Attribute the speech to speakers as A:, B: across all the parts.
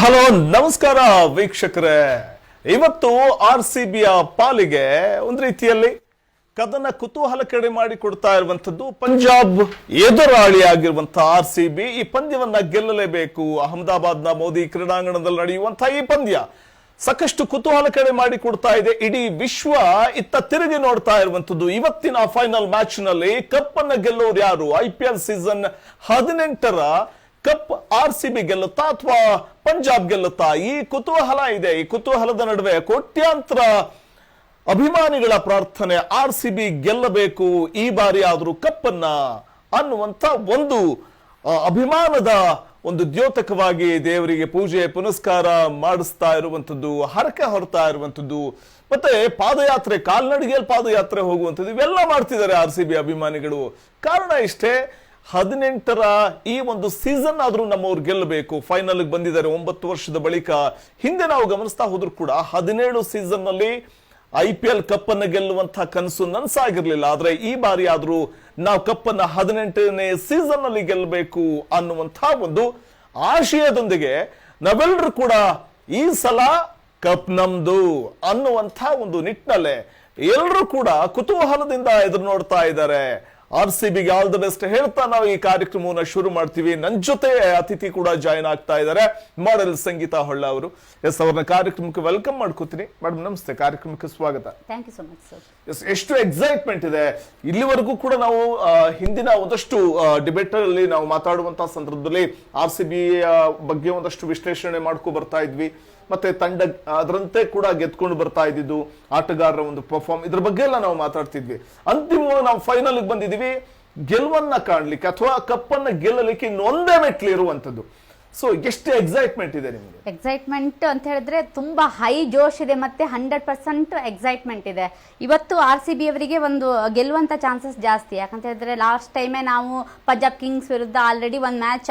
A: Hello ನಮಸ್ಕಾರ ವೀಕ್ಷಕರೇ. ಇವತ್ತು RCBಯ ಪಾಲಿಗೆ ಒಂದು ರೀತಿಯಲ್ಲಿ ಕದನ ಕುತೂಹಲ ಕಡೆ ಮಾಡಿ ಕೊಡ್ತಾ ಇರುವಂತದ್ದು ಪಂಜಾಬ್ ಎದುರಾಳಿಯಾಗಿರುವಂತಹ RCB ಈ ಪಂದ್ಯವನ್ನ ಗೆಲ್ಲಲೇಬೇಕು. ಅಹಮದಾಬಾದ್ನ ಮೋದಿ ಕ್ರೀಡಾಂಗಣದಲ್ಲಿ ನಡೆಯುವಂತಹ ಈ ಪಂದ್ಯ ಸಾಕಷ್ಟು ಕುತೂಹಲ ಕಡೆ ಮಾಡಿ ಕೊಡ್ತಾ ಇದೆ. ಇಡೀ ವಿಶ್ವ ಇತ್ತ ತಿರುಗಿ ನೋಡ್ತಾ ಇರುವಂತದ್ದು. ಇವತ್ತಿನ ಫೈನಲ್ ಮ್ಯಾಚ್ ನಲ್ಲಿ ಕಪ್ ಅನ್ನ ಗೆಲ್ಲೋರು ಯಾರು? IPL ಸೀಸನ್ 18ರ ಕಪ್ RCB ಗೆಲ್ಲುತ್ತಾ ಅಥವಾ ಪಂಜಾಬ್ ಗೆಲ್ಲುತ್ತಾ? ಈ ಕುತೂಹಲ ಇದೆ. ಈ ಕುತೂಹಲದ ನಡುವೆ ಕೋಟ್ಯಾಂತರ ಅಭಿಮಾನಿಗಳ ಪ್ರಾರ್ಥನೆ RCB ಗೆಲ್ಲಬೇಕು ಈ ಬಾರಿ ಆದ್ರೂ ಕಪ್ ಅನ್ನ ಅನ್ನುವಂತ ಒಂದು ಅಭಿಮಾನದ ಒಂದು ದ್ಯೋತಕವಾಗಿ ದೇವರಿಗೆ ಪೂಜೆ ಪುನಸ್ಕಾರ ಮಾಡಿಸ್ತಾ ಇರುವಂತದ್ದು, ಹರಕೆ ಹೊರತಾ ಇರುವಂತದ್ದು, ಮತ್ತೆ ಪಾದಯಾತ್ರೆ, ಕಾಲ್ನಡಿಗೆಯಲ್ಲಿ ಪಾದಯಾತ್ರೆ ಹೋಗುವಂಥದ್ದು, ಇವೆಲ್ಲ ಮಾಡ್ತಿದ್ದಾರೆ RCB ಅಭಿಮಾನಿಗಳು. ಕಾರಣ ಇಷ್ಟೇ, 18ರ ಈ ಒಂದು ಸೀಸನ್ ಆದ್ರೂ ನಮ್ಮವ್ರು ಗೆಲ್ಲಬೇಕು. ಫೈನಲ್ ಬಂದಿದ್ದಾರೆ 9 ವರ್ಷದ ಬಳಿಕ. ಹಿಂದೆ ನಾವು ಗಮನಿಸ್ತಾ ಹೋದ್ರು ಕೂಡ 17 ಸೀಸನ್ ನಲ್ಲಿ IPL ಕಪ್ ಅನ್ನ ಗೆಲ್ಲುವಂತಹ ಕನಸು ನನ್ಸಾಗಿರ್ಲಿಲ್ಲ. ಆದ್ರೆ ಈ ಬಾರಿ ಆದ್ರೂ ನಾವು ಕಪ್ ಅನ್ನ 18ನೇ ಸೀಸನ್ ನಲ್ಲಿ ಗೆಲ್ಲಬೇಕು ಅನ್ನುವಂತಹ ಒಂದು ಆಶಯದೊಂದಿಗೆ ನಾವೆಲ್ಲರೂ ಕೂಡ ಈ ಸಲ ಕಪ್ ನಮ್ದು ಅನ್ನುವಂಥ ಒಂದು ನಿಟ್ಟಿನಲ್ಲೇ ಎಲ್ಲರೂ ಕೂಡ ಕುತೂಹಲದಿಂದ ಎದುರು ನೋಡ್ತಾ ಇದ್ದಾರೆ. RCBಗೆ ಆಲ್ ದ ಬೆಸ್ಟ್ ಹೇಳ್ತಾ ನಾವು ಈ ಕಾರ್ಯಕ್ರಮವನ್ನು ಶುರು ಮಾಡ್ತೀವಿ. ನನ್ನ ಜೊತೆ ಅತಿಥಿ ಕೂಡ ಜಾಯಿನ್ ಆಗ್ತಾ ಇದ್ದಾರೆ, ಮಾಡೆಲ್ ಸಂಗೀತಾ ಹೊಳ್ಳ ಅವರು. ಎಸ್, ಅವ್ರನ್ನ ಕಾರ್ಯಕ್ರಮಕ್ಕೆ ವೆಲ್ಕಮ್ ಮಾಡ್ಕೋತೀನಿ. ಮೇಡಮ್ ನಮಸ್ತೆ, ಕಾರ್ಯಕ್ರಮಕ್ಕೆ ಸ್ವಾಗತ.
B: Thank you so much sir.
A: Yes, ಎಷ್ಟು ಎಕ್ಸೈಟ್ಮೆಂಟ್ ಇದೆ. ಇಲ್ಲಿವರೆಗೂ ಕೂಡ ನಾವು ಹಿಂದಿನ ಒಂದಷ್ಟು ಡಿಬೇಟ್ ಅಲ್ಲಿ ನಾವು ಮಾತಾಡುವಂತಹ ಸಂದರ್ಭದಲ್ಲಿ RCB ಬಗ್ಗೆ ಒಂದಷ್ಟು ವಿಶ್ಲೇಷಣೆ ಮಾಡ್ಕೊ ಬರ್ತಾ ಇದ್ವಿ. ಮತ್ತೆ ತಂಡ ಅದರಂತೆ ಕೂಡ ಗೆದ್ಕೊಂಡು ಬರ್ತಾ ಇದ್ದಿದ್ದು, ಆಟಗಾರರ ಒಂದು ಪರ್ಫಾರ್ಮ್, ಇದ್ರ ಬಗ್ಗೆ ಎಲ್ಲ ನಾವು ಮಾತಾಡ್ತಿದ್ವಿ. ಅಂತಿಮವಾಗಿ ನಾವು ಫೈನಲ್ ಬಂದಿದೀವಿ ಗೆಲುವನ್ನ ಕಾಣ್ಲಿಕ್ಕೆ ಅಥವಾ ಕಪ್ಪನ್ನ ಗೆಲ್ಲಲಿಕ್ಕೆ ಇನ್ನೊಂದೇ ಮೆಟ್ಲು ಇರುವಂತದ್ದು. ಸೊ ಎಷ್ಟು ಎಕ್ಸೈಟ್ಮೆಂಟ್ ಇದೆ ನಿಮಗೆ?
B: ಎಕ್ಸೈಟ್ಮೆಂಟ್ ಅಂತ ಹೇಳಿದ್ರೆ ತುಂಬಾ ಹೈ ಜೋಶ್ ಇದೆ, ಮತ್ತೆ 100% ಎಕ್ಸೈಟ್ಮೆಂಟ್ ಇದೆ. ಇವತ್ತು RCB ಅವರಿಗೆ ಒಂದು ಗೆಲ್ಲುವಂತ ಚಾನ್ಸಸ್ ಜಾಸ್ತಿ. ಯಾಕಂತ ಹೇಳಿದ್ರೆ ಲಾಸ್ಟ್ ಟೈಮೇ ನಾವು ಪಂಜಾಬ್ ಕಿಂಗ್ಸ್ ವಿರುದ್ಧ ಆಲ್ರೆಡಿ ಒಂದು ಮ್ಯಾಚ್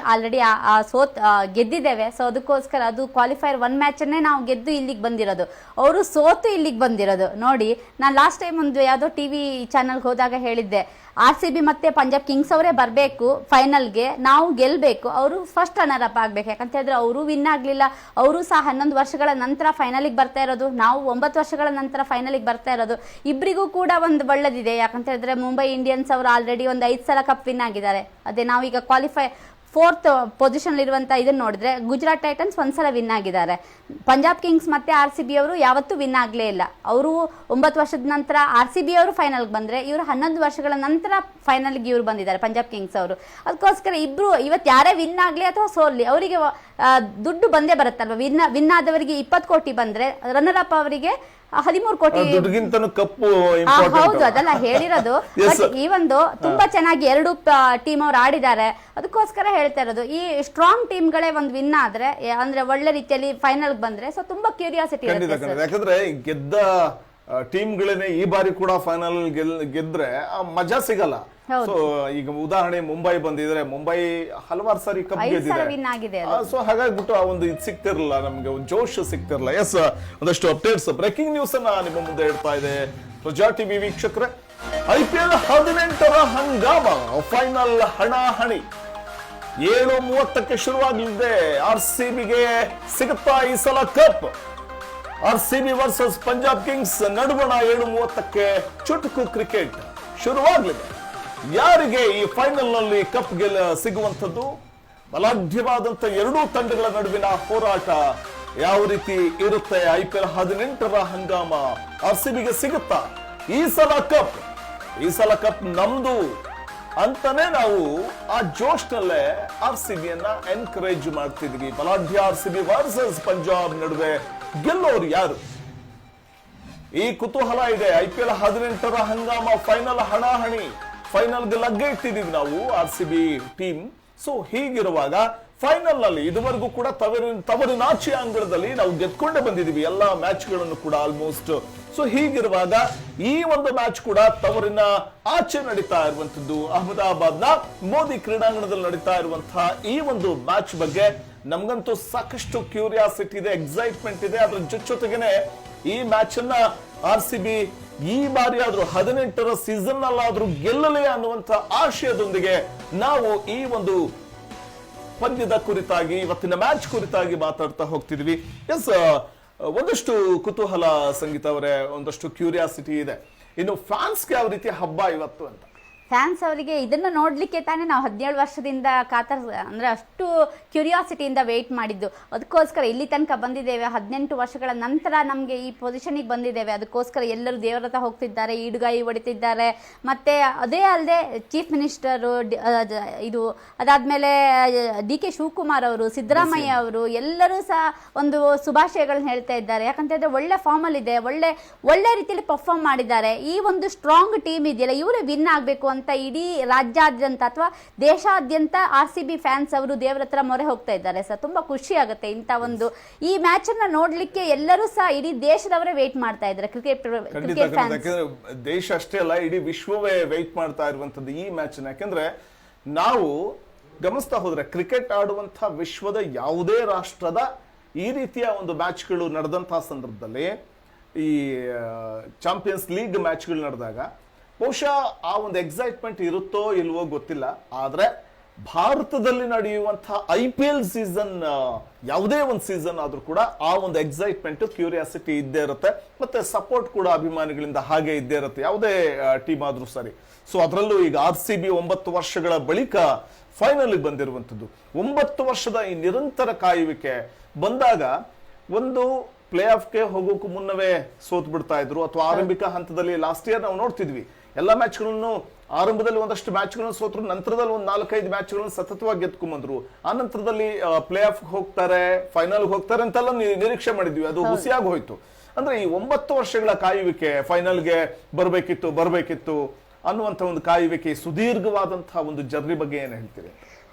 B: ಗೆದ್ದಿದ್ದೇವೆ. ಸೊ ಅದಕ್ಕೋಸ್ಕರ ಅದು ಕ್ವಾಲಿಫೈರ್ 1 ಮ್ಯಾಚ್ ಅನ್ನೇ ನಾವು ಗೆದ್ದು ಇಲ್ಲಿಗೆ ಬಂದಿರೋದು. ಅವರು ಸೋತು ಇಲ್ಲಿಗೆ ಬಂದಿರೋದು. ನೋಡಿ, ನಾನು ಲಾಸ್ಟ್ ಟೈಮ್ ಒಂದು ಯಾವುದೋ TV ಚಾನಲ್ಗೆ ಹೋದಾಗ ಹೇಳಿದ್ದೆ, RCB ಮತ್ತೆ ಪಂಜಾಬ್ ಕಿಂಗ್ಸ್ ಅವರೇ ಬರಬೇಕು ಫೈನಲ್ಗೆ, ನಾವು ಗೆಲ್ಲಬೇಕು, ಅವರು ಫಸ್ಟ್ ರನ್ನರ್ ಅಪ್ ಆಗ್ಬೇಕು. ಯಾಕಂತ ಹೇಳಿದ್ರೆ ಅವರು ವಿನ್ ಆಗ್ಲಿಲ್ಲ, ಅವರು ಸಹ 11 ವರ್ಷಗಳ ನಂತರ ಫೈನಲಿಗೆ ಬರ್ತಾ ಇರೋದು, ನಾವು 9 ವರ್ಷಗಳ ನಂತರ ಫೈನಲಿಗೆ ಬರ್ತಾ ಇರೋದು. ಇಬ್ಬರಿಗೂ ಕೂಡ ಒಂದು ಒಳ್ಳೆದಿದೆ. ಯಾಕಂತ ಹೇಳಿದ್ರೆ ಮುಂಬೈ ಇಂಡಿಯನ್ಸ್ ಅವರು ಆಲ್ರೆಡಿ ಒಂದು 5 ಸಲ ಕಪ್ ವಿನ್ ಆಗಿದ್ದಾರೆ. ಅದೇ ನಾವೀಗ ಕ್ವಾಲಿಫೈ 4th ಪೊಸಿಷನ್ ಇರುವಂತ ಇದನ್ನ ನೋಡಿದ್ರೆ ಗುಜರಾತ್ ಟೈಟನ್ಸ್ ಒಂದ್ಸಲ ವಿನ್ ಆಗಿದ್ದಾರೆ. ಪಂಜಾಬ್ ಕಿಂಗ್ಸ್ ಮತ್ತೆ RCB ಅವರು ಯಾವತ್ತೂ ವಿನ್ ಆಗ್ಲೇ ಇಲ್ಲ. ಅವರು 9 ವರ್ಷದ ನಂತರ RCB ಅವರು ಫೈನಲ್ಗೆ ಬಂದ್ರೆ, ಇವರು 11 ವರ್ಷಗಳ ನಂತರ ಫೈನಲ್ಗೆ ಇವರು ಬಂದಿದ್ದಾರೆ ಪಂಜಾಬ್ ಕಿಂಗ್ಸ್ ಅವರು. ಅದಕ್ಕೋಸ್ಕರ ಇಬ್ರು ಇವತ್ತು ಯಾರೇ ವಿನ್ ಆಗ್ಲಿ ಅಥವಾ ಸೋರ್ಲಿ ಅವರಿಗೆ ದುಡ್ಡು ಬಂದೇ ಬರುತ್ತಲ್ವ. ವಿನ್ ಆದವರಿಗೆ 20 ಕೋಟಿ ಬಂದ್ರೆ, ರನ್ನರ್ ಅಪ್ ಅವರಿಗೆ 13 ಕೋಟಿ. ಹೌದು, ಅದೆಲ್ಲ ಹೇಳಿರೋದು. ಬಟ್ ಈ ಒಂದು ತುಂಬಾ ಚೆನ್ನಾಗಿ 2 ಟೀಮ್ ಅವ್ರು ಆಡಿದ್ದಾರೆ. ಅದಕ್ಕೋಸ್ಕರ ಹೇಳ್ತಾ ಇರೋದು, ಈ ಸ್ಟ್ರಾಂಗ್ ಟೀಮ್ ಗಳೇ ಒಂದು ವಿನ್ ಆದ್ರೆ, ಅಂದ್ರೆ ಒಳ್ಳೆ ರೀತಿಯಲ್ಲಿ ಫೈನಲ್ ಬಂದ್ರೆ, ಸೊ ತುಂಬಾ ಕ್ಯೂರಿಯಾಸಿಟಿ ಇರುತ್ತೆ.
A: ಯಾಕಂದ್ರೆ ಗೆದ್ದ ಟೀಮ್ಗಳೇನೆ ಈ ಬಾರಿ ಕೂಡ ಫೈನಲ್ ಗೆದ್ರೆ ಮಜಾ ಸಿಗಲ್ಲ. ಸೊ ಈಗ ಉದಾಹರಣೆ ಮುಂಬೈ ಬಂದಿದ್ರೆ, ಮುಂಬೈ ಹಲವಾರು ಸಾರಿ ಕಪ್ ಗೆದ್ದಿದೆ. ಸೊ ಹಾಗಾಗ್ಬಿಟ್ಟು ಆ ಒಂದು ಇದು ಸಿಗ್ತಿರಲಿಲ್ಲ ನಮ್ಗೆ, ಒಂದು ಜೋಶ್ ಸಿಗ್ತಿರಲ್ಲ. ಎಸ್, ಒಂದಷ್ಟು ಅಪ್ಡೇಟ್ಸ್, ಬ್ರೇಕಿಂಗ್ ನ್ಯೂಸ್ ಅನ್ನ ನಿಮ್ಮ ಮುಂದೆ ಇಡ್ತಾ ಇದೆ ಪ್ರಜಾ TV ವೀಕ್ಷಕರೇ. IPL 18ರ ಹಂಗಾಮ ಫೈನಲ್ ಹಣಾಹಣಿ 7:30ಕ್ಕೆ ಶುರುವಾಗಲಿದೆ. RCBಗೆ ಸಿಗುತ್ತಾ ಈ ಸಲ cup? RCB versus Punjab Kings ನಡುವಣ 7:30ಕ್ಕೆ ಚುಟುಕು ಕ್ರಿಕೆಟ್ ಶುರುವಾಗಲಿದೆ. ಯಾರಿಗೆ ಈ ಫೈನಲ್ ನಲ್ಲಿ ಕಪ್ ಸಿಗುವಂಥದ್ದು? ಬಲಾಢ್ಯವಾದಂತ ಎರಡೂ ತಂಡಗಳ ನಡುವಿನ ಹೋರಾಟ ಯಾವ ರೀತಿ ಇರುತ್ತೆ? IPL 18ರ ಹಂಗಾಮ RCBಗೆ ಸಿಗುತ್ತಾ ಈ ಸಲ ಕಪ್? ಈ ಸಲ ಕಪ್ ನಮ್ದು ಅಂತಾನೆ ನಾವು ಆ ಜೋಶ್ನಲ್ಲೇ RCBಯನ್ನ ಎನ್ಕರೇಜ್ ಮಾಡ್ತಿದ್ವಿ. ಬಲಾಢ್ಯ RCB ವರ್ಸಸ್ ಪಂಜಾಬ್ ನಡುವೆ ಗೆಲ್ಲೋರು ಯಾರು? ಈ ಕುತೂಹಲ ಇದೆ. IPL 18ರ ಹಂಗಾಮ ಫೈನಲ್ ಹಣಾಹಣಿ, ಫೈನಲ್ಗೆ ಲಗ್ಗೆ ಇಟ್ಟಿದೀವಿ ನಾವು RCB ಟೀಮ್. ಸೊ ಹೀಗಿರುವಾಗ ಫೈನಲ್ ನಲ್ಲಿ ಇದುವರೆಗೂ ಕೂಡ ತವರಿನಾಚೆ ಅಂಗಳದಲ್ಲಿ ನಾವು ಗೆದ್ಕೊಂಡೇ ಬಂದಿದೀವಿ ಎಲ್ಲಾ ಮ್ಯಾಚ್ಗಳನ್ನು ಕೂಡ ಆಲ್ಮೋಸ್ಟ್. ಸೊ ಹೀಗಿರುವಾಗ ಈ ಒಂದು ಮ್ಯಾಚ್ ಕೂಡ ತವರಿನ ಆಚೆ ನಡೀತಾ ಇರುವಂತದ್ದು, ಅಹಮದಾಬಾದ್ನ ಮೋದಿ ಕ್ರೀಡಾಂಗಣದಲ್ಲಿ ನಡೀತಾ ಇರುವಂತಹ ಈ ಒಂದು ಮ್ಯಾಚ್ ಬಗ್ಗೆ ನಮ್ಗಂತೂ ಸಾಕಷ್ಟು ಕ್ಯೂರಿಯಾಸಿಟಿ ಇದೆ, ಎಕ್ಸೈಟ್ಮೆಂಟ್ ಇದೆ. ಅದ್ರ ಜೊತೆಗೇನೆ ಈ ಮ್ಯಾಚ್ ಅನ್ನ RCB ಈ ಬಾರಿ ಆದ್ರೂ 18ರ ಸೀಸನ್ ಅಲ್ಲಾದ್ರೂ ಗೆಲ್ಲಲಿ ಅನ್ನುವಂತ ಆಶಯದೊಂದಿಗೆ ನಾವು ಈ ಒಂದು ಪಂದ್ಯದ ಕುರಿತಾಗಿ, ಇವತ್ತಿನ ಮ್ಯಾಚ್ ಕುರಿತಾಗಿ ಮಾತಾಡ್ತಾ ಹೋಗ್ತಿದ್ವಿ. ಎಸ್, ಒಂದಷ್ಟು ಕುತೂಹಲ ಸಂಗೀತ ಅವರೇ, ಒಂದಷ್ಟು ಕ್ಯೂರಿಯಾಸಿಟಿ ಇದೆ. ಇನ್ನು ಫ್ಯಾನ್ಸ್ಗೆ ಯಾವ ರೀತಿಯ ಹಬ್ಬ ಇವತ್ತು ಅಂತ?
B: ಫ್ಯಾನ್ಸ್ ಅವರಿಗೆ ಇದನ್ನ ನೋಡ್ಲಿಕ್ಕೆ ತಾನೇ ನಾವು 17 ವರ್ಷದಿಂದ ಅಂದ್ರೆ ಅಷ್ಟು ಕ್ಯೂರಿಯಾಸಿಟಿಯಿಂದ ವೇಟ್ ಮಾಡಿದ್ದು. ಅದಕ್ಕೋಸ್ಕರ ಇಲ್ಲಿ ತನಕ ಬಂದಿದ್ದೇವೆ. 18 ವರ್ಷಗಳ ನಂತರ ನಮಗೆ ಈ ಪೊಸಿಷನಿಗೆ ಬಂದಿದ್ದೇವೆ. ಅದಕ್ಕೋಸ್ಕರ ಎಲ್ಲರೂ ದೇವರ ಹತ್ರ ಹೋಗ್ತಿದ್ದಾರೆ, ಈಡುಗಾಯಿ ಹೊಡಿತಿದ್ದಾರೆ. ಮತ್ತೆ ಅದೇ ಅಲ್ಲದೆ ಚೀಫ್ ಮಿನಿಸ್ಟರು, ಇದು ಅದಾದ್ಮೇಲೆ DK ಶಿವಕುಮಾರ್ ಅವರು, ಸಿದ್ದರಾಮಯ್ಯ ಅವರು ಎಲ್ಲರೂ ಸಹ ಒಂದು ಶುಭಾಶಯಗಳನ್ನ ಹೇಳ್ತಾ ಇದ್ದಾರೆ. ಯಾಕಂತ ಹೇಳಿದ್ರೆ ಒಳ್ಳೆ ಫಾರ್ಮ್ ಅಲ್ಲಿ ಇದೆ, ಒಳ್ಳೆ ರೀತಿಯಲ್ಲಿ ಪರ್ಫಾರ್ಮ್ ಮಾಡಿದ್ದಾರೆ. ಈ ಒಂದು ಸ್ಟ್ರಾಂಗ್ ಟೀಮ್ ಇದೆಯಲ್ಲ, ಇವರೇ ವಿನ್ ಆಗಬೇಕು ಅಂತ ಇಡೀ ರಾಜ್ಯಾದ್ಯಂತ ಅಥವಾ ದೇಶಾದ್ಯಂತ RCB ಫ್ಯಾನ್ಸ್ ಅವರು ದೇವರ ಹತ್ರ ಮೊರೆ ಹೋಗ್ತಾ ಇದ್ದಾರೆ ಸರ್. ತುಂಬಾ ಖುಷಿ ಆಗುತ್ತೆ ಇಂತ ಒಂದು ಈ ಮ್ಯಾಚ್ ಅನ್ನ ನೋಡ್ಲಿಕ್ಕೆ. ಎಲ್ಲರೂ ಸಹ ಇಡೀ ದೇಶದವರೇ ವೇಟ್ ಮಾಡ್ತಾ ಇದ್ದಾರೆ. ಕ್ರಿಕೆಟ್ ಫ್ಯಾನ್ಸ್
A: ದೇಶ ಅಷ್ಟೇ ಅಲ್ಲ, ಇಡೀ ವಿಶ್ವವೇ ವೇಟ್ ಮಾಡ್ತಾ ಇರುವಂತದ್ದು ಈ ಮ್ಯಾಚ್. ಯಾಕಂದ್ರೆ ನಾವು ಗಮನಿಸ್ತಾ ಹೋದ್ರೆ ಕ್ರಿಕೆಟ್ ಆಡುವಂತಹ ವಿಶ್ವದ ಯಾವುದೇ ರಾಷ್ಟ್ರದ ಈ ರೀತಿಯ ಒಂದು ಮ್ಯಾಚ್ಗಳು ನಡೆದಂತಹ ಸಂದರ್ಭದಲ್ಲಿ, ಈ ಚಾಂಪಿಯನ್ಸ್ ಲೀಗ್ ಮ್ಯಾಚ್ಗಳು ನಡೆದಾಗ ಬಹುಶಃ ಆ ಒಂದು ಎಕ್ಸೈಟ್ಮೆಂಟ್ ಇರುತ್ತೋ ಇಲ್ವೋ ಗೊತ್ತಿಲ್ಲ. ಆದ್ರೆ ಭಾರತದಲ್ಲಿ ನಡೆಯುವಂತಹ IPL ಸೀಸನ್, ಯಾವುದೇ ಒಂದು ಸೀಸನ್ ಆದ್ರೂ ಕೂಡ ಆ ಒಂದು ಎಕ್ಸೈಟ್ಮೆಂಟ್, ಕ್ಯೂರಿಯಾಸಿಟಿ ಇದ್ದೇ ಇರುತ್ತೆ. ಮತ್ತೆ ಸಪೋರ್ಟ್ ಕೂಡ ಅಭಿಮಾನಿಗಳಿಂದ ಹಾಗೆ ಇದ್ದೇ ಇರುತ್ತೆ, ಯಾವುದೇ ಟೀಮ್ ಆದ್ರೂ ಸರಿ. ಸೊ ಅದರಲ್ಲೂ ಈಗ RCB 9 ವರ್ಷಗಳ ಬಳಿಕ ಫೈನಲ್ ಬಂದಿರುವಂತದ್ದು. 9 ವರ್ಷದ ಈ ನಿರಂತರ ಕಾಯುವಿಕೆ ಬಂದಾಗ, ಒಂದು ಪ್ಲೇ ಆಫ್ಗೆ ಹೋಗೋಕ್ಕೂ ಮುನ್ನವೇ ಸೋತ್ ಬಿಡ್ತಾ ಇದ್ರು, ಅಥವಾ ಆರಂಭಿಕ ಹಂತದಲ್ಲಿ ಲಾಸ್ಟ್ ಇಯರ್ ನಾವು ನೋಡ್ತಿದ್ವಿ ಎಲ್ಲಾ ಮ್ಯಾಚ್ಗಳನ್ನು ಆರಂಭದಲ್ಲಿ ಒಂದಷ್ಟು ಮ್ಯಾಚ್ಗಳನ್ನು ಸೋತ್ರು, ನಂತರದಲ್ಲಿ ಒಂದು 4-5 ಮ್ಯಾಚ್ಗಳನ್ನು ಸತತವಾಗಿ ಗೆದ್ಕೊಂಡ್ಬಂದ್ರು. ಆ ನಂತರದಲ್ಲಿ ಪ್ಲೇ ಆಫ್ ಹೋಗ್ತಾರೆ, ಫೈನಲ್ ಹೋಗ್ತಾರೆ ಅಂತೆಲ್ಲ ನಿರೀಕ್ಷೆ ಮಾಡಿದ್ವಿ. ಅದು ಹುಸಿಯಾಗಿ ಹೋಯ್ತು. ಅಂದ್ರೆ ಈ 9 ವರ್ಷಗಳ ಕಾಯುವಿಕೆ, ಫೈನಲ್ಗೆ ಬರ್ಬೇಕಿತ್ತು ಅನ್ನುವಂತ ಒಂದು ಕಾಯುವಿಕೆ, ಸುದೀರ್ಘವಾದಂತಹ ಒಂದು ಜರ್ನಿ ಬಗ್ಗೆ ಏನ್ ಹೇಳ್ತೀರಿ?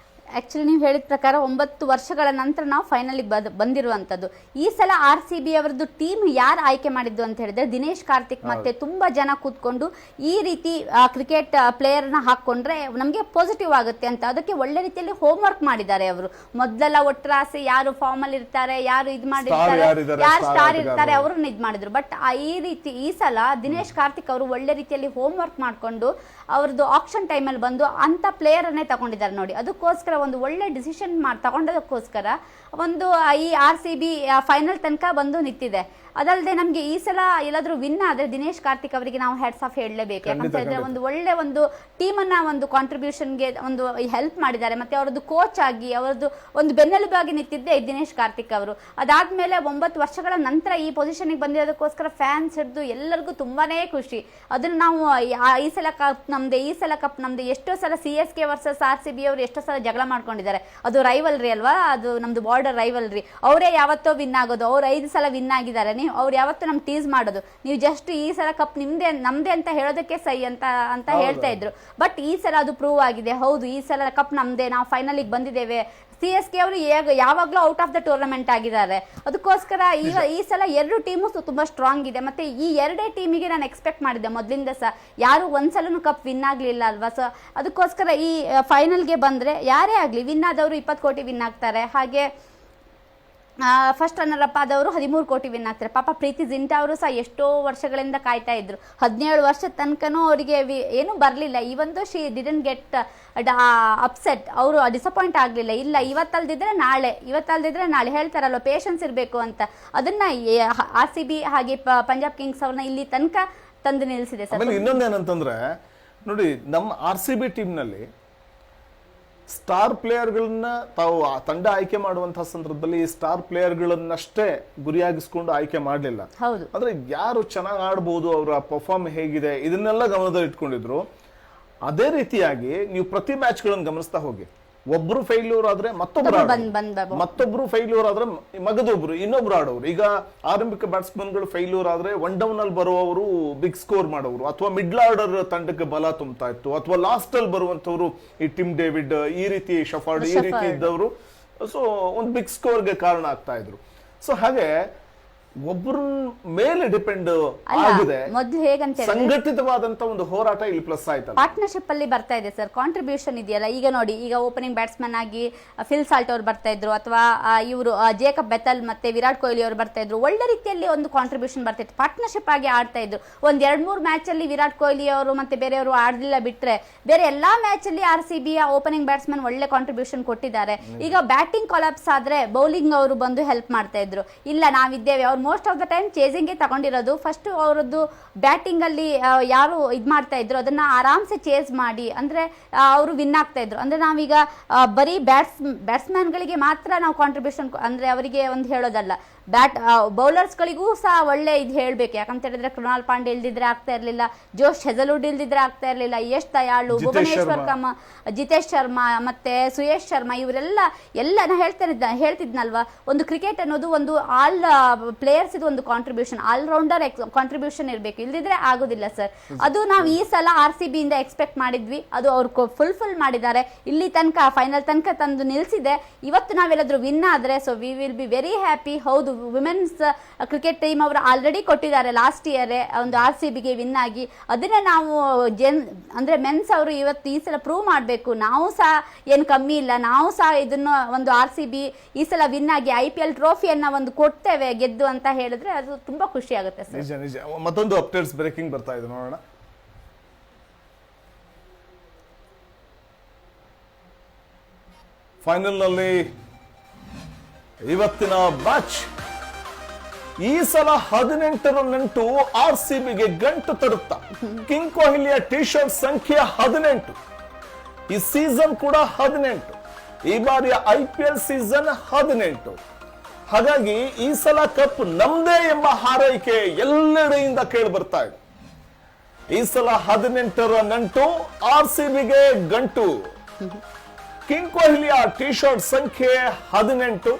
B: ಆಕ್ಚುಲಿ ನೀವು ಹೇಳಿದ ಪ್ರಕಾರ 9 ವರ್ಷಗಳ ನಂತರ ನಾವು ಫೈನಲಿಗೆ ಬಂದಿರುವಂತದ್ದು. ಈ ಸಲ RCB ಅವರದ್ದು ಟೀಮ್ ಯಾರು ಆಯ್ಕೆ ಮಾಡಿದ್ದು ಅಂತ ಹೇಳಿದ್ರೆ ದಿನೇಶ್ ಕಾರ್ತಿಕ್ ಮತ್ತೆ ತುಂಬಾ ಜನ ಕೂತ್ಕೊಂಡು ಈ ರೀತಿ ಕ್ರಿಕೆಟ್ ಪ್ಲೇಯರ್ ನ ಹಾಕೊಂಡ್ರೆ ನಮಗೆ ಪಾಸಿಟಿವ್ ಆಗುತ್ತೆ ಅಂತ ಅದಕ್ಕೆ ಒಳ್ಳೆ ರೀತಿಯಲ್ಲಿ ಹೋಮ್ ವರ್ಕ್ ಮಾಡಿದ್ದಾರೆ ಅವರು. ಮೊದಲೆಲ್ಲ ಒಟ್ರಾಸಿ ಯಾರು ಫಾರ್ಮ್ ಅಲ್ಲಿ ಇರ್ತಾರೆ, ಯಾರು ಇದು ಮಾಡಿರ್ತಾರೆ, ಯಾರು ಸ್ಟಾರ್ ಇರ್ತಾರೆ ಅವ್ರನ್ನ ಇದ್ ಮಾಡಿದ್ರು. ಬಟ್ ಈ ರೀತಿ ಈ ಸಲ ದಿನೇಶ್ ಕಾರ್ತಿಕ್ ಅವರು ಒಳ್ಳೆ ರೀತಿಯಲ್ಲಿ ಹೋಮ್ ವರ್ಕ್ ಮಾಡ್ಕೊಂಡು ಅವ್ರದ್ದು ಆಕ್ಷನ್ ಟೈಮ್ ಅಲ್ಲಿ ಬಂದು ಅಂತ ಪ್ಲೇಯರ್ ಅನ್ನೇ ತಗೊಂಡಿದ್ದಾರೆ ನೋಡಿ. ಅದಕ್ಕೋಸ್ಕರ ಒಂದು ಒಳ್ಳೆ ಡಿಸಿಷನ್ ತಗೊಂಡದಕ್ಕೋಸ್ಕರ ಒಂದು ಈ RCB ಫೈನಲ್ ತನಕ ಬಂದು ನಿಂತಿದೆ. ಅದಲ್ಲದೆ ನಮ್ಗೆ ಈ ಸಲ ಎಲ್ಲಾದ್ರೂ ವಿನ್ ಆದ್ರೆ ದಿನೇಶ್ ಕಾರ್ತಿಕ್ ಅವರಿಗೆ ನಾವು ಹೆಡ್ಸ್ ಆಫ್ ಹೇಳಲೇಬೇಕು. ಯಾಕಂತ ಹೇಳಿದ್ರೆ ಒಂದು ಒಳ್ಳೆ ಒಂದು ಟೀಮ್ ಅನ್ನ ಒಂದು ಕಾಂಟ್ರಿಬ್ಯೂಷನ್ಗೆ ಒಂದು ಹೆಲ್ಪ್ ಮಾಡಿದ್ದಾರೆ. ಮತ್ತೆ ಅವರದ್ದು ಕೋಚ್ ಆಗಿ ಅವರದ್ದು ಒಂದು ಬೆನ್ನೆಲುಬಾಗಿ ನಿಂತಿದ್ದೆ ದಿನೇಶ್ ಕಾರ್ತಿಕ್ ಅವರು. ಅದಾದ್ಮೇಲೆ 9 ವರ್ಷಗಳ ನಂತರ ಈ ಪೊಸಿಷನ್ಗೆ ಬಂದಿರೋದಕ್ಕೋಸ್ಕರ ಫ್ಯಾನ್ಸ್ ಹಿಡಿದು ಎಲ್ಲರಿಗೂ ತುಂಬಾನೇ ಖುಷಿ. ಅದನ್ನ ನಾವು ಈ ಸಲ ಕಪ್ ನಮ್ದೆ ಎಷ್ಟೋ ಸಲ CSK ವರ್ಸಸ್ RCB ಅವರು ಎಷ್ಟೋ ಸಲ ಜಗಳ ಮಾಡ್ಕೊಂಡಿದ್ದಾರೆ. ಅದು ರೈವಲ್ರಿ ಅಲ್ವಾ, ಅದು ನಮ್ದು ಬಾರ್ಡರ್ ರೈವಲ್ರಿ. ಅವರೇ ಯಾವತ್ತೋ ವಿನ್ ಆಗೋದು, ಅವ್ರು 5 ಸಲ ವಿನ್ ಆಗಿದ್ದಾರೆ. ಅವ್ರು ಯಾವತ್ತೂ ನಮ್ ಟೀಸ್ ಮಾಡೋದು, ನೀವು ಜಸ್ಟ್ ಈ ಸಲ ಕಪ್ ನಮ್ದೇ ಅಂತ ಹೇಳೋದಕ್ಕೆ ಸೈ ಅಂತ ಹೇಳ್ತಾ ಇದ್ರು. ಬಟ್ ಈ ಸಲ ಅದು ಪ್ರೂವ್ ಆಗಿದೆ. ಹೌದು, ಈ ಸಲ ಕಪ್ ನಮ್ದೇ, ನಾವು ಫೈನಲಿಗೆ ಬಂದಿದ್ದೇವೆ. CSK ಅವರು ಯಾವಾಗ್ಲೂ ಔಟ್ ಆಫ್ ದ ಟೂರ್ನಮೆಂಟ್ ಆಗಿದ್ದಾರೆ. ಅದಕ್ಕೋಸ್ಕರ ಈ ಸಲ 2 ಟೀಮು ತುಂಬಾ ಸ್ಟ್ರಾಂಗ್ ಇದೆ. ಮತ್ತೆ ಈ 2 ಟೀಮಿಗೆ ನಾನು ಎಕ್ಸ್ಪೆಕ್ಟ್ ಮಾಡಿದ್ದೆ ಮೊದಲಿಂದ ಸಹ, ಯಾರು ಒಂದ್ಸಲನು ಕಪ್ ವಿನ್ ಆಗ್ಲಿಲ್ಲ ಅಲ್ವಾ. ಸೊ ಅದಕ್ಕೋಸ್ಕರ ಈ ಫೈನಲ್ಗೆ ಬಂದ್ರೆ ಯಾರೇ ಆಗ್ಲಿ ವಿನ್ ಆದವರು 20 ಕೋಟಿ ವಿನ್ ಆಗ್ತಾರೆ. ಹಾಗೆ ಫಸ್ಟ್ ರನ್ನರ್ ಅಪ್ ಆದವರು 13 ಕೋಟಿ ವಿನ್ ಆಗ್ತಾರೆ. ಪಾಪ ಪ್ರೀತಿ ಜಿಂಟಾ ಅವರು ಸಹ ಎಷ್ಟೋ ವರ್ಷಗಳಿಂದ ಕಾಯ್ತಾ ಇದ್ರು. 17 ವರ್ಷದ ತನಕನೂ ಅವರಿಗೆ ಏನು ಬರಲಿಲ್ಲ. ಇವೊಂದು ಶಿ ಡಿಡಂಟ್ ಗೆಟ್ ಅಪ್ಸೆಟ್, ಅವರು ಡಿಸಪಾಯಿಂಟ್ ಆಗಲಿಲ್ಲ. ಇಲ್ಲ, ಇವತ್ತಲ್ದಿದ್ರೆ ನಾಳೆ ಹೇಳ್ತಾರಲ್ವ, ಪೇಷನ್ಸ್ ಇರಬೇಕು ಅಂತ. ಅದನ್ನ RCB ಹಾಗೆ ಪಂಜಾಬ್ ಕಿಂಗ್ಸ್ ಅವ್ರನ್ನ ಇಲ್ಲಿ ತನಕ ತಂದು ನಿಲ್ಲಿಸಿದೆ ಸರ್.
A: ಇನ್ನೊಂದೇನಂತಂದ್ರೆ ನೋಡಿ, ನಮ್ಮ RCB ಟೀಮ್ ನಲ್ಲಿ ಸ್ಟಾರ್ ಪ್ಲೇಯರ್ಗಳನ್ನ ತಾವು ತಂಡ ಆಯ್ಕೆ ಮಾಡುವಂತಹ ಸಂದರ್ಭದಲ್ಲಿ ಸ್ಟಾರ್ ಪ್ಲೇಯರ್ಗಳನ್ನಷ್ಟೇ ಗುರಿಯಾಗಿಸ್ಕೊಂಡು ಆಯ್ಕೆ ಮಾಡಲಿಲ್ಲ. ಅಂದ್ರೆ ಯಾರು ಚೆನ್ನಾಗಿ ಆಡ್ಬೋದು, ಅವರ ಪರ್ಫಾರ್ಮ್ ಹೇಗಿದೆ, ಇದನ್ನೆಲ್ಲ ಗಮನದಲ್ಲಿ ಇಟ್ಕೊಂಡಿದ್ರು. ಅದೇ ರೀತಿಯಾಗಿ ನೀವು ಪ್ರತಿ ಮ್ಯಾಚ್ಗಳನ್ನು ಗಮನಿಸ್ತಾ ಹೋಗಿ, ಒಬ್ರು ಫೇಲ್ಯೂರ್ ಆದ್ರೆ ಮತ್ತೊಬ್ರು ಫೇಲ್ಯೂರ್ ಆದ್ರೆ ಮಗದೊಬ್ರು ಇನ್ನೊಬ್ರು ಆಡೋರು. ಈಗ ಆರಂಭಿಕ ಬ್ಯಾಟ್ಸ್ಮನ್ಗಳು ಫೇಲ್ಯೂರ್ ಆದ್ರೆ 1 ಡೌನ್ ಅಲ್ಲಿ ಬರುವವರು ಬಿಗ್ ಸ್ಕೋರ್ ಮಾಡೋರು, ಅಥವಾ ಮಿಡ್ಲ್ ಆರ್ಡರ್ ತಂಡಕ್ಕೆ ಬಲ ತುಂಬತಾ ಇತ್ತು, ಅಥವಾ ಲಾಸ್ಟ್ ಅಲ್ಲಿ ಬರುವಂತವ್ರು ಈ ಟಿಮ್ ಡೇವಿಡ್, ಈ ರೀತಿ ಶಫಾರ್ಡ್, ಈ ರೀತಿ ಇದ್ದವರು ಸೊ ಒಂದು ಬಿಗ್ ಸ್ಕೋರ್ಗೆ ಕಾರಣ ಆಗ್ತಾ ಇದ್ರು. ಸೊ ಹಾಗೆ ಒಬ್ಬರ ಮೇಲೆ ಡಿಪೆಂಡ್
B: ಅಲ್ಲ
A: ಆಗಿದೆ.
B: ಮೊದ್ಲು ಹೇಗಂತ ಹೇಳಿದ್ರೆ
A: ಸಂಘಟಿತವಾದಂತ ಒಂದು ಹೋರಾಟ ಇಲ್ಲಿ ಪ್ಲಸ್ ಆಯ್ತಲ್ಲ.
B: ಪಾರ್ಟ್ನರ್ಶಿಪ್ ಅಲ್ಲಿ ಬರ್ತಾ ಇದೆ ಸರ್, ಕಾಂಟ್ರಿಬ್ಯೂಷನ್ ಇದೆಯಲ್ಲ. ಈಗ ನೋಡಿ, ಈಗ ಓಪನಿಂಗ್ ಬ್ಯಾಟ್ಸ್ಮನ್ ಆಗಿ ಫಿಲ್ ಸಾಲ್ಟ್ ಅವರು ಬರ್ತಾ ಇದ್ರು, ಅಥವಾ ಇವರು ಜೇಕಬ್ ಬೆಥಲ್ ಮತ್ತೆ ವಿರಾಟ್ ಕೊಹ್ಲಿ ಅವರು ಬರ್ತಾ ಇದ್ರು. ಒಳ್ಳೆ ರೀತಿಯಲ್ಲಿ ಒಂದು ಕಾಂಟ್ರಿಬ್ಯೂಷನ್ ಬರ್ತಾ ಇತ್ತು, ಪಾರ್ಟ್ನರ್ಶಿಪ್ ಆಗಿ ಆಡ್ತಾ ಇದ್ರು. ಒಂದ್ 2-3 ಮ್ಯಾಚ್ ಅಲ್ಲಿ ವಿರಾಟ್ ಕೊಹ್ಲಿ ಅವರು ಮತ್ತೆ ಬೇರೆಯವರು ಆಡ್ಲಿಲ್ಲ ಬಿಟ್ರೆ, ಬೇರೆ ಎಲ್ಲಾ ಮ್ಯಾಚ್ ಅಲ್ಲಿ RCB ಓಪನಿಂಗ್ ಬ್ಯಾಟ್ಸ್ಮನ್ ಒಳ್ಳೆ ಕಾಂಟ್ರಿಬ್ಯೂಷನ್ ಕೊಟ್ಟಿದ್ದಾರೆ. ಈಗ ಬ್ಯಾಟಿಂಗ್ ಕೊಲಾಪ್ಸ್ ಆದ್ರೆ ಬೌಲಿಂಗ್ ಅವರು ಬಂದು ಹೆಲ್ಪ್ ಮಾಡ್ತಾ ಇದ್ರು. ಇಲ್ಲ ನಾವಿದ್ದೇವೆ, ಅವ್ರು ಮೋಸ್ಟ್ ಆಫ್ ದ ಟೈಮ್ ಚೇಸಿಂಗ್ಗೆ ತಗೊಂಡಿರೋದು. ಫಸ್ಟ್ ಅವರದ್ದು ಬ್ಯಾಟಿಂಗ್ ಅಲ್ಲಿ ಯಾರು ಇದ್ ಮಾಡ್ತಾ ಇದ್ರು ಅದನ್ನ ಆರಾಮ್ಸೆ ಚೇಸ್ ಮಾಡಿ ಅಂದ್ರೆ ಅವರು ವಿನ್ ಆಗ್ತಾ ಇದ್ರು. ಅಂದ್ರೆ ನಾವೀಗ ಬರೀ ಬ್ಯಾಟ್ಸ್ಮನ್ ಗಳಿಗೆ ಮಾತ್ರ ನಾವು ಕಾಂಟ್ರಿಬ್ಯೂಷನ್ ಅಂದ್ರೆ ಅವರಿಗೆ ಒಂದು ಹೇಳೋದಲ್ಲ, ಬೌಲರ್ಸ್ ಗಳಿಗೂ ಸಹ ಒಳ್ಳೆ ಇದು ಹೇಳ್ಬೇಕು. ಯಾಕಂತ ಹೇಳಿದ್ರೆ ಕೃಣಾಲ್ ಪಾಂಡೆ ಇಲ್ದಿದ್ರೆ ಆಗ್ತಾ ಇರ್ಲಿಲ್ಲ, ಜೋಶ್ ಹೆಜಲ್ವುಡ್ ಇಲ್ದಿದ್ರೆ ಆಗ್ತಾ ಇರ್ಲಿಲ್ಲ, ಯಶ್ ದಯಾಳು, ಭುವನೇಶ್ವರ್ ಕಮ್ಮ, ಜಿತೇಶ್ ಶರ್ಮಾ ಮತ್ತೆ ಸುಯೇಶ್ ಶರ್ಮಾ ಇವರೆಲ್ಲ ನಾ ಹೇಳ್ತಿದ್ನಲ್ವಾ, ಒಂದು ಕ್ರಿಕೆಟ್ ಅನ್ನೋದು ಒಂದು ಆಲ್ ಪ್ಲೇಯರ್ಸ್ ಇದು ಒಂದು ಕಾಂಟ್ರಿಬ್ಯೂಷನ್, ಆಲ್ ರೌಂಡರ್ ಕಾಂಟ್ರಿಬ್ಯೂಷನ್ ಇರಬೇಕು, ಇಲ್ದಿದ್ರೆ ಆಗೋದಿಲ್ಲ ಸರ್. ಅದು ನಾವು ಈ ಸಲ RCB ಇಂದ ಎಕ್ಸ್ಪೆಕ್ಟ್ ಮಾಡಿದ್ವಿ, ಅದು ಅವ್ರು ಫುಲ್ಫಿಲ್ ಮಾಡಿದ್ದಾರೆ. ಇಲ್ಲಿ ತನಕ ಫೈನಲ್ ತನಕ ತಂದು ನಿಲ್ಸಿದೆ. ಇವತ್ತು ನಾವೆಲ್ಲಾದ್ರೂ ವಿನ್ ಆದ್ರೆ so we will be very happy. ಹೌದು, ವಿಮೆನ್ಸ್ ಕ್ರಿಕೆಟ್ ಟೀಮ್ ಅವರು ಆಲ್ರೆಡಿ ಕೊಟ್ಟಿದ್ದಾರೆ ಲಾಸ್ಟ್ ಇಯರ್ ಒಂದು RCB ಗೆ ವಿನ್ ಆಗಿ. ಅದನ್ನೇ ನಾವು ಅಂದ್ರೆ ಮೆನ್ಸ್ ಅವರು ಇವತ್ತು ಈ ಸಲ ಪ್ರೂವ್ ಮಾಡಬೇಕು, ನಾವು ಸಹ ಏನು ಕಮ್ಮಿ ಇಲ್ಲ, ನಾವು ಸಹ ಇದನ್ನ ಒಂದು RCB ಈ ಸಲ ವಿನ್ ಆಗಿ IPL ಟ್ರೋಫಿಯನ್ನ ಒಂದು ಕೊಡ್ತೇವೆ ಗೆದ್ದು ಅಂತ ಹೇಳಿದ್ರೆ ಅದು ತುಂಬಾ ಖುಷಿ ಆಗುತ್ತೆ ಸರ್.
A: ನಿಜ ನಿಜ. ಮತ್ತೊಂದು ಅಪ್ಡೇಟ್ಸ್ ಬ್ರೇಕಿಂಗ್ ಬರ್ತಾ ಇದೆ, ನೋಡೋಣ. ಫೈನಲ್ ನಲ್ಲಿ ಇವತ್ತಿನ ಮ್ಯಾಚ್ ಈ ಸಲ 18 ರನ್ RCB ಗೆ ಗಂಟು ತರುತ್ತಾ. ಕಿಂಗ್ ಕೊಹ್ಲಿಯ ಟಿ ಶರ್ಟ್ ಸಂಖ್ಯೆ 18, ಈ ಸೀಸನ್ ಕೂಡ 18, ಈ ಬಾರಿಯ IPL ಸೀಸನ್ 18. ಹಾಗಾಗಿ ಈ ಸಲ ಕಪ್ ನಮ್ದೇ ಎಂಬ ಹಾರೈಕೆ ಎಲ್ಲೆಡೆಯಿಂದ ಕೇಳಿ ಬರ್ತಾ ಇದೆ. ಈ ಸಲ 18 ರನ್ RCB ಗೆ ಗಂಟು. ಕಿಂಗ್ ಕೊಹ್ಲಿಯ ಟಿ ಶರ್ಟ್ ಸಂಖ್ಯೆ 18,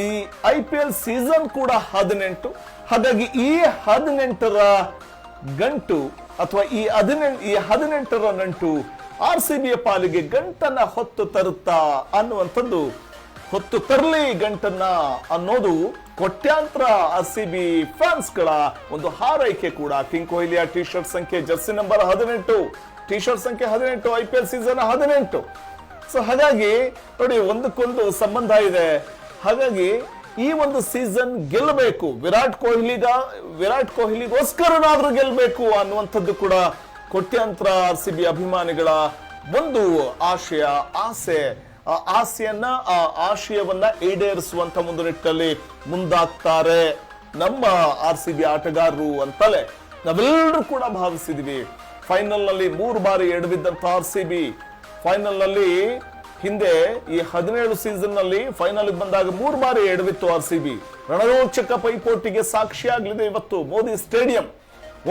A: ಈ IPL ಸೀಸನ್ ಕೂಡ 18. ಹಾಗಾಗಿ ಈ 18ರ ಗಂಟು ಅಥವಾ ಈ 18ರ ನಂಟು RCBಯ ಪಾಲಿಗೆ ಗಂಟನ್ನ ಹೊತ್ತು ತರುತ್ತಾ ಅನ್ನುವಂಥದ್ದು, ಹೊತ್ತು ತರಲಿ ಗಂಟನ್ನ ಅನ್ನೋದು ಕೋಟ್ಯಾಂತರ RCB ಫ್ಯಾನ್ಸ್ ಗಳ ಒಂದು ಹಾರೈಕೆ ಕೂಡ. ಕಿಂಗ್ ಕೊಹ್ಲಿಯ ಟಿ ಶರ್ಟ್ ಸಂಖ್ಯೆ ಜರ್ಸಿ ನಂಬರ್ 18, ಟಿ ಶರ್ಟ್ ಸಂಖ್ಯೆ 18, IPL ಸೀಸನ್ 18. ಸೊ ಹಾಗಾಗಿ ನೋಡಿ, ಒಂದಕ್ಕೊಂದು ಸಂಬಂಧ ಇದೆ. ಹಾಗಾಗಿ ಈ ಒಂದು ಸೀಸನ್ ಗೆಲ್ಲಬೇಕು, ವಿರಾಟ್ ಕೊಹ್ಲಿಗೋಸ್ಕರನಾದ್ರೂ ಗೆಲ್ಲಬೇಕು ಅನ್ನುವಂಥದ್ದು ಕೂಡ ಕೋಟ್ಯಾಂತರ RCB ಅಭಿಮಾನಿಗಳ ಒಂದು ಆಶಯ, ಆಸೆ. ಆ ಆಶಯವನ್ನ ಈಡೇರಿಸುವಂತ ಒಂದು ನಿಟ್ಟಿನಲ್ಲಿ ಮುಂದಾಗ್ತಾರೆ ನಮ್ಮ RCB ಆಟಗಾರರು ಅಂತಲೇ ನಾವೆಲ್ಲರೂ ಕೂಡ ಭಾವಿಸಿದ್ವಿ. ಫೈನಲ್ ನಲ್ಲಿ 3 ಬಾರಿ ಎಡವಿದ್ದಂತ RCB ಫೈನಲ್ ನಲ್ಲಿ ಹಿಂದೆ ಈ 17 ಸೀಸನ್ ನಲ್ಲಿ ಫೈನಲ್ ಬಂದಾಗ 3 ಬಾರಿ ಎಡವಿತ್ತು RCB. ರಣರೋಚಕ ಪೈಪೋಟಿಗೆ ಸಾಕ್ಷಿಯಾಗಲಿದೆ ಇವತ್ತು ಮೋದಿ ಸ್ಟೇಡಿಯಂ.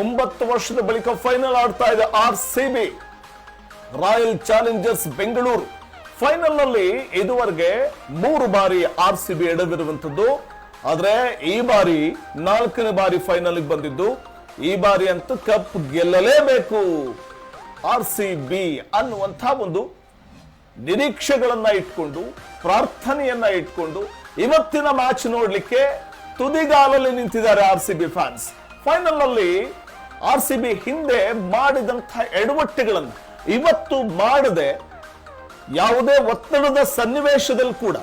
A: 9 ವರ್ಷದ ಬಳಿಕ ಫೈನಲ್ ಆಡ್ತಾ ಇದೆ RCB. Royal Challengers Bengaluru final ನಲ್ಲಿ ಇದುವರೆಗೆ 3 ಬಾರಿ RCB ಎಡವಿರುವಂತದ್ದು. ಆದ್ರೆ ಈ ಬಾರಿ 4ನೇ ಬಾರಿ ಫೈನಲ್ ಬಂದಿದ್ದು. ಈ ಬಾರಿ ಅಂತೂ ಕಪ್ ಗೆಲ್ಲಲೇಬೇಕು RCB ಅನ್ನುವಂಥ ಒಂದು ನಿರೀಕ್ಷೆಗಳನ್ನ ಇಟ್ಕೊಂಡು, ಪ್ರಾರ್ಥನೆಯನ್ನ ಇಟ್ಕೊಂಡು ಇವತ್ತಿನ ಮ್ಯಾಚ್ ನೋಡ್ಲಿಕ್ಕೆ ತುದಿಗಾಲಲ್ಲಿ ನಿಂತಿದ್ದಾರೆ RCB ಫ್ಯಾನ್ಸ್. ಫೈನಲ್ ನಲ್ಲಿ RCB ಹಿಂದೆ ಮಾಡಿದಂತಹ ಎಡವಟ್ಟುಗಳನ್ನ ಇವತ್ತು ಮಾಡದೆ ಯಾವುದೇ ಒತ್ತಡದ ಸನ್ನಿವೇಶದಲ್ಲಿ ಕೂಡ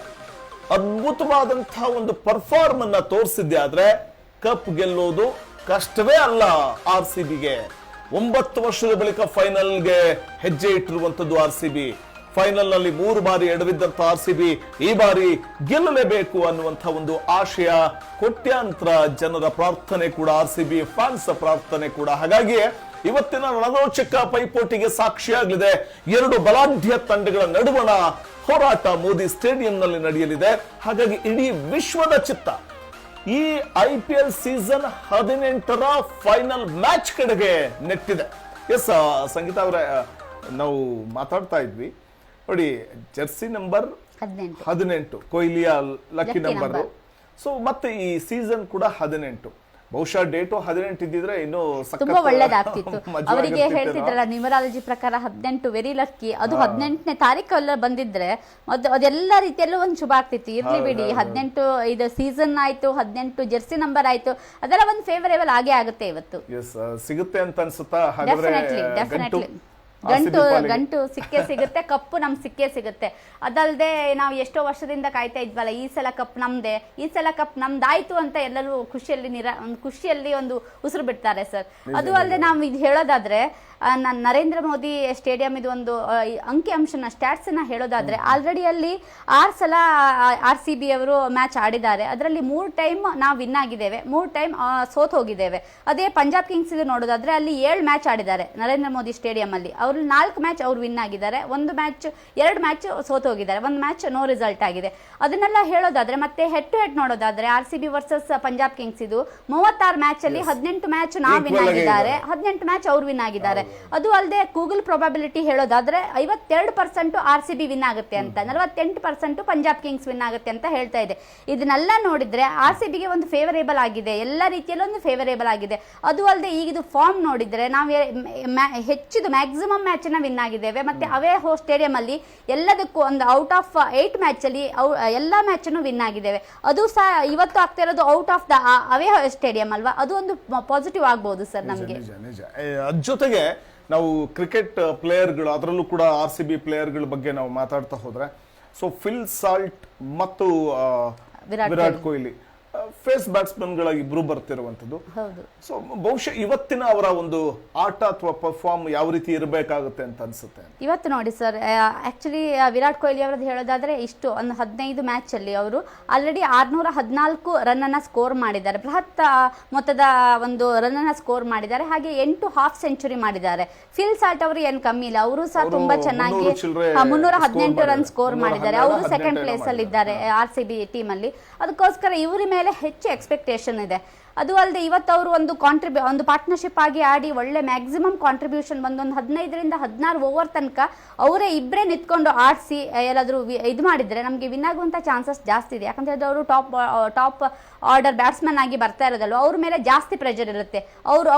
A: ಅದ್ಭುತವಾದಂತಹ ಒಂದು ಪರ್ಫಾರ್ಮ್ ಅನ್ನ ತೋರಿಸಿದ್ದೆ ಆದ್ರೆ ಕಪ್ ಗೆಲ್ಲೋದು ಕಷ್ಟವೇ ಅಲ್ಲ RCBಗೆ. 9 ವರ್ಷದ ಬಳಿಕ ಫೈನಲ್ಗೆ ಹೆಜ್ಜೆ ಇಟ್ಟಿರುವಂತದ್ದು RCB. ಫೈನಲ್ ನಲ್ಲಿ 3 ಬಾರಿ ಎಡವಿದ್ದಂತ RCB ಈ ಬಾರಿ ಗೆಲ್ಲಲೇಬೇಕು ಅನ್ನುವಂಥ ಒಂದು ಆಶಯ, ಕೋಟ್ಯಾಂತರ ಜನರ ಪ್ರಾರ್ಥನೆ ಕೂಡ, RCB ಫ್ಯಾನ್ಸ್ ಪ್ರಾರ್ಥನೆ ಕೂಡ. ಹಾಗಾಗಿ ಇವತ್ತಿನ ರಣರೋಚಕ ಪೈಪೋಟಿಗೆ ಸಾಕ್ಷಿಯಾಗಲಿದೆ. 2 ಬಲಾಢ್ಯ ತಂಡಗಳ ನಡುವಣ ಹೋರಾಟ ಮೋದಿ ಸ್ಟೇಡಿಯಂನಲ್ಲಿ ನಡೆಯಲಿದೆ. ಹಾಗಾಗಿ ಇಡೀ ವಿಶ್ವದ ಚಿತ್ತ ಈ IPL ಸೀಸನ್ 18ರ ಫೈನಲ್ ಮ್ಯಾಚ್ ಕಡೆಗೆ ನೆಟ್ಟಿದೆ. ಎಸ್ ಸಂಗೀತ ಅವರೇ, ನಾವು ಮಾತಾಡ್ತಾ ಇದ್ವಿ ನೋಡಿ, ಜರ್ಸಿ ನಂಬರ್ 18 ಕೊಹ್ಲಿಯ ಲಕ್ಕಿ ನಂಬರ್. ಸೊ ಮತ್ತೆ ಈ ಸೀಸನ್ ಕೂಡ 18. ಬಹುಶಃ ಡೇಟು 18 ಇದ್ದಿದ್ರೆ ಇನ್ನೂ
B: ತುಂಬಾ ಒಳ್ಳೇದಾಗ್ತಿತ್ತು. ಅವರಿಗೆ ಹೇಳ್ತಿದ್ರಲ್ಲ ನ್ಯೂಮರಾಲಜಿ ಪ್ರಕಾರ 18 ವೆರಿ ಲಕ್ಕಿ. ಅದು 18ನೇ ತಾರೀಕು ಬಂದಿದ್ರೆ ಅದೆಲ್ಲ ರೀತಿಯಲ್ಲೂ ಒಂದು ಶುಭ ಆಗ್ತಿತ್ತು. ಇರ್ಲಿ ಬಿಡಿ, 18 ಇದು ಸೀಸನ್ ಆಯ್ತು, 18 ಜೆರ್ಸಿ ನಂಬರ್ ಆಯ್ತು, ಅದೆಲ್ಲ ಒಂದು ಫೇವರೇಬಲ್ ಆಗೇ ಆಗುತ್ತೆ ಇವತ್ತು.
A: ಸಿಗುತ್ತೆ ಅಂತ ಅನ್ಸುತ್ತಾ?
B: ಡೆಫಿನೆಟ್ಲಿ ಗಂಟು ಸಿಕ್ಕೇ ಸಿಗುತ್ತೆ, ಕಪ್ಪು ನಮ್ಗೆ ಸಿಕ್ಕೇ ಸಿಗುತ್ತೆ. ಅದಲ್ಲದೆ ನಾವು ಎಷ್ಟೋ ವರ್ಷದಿಂದ ಕಾಯ್ತಾ ಇದ್ವಲ್ಲ, ಈ ಸಲ ಕಪ್ ನಮ್ದೆ, ಈ ಸಲ ಕಪ್ ನಮ್ದಾಯ್ತು ಅಂತ ಎಲ್ಲರೂ ಖುಷಿಯಲ್ಲಿ ಒಂದು ಉಸಿರು ಬಿಡ್ತಾರೆ ಸರ್. ಅದು ಅಲ್ಲದೆ ನಾವು ಇದು ಹೇಳೋದಾದ್ರೆ ನರೇಂದ್ರ ಮೋದಿ ಸ್ಟೇಡಿಯಂ ಇದು ಒಂದು ಅಂಕಿ ಅಂಶನ ಸ್ಟ್ಯಾಟ್ಸ್ ಅನ್ನ ಹೇಳೋದಾದ್ರೆ ಆಲ್ರೆಡಿ ಅಲ್ಲಿ 6 ಸಲ RCB ಅವರು ಮ್ಯಾಚ್ ಆಡಿದ್ದಾರೆ. ಅದರಲ್ಲಿ 3 ಟೈಮ್ ನಾವು ವಿನ್ ಆಗಿದ್ದೇವೆ, 3 ಟೈಮ್ ಸೋತ್ ಹೋಗಿದ್ದೇವೆ. ಅದೇ ಪಂಜಾಬ್ ಕಿಂಗ್ಸ್ ಇದು ನೋಡೋದಾದ್ರೆ ಅಲ್ಲಿ 7 ಮ್ಯಾಚ್ ಆಡಿದ್ದಾರೆ ನರೇಂದ್ರ ಮೋದಿ ಸ್ಟೇಡಿಯಂ ಅಲ್ಲಿ. ಅವರು 4 ಮ್ಯಾಚ್ ಅವ್ರು ವಿನ್ ಆಗಿದ್ದಾರೆ, 2 ಮ್ಯಾಚ್ ಸೋತ್ ಹೋಗಿದ್ದಾರೆ, 1 ಮ್ಯಾಚ್ ನೋ ರಿಸಲ್ಟ್ ಆಗಿದೆ. ಅದನ್ನೆಲ್ಲ ಹೇಳೋದಾದ್ರೆ ಮತ್ತೆ ಹೆಡ್ ಟು ಹೆಡ್ ನೋಡೋದಾದ್ರೆ RCB ವರ್ಸಸ್ ಪಂಜಾಬ್ ಕಿಂಗ್ಸ್ ಇದು 36 ಮ್ಯಾಚ್ ಅಲ್ಲಿ 18 ಮ್ಯಾಚ್ ನಾವು ವಿನ್ ಆಗಿದ್ದಾರೆ, 18 ಮ್ಯಾಚ್ ಅವ್ರು ವಿನ್ ಆಗಿದ್ದಾರೆ. ಅದು ಅಲ್ಲದೆ ಗೂಗಲ್ ಪ್ರೊಬಬಿಲಿಟಿ ಹೇಳೋದಾದ್ರೆ 52% RCB ವಿನ್ ಆಗುತ್ತೆ ಅಂತ, 48% ಪಂಜಾಬ್ ಕಿಂಗ್ಸ್ ವಿನ್ ಆಗುತ್ತೆ ಅಂತ ಹೇಳ್ತಾ ಇದೆ. ಇದನ್ನೆಲ್ಲ ನೋಡಿದ್ರೆ RCBಗೆ ಒಂದು ಫೇವರೇಬಲ್ ಆಗಿದೆ, ಎಲ್ಲ ರೀತಿಯಲ್ಲೂ ಒಂದು ಫೇವರೇಬಲ್ ಆಗಿದೆ. ಅದು ಅಲ್ಲದೆ ಈಗ ಇದು ಫಾರ್ಮ್ ನೋಡಿದ್ರೆ ನಾವು ಹೆಚ್ಚಿದು ಮ್ಯಾಕ್ಸಿಮಮ್ ಮ್ಯಾಚ್ ನ ವಿನ್ ಆಗಿದ್ದೇವೆ. ಮತ್ತೆ ಅವೇ ಸ್ಟೇಡಿಯಂ ಅಲ್ಲಿ ಎಲ್ಲದಕ್ಕೂ ಒಂದು ಔಟ್ ಆಫ್ 8 ಮ್ಯಾಚ್ ಅಲ್ಲಿ ಎಲ್ಲಾ ಮ್ಯಾಚ್ ಅನ್ನು ವಿನ್ ಆಗಿದ್ದೇವೆ. ಅದು ಸಹ ಇವತ್ತು ಆಗ್ತಾ ಇರೋದು out of the away stadium ಅಲ್ವಾ, ಅದು ಒಂದು ಪಾಸಿಟಿವ್ ಆಗ್ಬಹುದು ಸರ್ ನಮಗೆ.
A: ಅದ್ರ ಜೊತೆಗೆ ನಾವು ಕ್ರಿಕೆಟ್ ಪ್ಲೇಯರ್ಗಳು, ಅದರಲ್ಲೂ ಕೂಡ RCB ಪ್ಲೇಯರ್ಗಳ ಬಗ್ಗೆ ನಾವು ಮಾತಾಡ್ತಾ ಹೋದ್ರೆ, ಸೊ ಫಿಲ್ ಸಾಲ್ಟ್ ಮತ್ತು ವಿರಾಟ್ ಕೊಹ್ಲಿ ಫೇಸ್ ಬ್ಯಾಟ್ಸ್ಮನ್ಗಳಾಗಿ ಇಬ್ರು ಬರ್ತಿರುವಂತದ್ದು. ಸೊ ಬಹುಶಃ ಇವತ್ತಿನ ಅವರ ಒಂದು ಆಟ ಅಥವಾ ಪರ್ಫಾರ್ಮ್ ಯಾವ ರೀತಿ ಇರಬೇಕಾಗುತ್ತೆ ಅಂತ ಅನ್ಸುತ್ತೆ
B: ಇವತ್ತು ನೋಡಿ ಸರ್. ಆಕ್ಚುಲಿ ವಿರಾಟ್ ಕೊಹ್ಲಿ ಅವರದ್ದು ಹೇಳೋದಾದ್ರೆ ಇಷ್ಟು ಒಂದು 15 ಮ್ಯಾಚ್ ಅಲ್ಲಿ ಅವರು ಆಲ್ರೆಡಿ 614 ರನ್ ಅನ್ನ ಸ್ಕೋರ್ ಮಾಡಿದ್ದಾರೆ, ಬೃಹತ್ ಮೊತ್ತದ ಒಂದು ರನ್ ಅನ್ನ ಸ್ಕೋರ್ ಮಾಡಿದ್ದಾರೆ. ಹಾಗೆ 8 ಹಾಫ್ ಸೆಂಚುರಿ ಮಾಡಿದ್ದಾರೆ. ಫಿಲ್ ಸಾಲ್ಟ್ ಅವರು ಏನ್ ಕಮ್ಮಿ ಇಲ್ಲ, ಅವರು ಸಹ ತುಂಬಾ ಚೆನ್ನಾಗಿ 318 ರನ್ ಸ್ಕೋರ್ ಮಾಡಿದ್ದಾರೆ. ಅವರು ಸೆಕೆಂಡ್ ಪ್ಲೇಸ್ ಅಲ್ಲಿ ಇದ್ದಾರೆ RCB ಟೀಮ್ ಅಲ್ಲಿ. ಅದಕ್ಕೋಸ್ಕರ ಇವರ ಮೇಲೆ ಹೆಚ್ಚು ಎಕ್ಸ್ಪೆಕ್ಟೇಷನ್ ಇದೆ. ಅದು ಅಲ್ಲದೆ ಇವತ್ತು ಅವರು ಒಂದು ಪಾರ್ಟ್ನರ್ಶಿಪ್ ಆಗಿ ಆಡಿ ಒಳ್ಳೆ ಮ್ಯಾಕ್ಸಿಮಮ್ ಕಾಂಟ್ರಿಬ್ಯೂಷನ್ ಬಂದು ಒಂದು 15ರಿಂದ 16 ಓವರ್ ತನಕ ಅವರೇ ಇಬ್ಬರೇ ನಿಂತ್ಕೊಂಡು ಆಡಿಸಿ ಎಲ್ಲಾದರೂ ಇದು ಮಾಡಿದ್ರೆ ನಮಗೆ ವಿನ್ ಆಗುವಂಥ ಚಾನ್ಸಸ್ ಜಾಸ್ತಿ ಇದೆ. ಯಾಕಂತ ಹೇಳಿದ್ರೆ ಅವರು ಟಾಪ್ ಆರ್ಡರ್ ಬ್ಯಾಟ್ಸ್ಮನ್ ಆಗಿ ಬರ್ತಾ ಇರೋದಲ್ವ, ಅವ್ರ ಮೇಲೆ ಜಾಸ್ತಿ ಪ್ರೆಷರ್ ಇರುತ್ತೆ,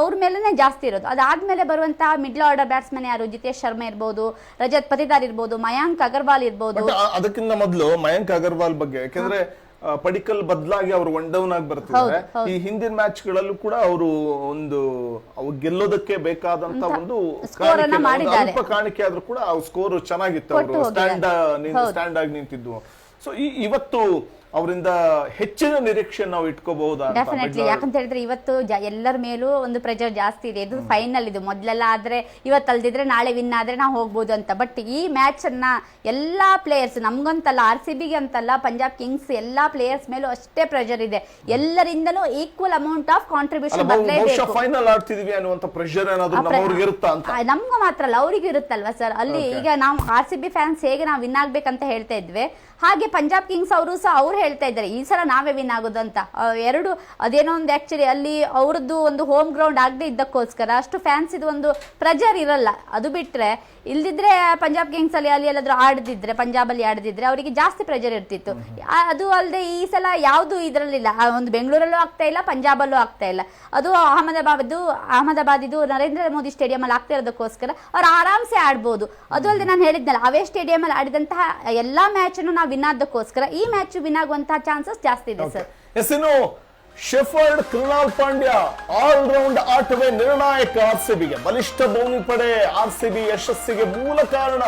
B: ಅವ್ರ ಮೇಲೆನೆ ಜಾಸ್ತಿ ಇರೋದು. ಅದಾದ್ಮೇಲೆ ಬರುವಂತಹ ಮಿಡ್ಲ್ ಆರ್ಡರ್ ಬ್ಯಾಟ್ಸ್ಮನ್ ಯಾರು, ಜಿತೇಶ್ ಶರ್ಮಾ ಇರ್ಬೋದು, ರಜತ್ ಪತಿದಾರ್ ಇರ್ಬೋದು, ಮಯಾಂಕ್ ಅಗರ್ವಾಲ್ ಇರ್ಬೋದು.
A: ಅದಕ್ಕಿಂತ ಮೊದಲು ಮಯಾಂಕ್ ಅಗರ್ವಾಲ್ ಬಗ್ಗೆ, ಯಾಕಂದ್ರೆ ಪಡಿಕಲ್ ಬದಲಾಗಿ ಅವರು ಒನ್ ಡೌನ್ ಆಗಿ ಬರ್ತಿದ್ದಾರೆ. ಈ ಹಿಂದಿನ ಮ್ಯಾಚ್ ಗಳಲ್ಲೂ ಕೂಡ ಅವರು ಗೆಲ್ಲೋದಕ್ಕೆ ಬೇಕಾದಂತ ಒಂದು ಅಲ್ಪ ಕಾಣಿಕೆ ಆದ್ರೂ ಕೂಡ ಸ್ಕೋರ್ ಚೆನ್ನಾಗಿತ್ತು, ಅವರು ಸ್ಟ್ಯಾಂಡ್ ಆಗಿ ನಿಂತಿದ್ದು. ಸೊ ಇವತ್ತು ಅವರಿಂದ ಹೆಚ್ಚಿನ ನಿರೀಕ್ಷೆ ನಾವು ಇಟ್ಕೋಬಹುದಾ?
B: ಡೆಫಿನೆಟ್ಲಿ. ಯಾಕಂತ ಹೇಳಿದ್ರೆ ಇವತ್ತು ಎಲ್ಲರ ಮೇಲೂ ಒಂದು ಪ್ರೆಷರ್ ಜಾಸ್ತಿ ಇದೆ. ಇದು ಫೈನಲ್, ಇದು ಮೊದಲೆಲ್ಲ ಆದ್ರೆ ಇವತ್ತು ಅಲ್ದಿದ್ರೆ ನಾಳೆ ವಿನ್ ಆದ್ರೆ ನಾವು ಹೋಗ್ಬೋದು ಅಂತ. ಬಟ್ ಈ ಮ್ಯಾಚ್ ಅನ್ನ ಎಲ್ಲಾ ಪ್ಲೇಯರ್ಸ್, ನಮ್ಗಂತಲ್ಲ RCBಗೆ ಅಂತಲ್ಲ, ಪಂಜಾಬ್ ಕಿಂಗ್ಸ್ ಎಲ್ಲಾ ಪ್ಲೇಯರ್ಸ್ ಮೇಲೂ ಅಷ್ಟೇ ಪ್ರೆಷರ್ ಇದೆ. ಎಲ್ಲರಿಂದಲೂ ಈಕ್ವಲ್ ಅಮೌಂಟ್ ಆಫ್ ಕಾಂಟ್ರಿಬ್ಯೂಷನ್ ಬರಲೇಬೇಕು.
A: ಫೈನಲ್ ಆಡ್ತಿದೀವಿ ಅನ್ನುವಂತ ಪ್ರೆಷರ್ ಏನಾದ್ರು ನಮ್ಮವ್ರಿಗೆ ಇರುತ್ತಾ ಅಂತ?
B: ನಮ್ಗೂ ಮಾತ್ರ ಅಲ್ಲ, ಅವ್ರಿಗೂ ಇರುತ್ತಲ್ವಾ ಸರ್. ಅಲ್ಲಿ ಈಗ ನಾವು RCB ಫ್ಯಾನ್ಸ್ ಹೇಗೆ ನಾವು ವಿನ್ ಆಗ್ಬೇಕಂತ ಹೇಳ್ತಾ ಇದ್ವಿ, ಹಾಗೆ ಪಂಜಾಬ್ ಕಿಂಗ್ಸ್ ಅವರು ಸಹ ಅವ್ರು ಹೇಳ್ತಾ ಇದ್ದಾರೆ ಈ ಸಲ ನಾವೇ ವಿನ್ ಆಗೋದು ಅಂತ. ಎರಡು ಅದೇನೋ ಒಂದು ಆಕ್ಚುಲಿ ಅಲ್ಲಿ ಅವ್ರದ್ದು ಒಂದು ಹೋಮ್ ಗ್ರೌಂಡ್ ಆಗದೆ ಇದ್ದಕ್ಕೋಸ್ಕರ ಅಷ್ಟು ಫ್ಯಾನ್ಸ್ ಇದು ಒಂದು ಪ್ರೆಜರ್ ಇರಲ್ಲ. ಅದು ಬಿಟ್ರೆ ಇಲ್ದಿದ್ರೆ ಪಂಜಾಬ್ ಕಿಂಗ್ಸ್ ಅಲ್ಲಿ ಎಲ್ಲಾದ್ರೂ ಆಡದಿದ್ರೆ, ಪಂಜಾಬ್ ಅಲ್ಲಿ ಆಡದಿದ್ರೆ ಅವರಿಗೆ ಜಾಸ್ತಿ ಪ್ರೆಜರ್ ಇರ್ತಿತ್ತು. ಅದು ಅಲ್ಲದೆ ಈ ಸಲ ಯಾವುದು ಇದರಲ್ಲಿಲ್ಲ, ಒಂದು ಬೆಂಗಳೂರಲ್ಲೂ ಆಗ್ತಾ ಇಲ್ಲ, ಪಂಜಾಬಲ್ಲೂ ಆಗ್ತಾ ಇಲ್ಲ. ಅದು ಅಹಮದಾಬಾದ್ ಇದು ನರೇಂದ್ರ ಮೋದಿ ಸ್ಟೇಡಿಯಂ ಅಲ್ಲಿ ಆಗ್ತಾ ಇರೋದಕ್ಕೋಸ್ಕರ ಅವ್ರು ಆರಾಮ್ಸೆ ಆಡ್ಬೋದು. ಅದು ಅಲ್ಲದೆ ನಾನು ಹೇಳಿದ್ನಲ್ಲ, ಅವೇ ಸ್ಟೇಡಿಯಂ ಅಲ್ಲಿ ಆಡಿದಂತಹ ಎಲ್ಲಾ ಮ್ಯಾಚ್ ಅನ್ನು ನಾವು ವಿನ್ ಆದಕ್ಕೋಸ್ಕರ ಈ ಮ್ಯಾಚ್ ವಿನ್ ಆಗುವಂತಹ ಚಾನ್ಸಸ್ ಜಾಸ್ತಿ ಇದೆ sir.
A: Shepherd, Krunal Pandya all round ಆಟವೇ ನಿರ್ಣಾಯಕ. RCBಗೆ ಬಲಿಷ್ಠ ಬೌಲಿಂಗ್ ಪಡೆ RCB ಯಶಸ್ಸಿಗೆ ಮೂಲ ಕಾರಣ.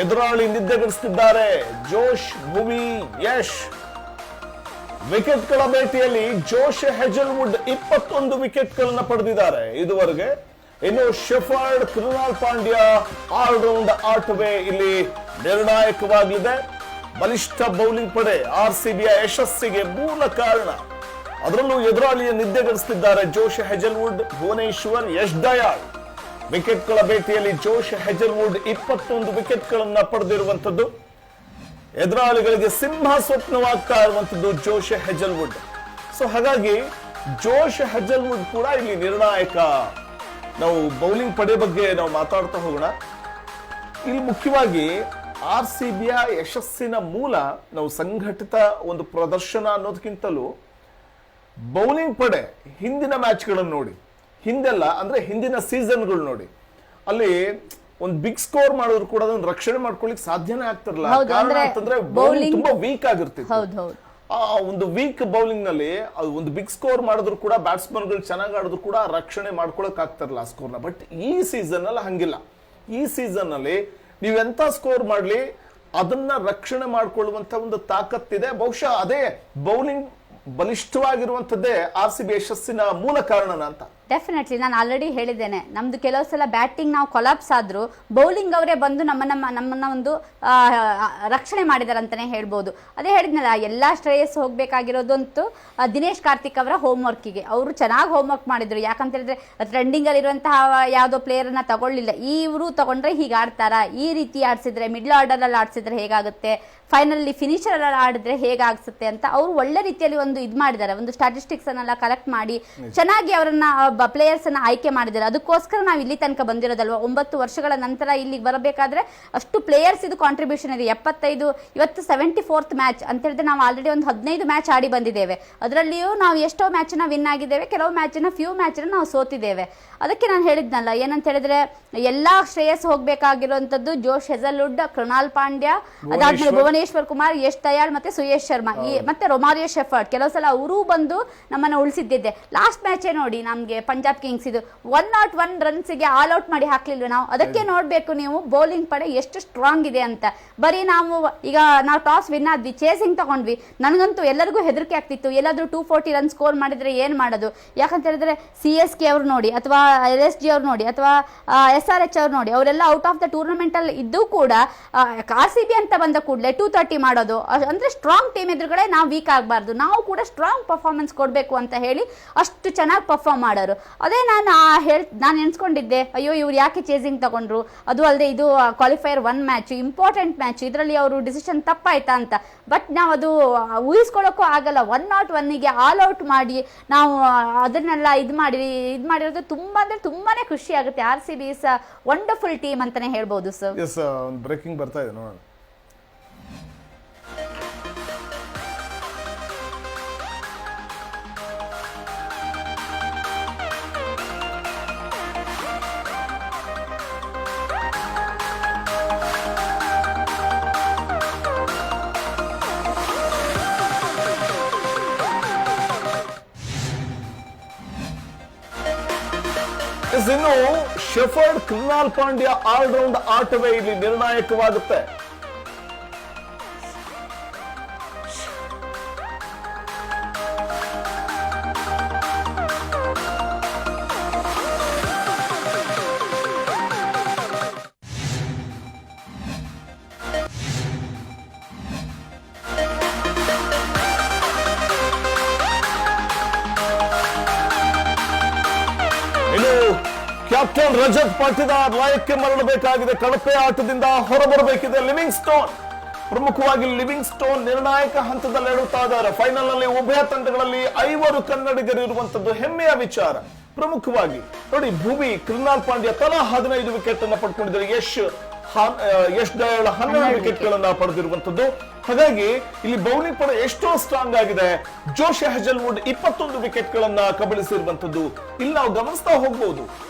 A: ಎದುರಾಳಿ ನಿದ್ದೆಗೆಡಿಸುತ್ತಿದ್ದಾರೆ ಜೋಶ್, ಭುವಿ, ಯಶ್. ವಿಕೆಟ್ಗಳ ಭೇಟಿಯಲ್ಲಿ ಜೋಶ್ ಹೆಜಲ್ವುಡ್ 21 ವಿಕೆಟ್ಗಳನ್ನು ಪಡೆದಿದ್ದಾರೆ ಇದುವರೆಗೆ. ಇನ್ನು Shepherd, Krunal Pandya all round ಆಟವೇ ಇಲ್ಲಿ ನಿರ್ಣಾಯಕವಾಗಲಿದೆ. ಬಲಿಷ್ಠ ಬೌಲಿಂಗ್ ಪಡೆ RCBಯ ಯಶಸ್ಸಿಗೆ ಮೂಲ ಕಾರಣ. ಅದರಲ್ಲೂ ಎದುರಾಳಿಯ ನಿದ್ದೆಗೆಡಿಸುತ್ತಿದ್ದಾರೆ ಜೋಶ್ ಹೆಜಲ್ವುಡ್, ಭುವನೇಶ್ವರ್, ಯಶ್ ದಯಾಳ್. ವಿಕೆಟ್ಗಳ ಭೇಟಿಯಲ್ಲಿ ಜೋಶ್ ಹೆಜಲ್ವುಡ್ 21 ವಿಕೆಟ್ಗಳನ್ನ ಪಡೆದಿರುವಂತದ್ದು. ಎದುರಾಳಿಗಳಿಗೆ ಸಿಂಹ ಸ್ವಪ್ನವಾಗ್ತಾ ಇರುವಂತದ್ದು ಜೋಶ್ ಹೆಜಲ್ವುಡ್. ಸೊ ಹಾಗಾಗಿ ಜೋಶ್ ಹೆಜಲ್ವುಡ್ ಕೂಡ ಇಲ್ಲಿ ನಿರ್ಣಾಯಕ. ನಾವು ಬೌಲಿಂಗ್ ಪಡೆ ಬಗ್ಗೆ ನಾವು ಮಾತಾಡ್ತಾ ಹೋಗೋಣ. ಇಲ್ಲಿ ಮುಖ್ಯವಾಗಿ RCBಯ ಯಶಸ್ಸಿನ ಮೂಲ ನಾವು ಸಂಘಟಿತ ಒಂದು ಪ್ರದರ್ಶನ ಅನ್ನೋದಕ್ಕಿಂತಲೂ ಬೌಲಿಂಗ್ ಪಡೆ ಹಿಂದಿನ ಮ್ಯಾಚ್ಗಳನ್ನು ನೋಡಿ, ಹಿಂದೆಲ್ಲ ಅಂದ್ರೆ ಹಿಂದಿನ ಸೀಸನ್ಗಳು ನೋಡಿ, ಅಲ್ಲಿ ಒಂದು ಬಿಗ್ ಸ್ಕೋರ್ ಮಾಡಿದ್ರು ಕೂಡ ಅದನ್ನ ರಕ್ಷಣೆ ಮಾಡ್ಕೊಳ್ಳಿಕ್ ಸಾಧ್ಯನೇ ಆಗ್ತಿರಲ್ಲ. ಕಾರಣ ಅಂತಂದ್ರೆ ಬೌಲಿಂಗ್ ತುಂಬಾ ವೀಕ್ ಆಗಿರ್ತಿತ್ತು. ಆ ಒಂದು ವೀಕ್ ಬೌಲಿಂಗ್ ನಲ್ಲಿ ಒಂದು ಬಿಗ್ ಸ್ಕೋರ್ ಮಾಡಿದ್ರು ಕೂಡ ಬ್ಯಾಟ್ಸ್ಮನ್ ಗಳು ಚೆನ್ನಾಗಿ ಆಡಿದ್ರು ಕೂಡ ರಕ್ಷಣೆ ಮಾಡ್ಕೊಳಕ್ ಆಗ್ತಾರಲ್ಲ ಆ ಸ್ಕೋರ್ನ. ಬಟ್ ಈ ಸೀಸನ್ ಅಲ್ಲಿ ಹಂಗಿಲ್ಲ. ಈ ಸೀಸನ್ ಅಲ್ಲಿ ನೀವೆಂತ ಸ್ಕೋರ್ ಮಾಡ್ಲಿ ಅದನ್ನ ರಕ್ಷಣೆ ಮಾಡ್ಕೊಳ್ಳುವಂತ ಒಂದು ತಾಕತ್ತಿದೆ. ಬಹುಶಃ ಅದೇ ಬೌಲಿಂಗ್ ಬಲಿಷ್ಠವಾಗಿರುವಂತದ್ದೇ RCB ಯಶಸ್ಸಿನ ಮೂಲ ಕಾರಣನ ಅಂತ.
B: ಡೆಫಿನೆಟ್ಲಿ ನಾನು ಆಲ್ರೆಡಿ ಹೇಳಿದ್ದೇನೆ, ನಮ್ದು ಕೆಲವು ಸಲ ಬ್ಯಾಟಿಂಗ್ ನಾವು ಕೊಲಾಪ್ಸ್ ಆದ್ರೂ ಬೌಲಿಂಗ್ ಅವರೇ ಬಂದು ನಮ್ಮನ್ನ ಒಂದು ರಕ್ಷಣೆ ಮಾಡಿದಾರೆ ಅಂತಾನೆ ಹೇಳ್ಬೋದು. ಅದೇ ಹೇಳಿದ್ನಲ್ಲ, ಎಲ್ಲಾ ಶ್ರೇಯಸ್ ಹೋಗ್ಬೇಕಾಗಿರೋದಂತೂ ದಿನೇಶ್ ಕಾರ್ತಿಕ್ ಅವರ ಹೋಮ್ವರ್ಕಿಗೆ. ಅವರು ಚೆನ್ನಾಗಿ ಹೋಮ್ವರ್ಕ್ ಮಾಡಿದ್ರು. ಯಾಕಂತ ಹೇಳಿದ್ರೆ ಟ್ರೆಂಡಿಂಗ್ ಅಲ್ಲಿ ಇರುವಂತಹ ಯಾವುದೋ ಪ್ಲೇಯರ್ ಅನ್ನ ತಗೊಳ್ಳಿಲ್ಲ. ಇವರು ತಗೊಂಡ್ರೆ ಹೀಗೆ ಆಡ್ತಾರ, ಈ ರೀತಿ ಆಡ್ಸಿದ್ರೆ ಮಿಡ್ಲ್ ಆರ್ಡರ್ ಅಲ್ಲಿ ಆಡ್ಸಿದ್ರೆ ಹೇಗಾಗುತ್ತೆ, ಫೈನಲಿ ಫಿನಿಶರ್ ಅಲ್ಲಿ ಆಡಿದ್ರೆ ಹೇಗಾಗ್ಸುತ್ತೆ ಅಂತ ಅವರು ಒಳ್ಳೆ ರೀತಿಯಲ್ಲಿ ಒಂದು ಇದು ಮಾಡಿದ್ದಾರೆ. ಒಂದು ಸ್ಟಾಟಿಸ್ಟಿಕ್ಸ್ ಅನ್ನೆಲ್ಲ ಕಲೆಕ್ಟ್ ಮಾಡಿ ಚೆನ್ನಾಗಿ ಅವರನ್ನ ಪ್ಲೇಯರ್ಸ್ ಅನ್ನ ಆಯ್ಕೆ ಮಾಡಿದ್ದಾರೆ. ಅದಕ್ಕೋಸ್ಕರ ನಾವು ಇಲ್ಲಿ ತನಕ ಬಂದಿರೋದಲ್ವಾ. 9 ವರ್ಷಗಳ ನಂತರ ಇಲ್ಲಿಗೆ ಬರಬೇಕಾದ್ರೆ ಅಷ್ಟು ಪ್ಲೇಯರ್ಸ್ ಇದು ಕಾಂಟ್ರಿಬ್ಯೂಷನ್ ಇದೆ. 75 ಇವತ್ತು 74th ಮ್ಯಾಚ್ ಅಂತ ಹೇಳಿದ್ರೆ ನಾವು ಆಲ್ರೆಡಿ ಒಂದು 15 ಮ್ಯಾಚ್ ಆಡಿ ಬಂದಿದ್ದೇವೆ. ಅದರಲ್ಲಿಯೂ ನಾವು ಎಷ್ಟೋ ಮ್ಯಾಚ್ ನ ವಿನ್ ಆಗಿದ್ದೇವೆ, ಕೆಲವು ಮ್ಯಾಚ್ ನ ಫ್ಯೂ ಮ್ಯಾಚ್ ನಾವು ಸೋತಿದ್ದೇವೆ. ಅದಕ್ಕೆ ನಾನು ಹೇಳಿದ್ನಲ್ಲ, ಏನಂತ ಹೇಳಿದ್ರೆ ಎಲ್ಲಾ ಶ್ರೇಯಸ್ ಹೋಗ್ಬೇಕಾಗಿರುವಂತದ್ದು ಜೋಶ್ ಹೆಜಲ್ವುಡ್, ಕೃಣಾಲ್ ಪಾಂಡ್ಯ, ಅದಾದ್ಮೇಲೆ ಭುವನೇಶ್ವರ್ ಕುಮಾರ್, ಯಶ್ ದಯಾಳ್ ಮತ್ತೆ ಸುಯೇಶ್ ಶರ್ಮಾ, ಮತ್ತೆ ರೊಮಾರಿಯೋ ಶೆಫರ್ಡ್. ಕೆಲವು ಸಲ ಅವರೂ ಬಂದು ನಮ್ಮನ್ನ ಉಳಿಸಿದ್ದಿದ್ದೆ. ಲಾಸ್ಟ್ ಮ್ಯಾಚೇ ನೋಡಿ ನಮ್ಗೆ ಪಂಜಾಬ್ ಕಿಂಗ್ಸ್ ಇದು 101 ರನ್ಸ್ಗೆ ಆಲ್ ಔಟ್ ಮಾಡಿ ಹಾಕ್ಲಿಲ್ವ ನಾವು. ಅದಕ್ಕೆ ನೋಡ್ಬೇಕು ನೀವು ಬೌಲಿಂಗ್ ಪಡೆ ಎಷ್ಟು ಸ್ಟ್ರಾಂಗ್ ಇದೆ ಅಂತ. ಬರೀ ನಾವು ಟಾಸ್ ವಿನ್ ಆದ್ವಿ, ಚೇಸಿಂಗ್ ತಗೊಂಡ್ವಿ. ನನಗಂತೂ ಎಲ್ಲರಿಗೂ ಹೆದರಿಕೆ ಆಗ್ತಿತ್ತು, ಎಲ್ಲಾದ್ರೂ 240 ರನ್ ಸ್ಕೋರ್ ಮಾಡಿದ್ರೆ ಏನ್ ಮಾಡೋದು. ಯಾಕಂತ ಹೇಳಿದ್ರೆ CSK ಅವ್ರು ನೋಡಿ, ಅಥವಾ LSG ಅವ್ರು ನೋಡಿ, ಅಥವಾ SRH ಅವ್ರು ನೋಡಿ, ಅವರೆಲ್ಲ ಔಟ್ ಆಫ್ ದ ಟೂರ್ನಮೆಂಟ್ ಅಲ್ಲಿ ಇದ್ದು ಕೂಡ RCB ಅಂತ ಬಂದ ಕೂಡಲೇ 230 ಮಾಡೋದು. ಅಂದ್ರೆ ಸ್ಟ್ರಾಂಗ್ ಟೀಮ್ ಎದುರುಗಡೆ ನಾವು ವೀಕ್ ಆಗಬಾರ್ದು, ನಾವು ಕೂಡ ಸ್ಟ್ರಾಂಗ್ ಪರ್ಫಾರ್ಮೆನ್ಸ್ ಕೊಡಬೇಕು ಅಂತ ಹೇಳಿ ಅಷ್ಟು ಚೆನ್ನಾಗಿ ಪರ್ಫಾರ್ಮ್ ಮಾಡೋರು. ಅದೇ ನಾನು ಎನ್ಸ್ಕೊಂಡಿದ್ದೆ, ಅಯ್ಯೋ ಇವ್ರು ಯಾಕೆ ಚೇಸಿಂಗ್ ತಗೊಂಡ್ರು, ಅದು ಅಲ್ಲದೆ ಇದು ಕ್ವಾಲಿಫೈಯರ್ 1 ಮ್ಯಾಚ್, ಇಂಪಾರ್ಟೆಂಟ್ ಮ್ಯಾಚ್, ಇದರಲ್ಲಿ ಅವರು ಡಿಸಿಷನ್ ತಪ್ಪಾಯ್ತಾ ಅಂತ. ಬಟ್ ನಾವು ಅದು ಊಹಿಸ್ಕೊಳ್ಳೋಕ್ಕೂ ಆಗಲ್ಲ. 101ಗೆ ಆಲ್ ಔಟ್ ಮಾಡಿ ನಾವು ಅದನ್ನೆಲ್ಲ ಇದು ಮಾಡಿರೋದು ತುಂಬಾ ಅಂದ್ರೆ ತುಂಬಾನೇ ಖುಷಿ ಆಗುತ್ತೆ. RCB ಇಸ್ ವಂಡರ್ಫುಲ್ ಟೀಮ್ ಅಂತಾನೆ ಹೇಳ್ಬೋದು ಸರ್.
A: ಎಸ್, ಒಂದು ಬ್ರೇಕಿಂಗ್ ಬರ್ತಾ ಇದೆ ನೋಡೋಣ. ಇನ್ನು ಶೆಫರ್ಡ್, ಕೃಣಾಲ್ ಪಾಂಡ್ಯ ಆಲ್ರೌಂಡ್ ಆಟವೇ ಇಲ್ಲಿ ನಿರ್ಣಾಯಕವಾಗುತ್ತೆ. ಕ್ಯಾಪ್ಟನ್ ರಜತ್ ಪಾಟಿದಾರ್ ಲಯಕ್ಕೆ ಮರಳಬೇಕಾಗಿದೆ. ಕಳಪೆ ಆಟದಿಂದ ಹೊರಬರಬೇಕಿದೆ ಲಿವಿಂಗ್ ಸ್ಟೋನ್. ಪ್ರಮುಖವಾಗಿ ಲಿವಿಂಗ್ ಸ್ಟೋನ್ ನಿರ್ಣಾಯಕ ಹಂತದಲ್ಲಿ ಎಡುತ್ತಾ ಇದ್ದಾರೆ. ಫೈನಲ್ ನಲ್ಲಿ ಉಭಯ ತಂಡಗಳಲ್ಲಿ 5 ಕನ್ನಡಿಗರು ಇರುವಂತದ್ದು ಹೆಮ್ಮೆಯ ವಿಚಾರ. ಪ್ರಮುಖವಾಗಿ ನೋಡಿ, ಭೂಮಿ, ಕೃಣಾಲ್ ಪಾಂಡ್ಯ ತಲಾ 15 ವಿಕೆಟ್ ಅನ್ನು ಪಡ್ಕೊಂಡಿದ್ದಾರೆ. ಯಶ್ ದಯಾಳ್ 12 ವಿಕೆಟ್ ಗಳನ್ನ ಪಡೆದಿರುವಂತದ್ದು. ಹಾಗಾಗಿ ಇಲ್ಲಿ ಬೌಲಿಂಗ್ ಪಡೆ ಎಷ್ಟೋ ಸ್ಟ್ರಾಂಗ್ ಆಗಿದೆ. ಜೋಶ್ ಹೆಜಲ್ವುಡ್ 21 ವಿಕೆಟ್ ಗಳನ್ನ ಕಬಳಿಸಿರುವಂತದ್ದು. ಇಲ್ಲಿ ನಾವು ಗಮನಿಸ್ತಾ ಹೋಗಬಹುದು,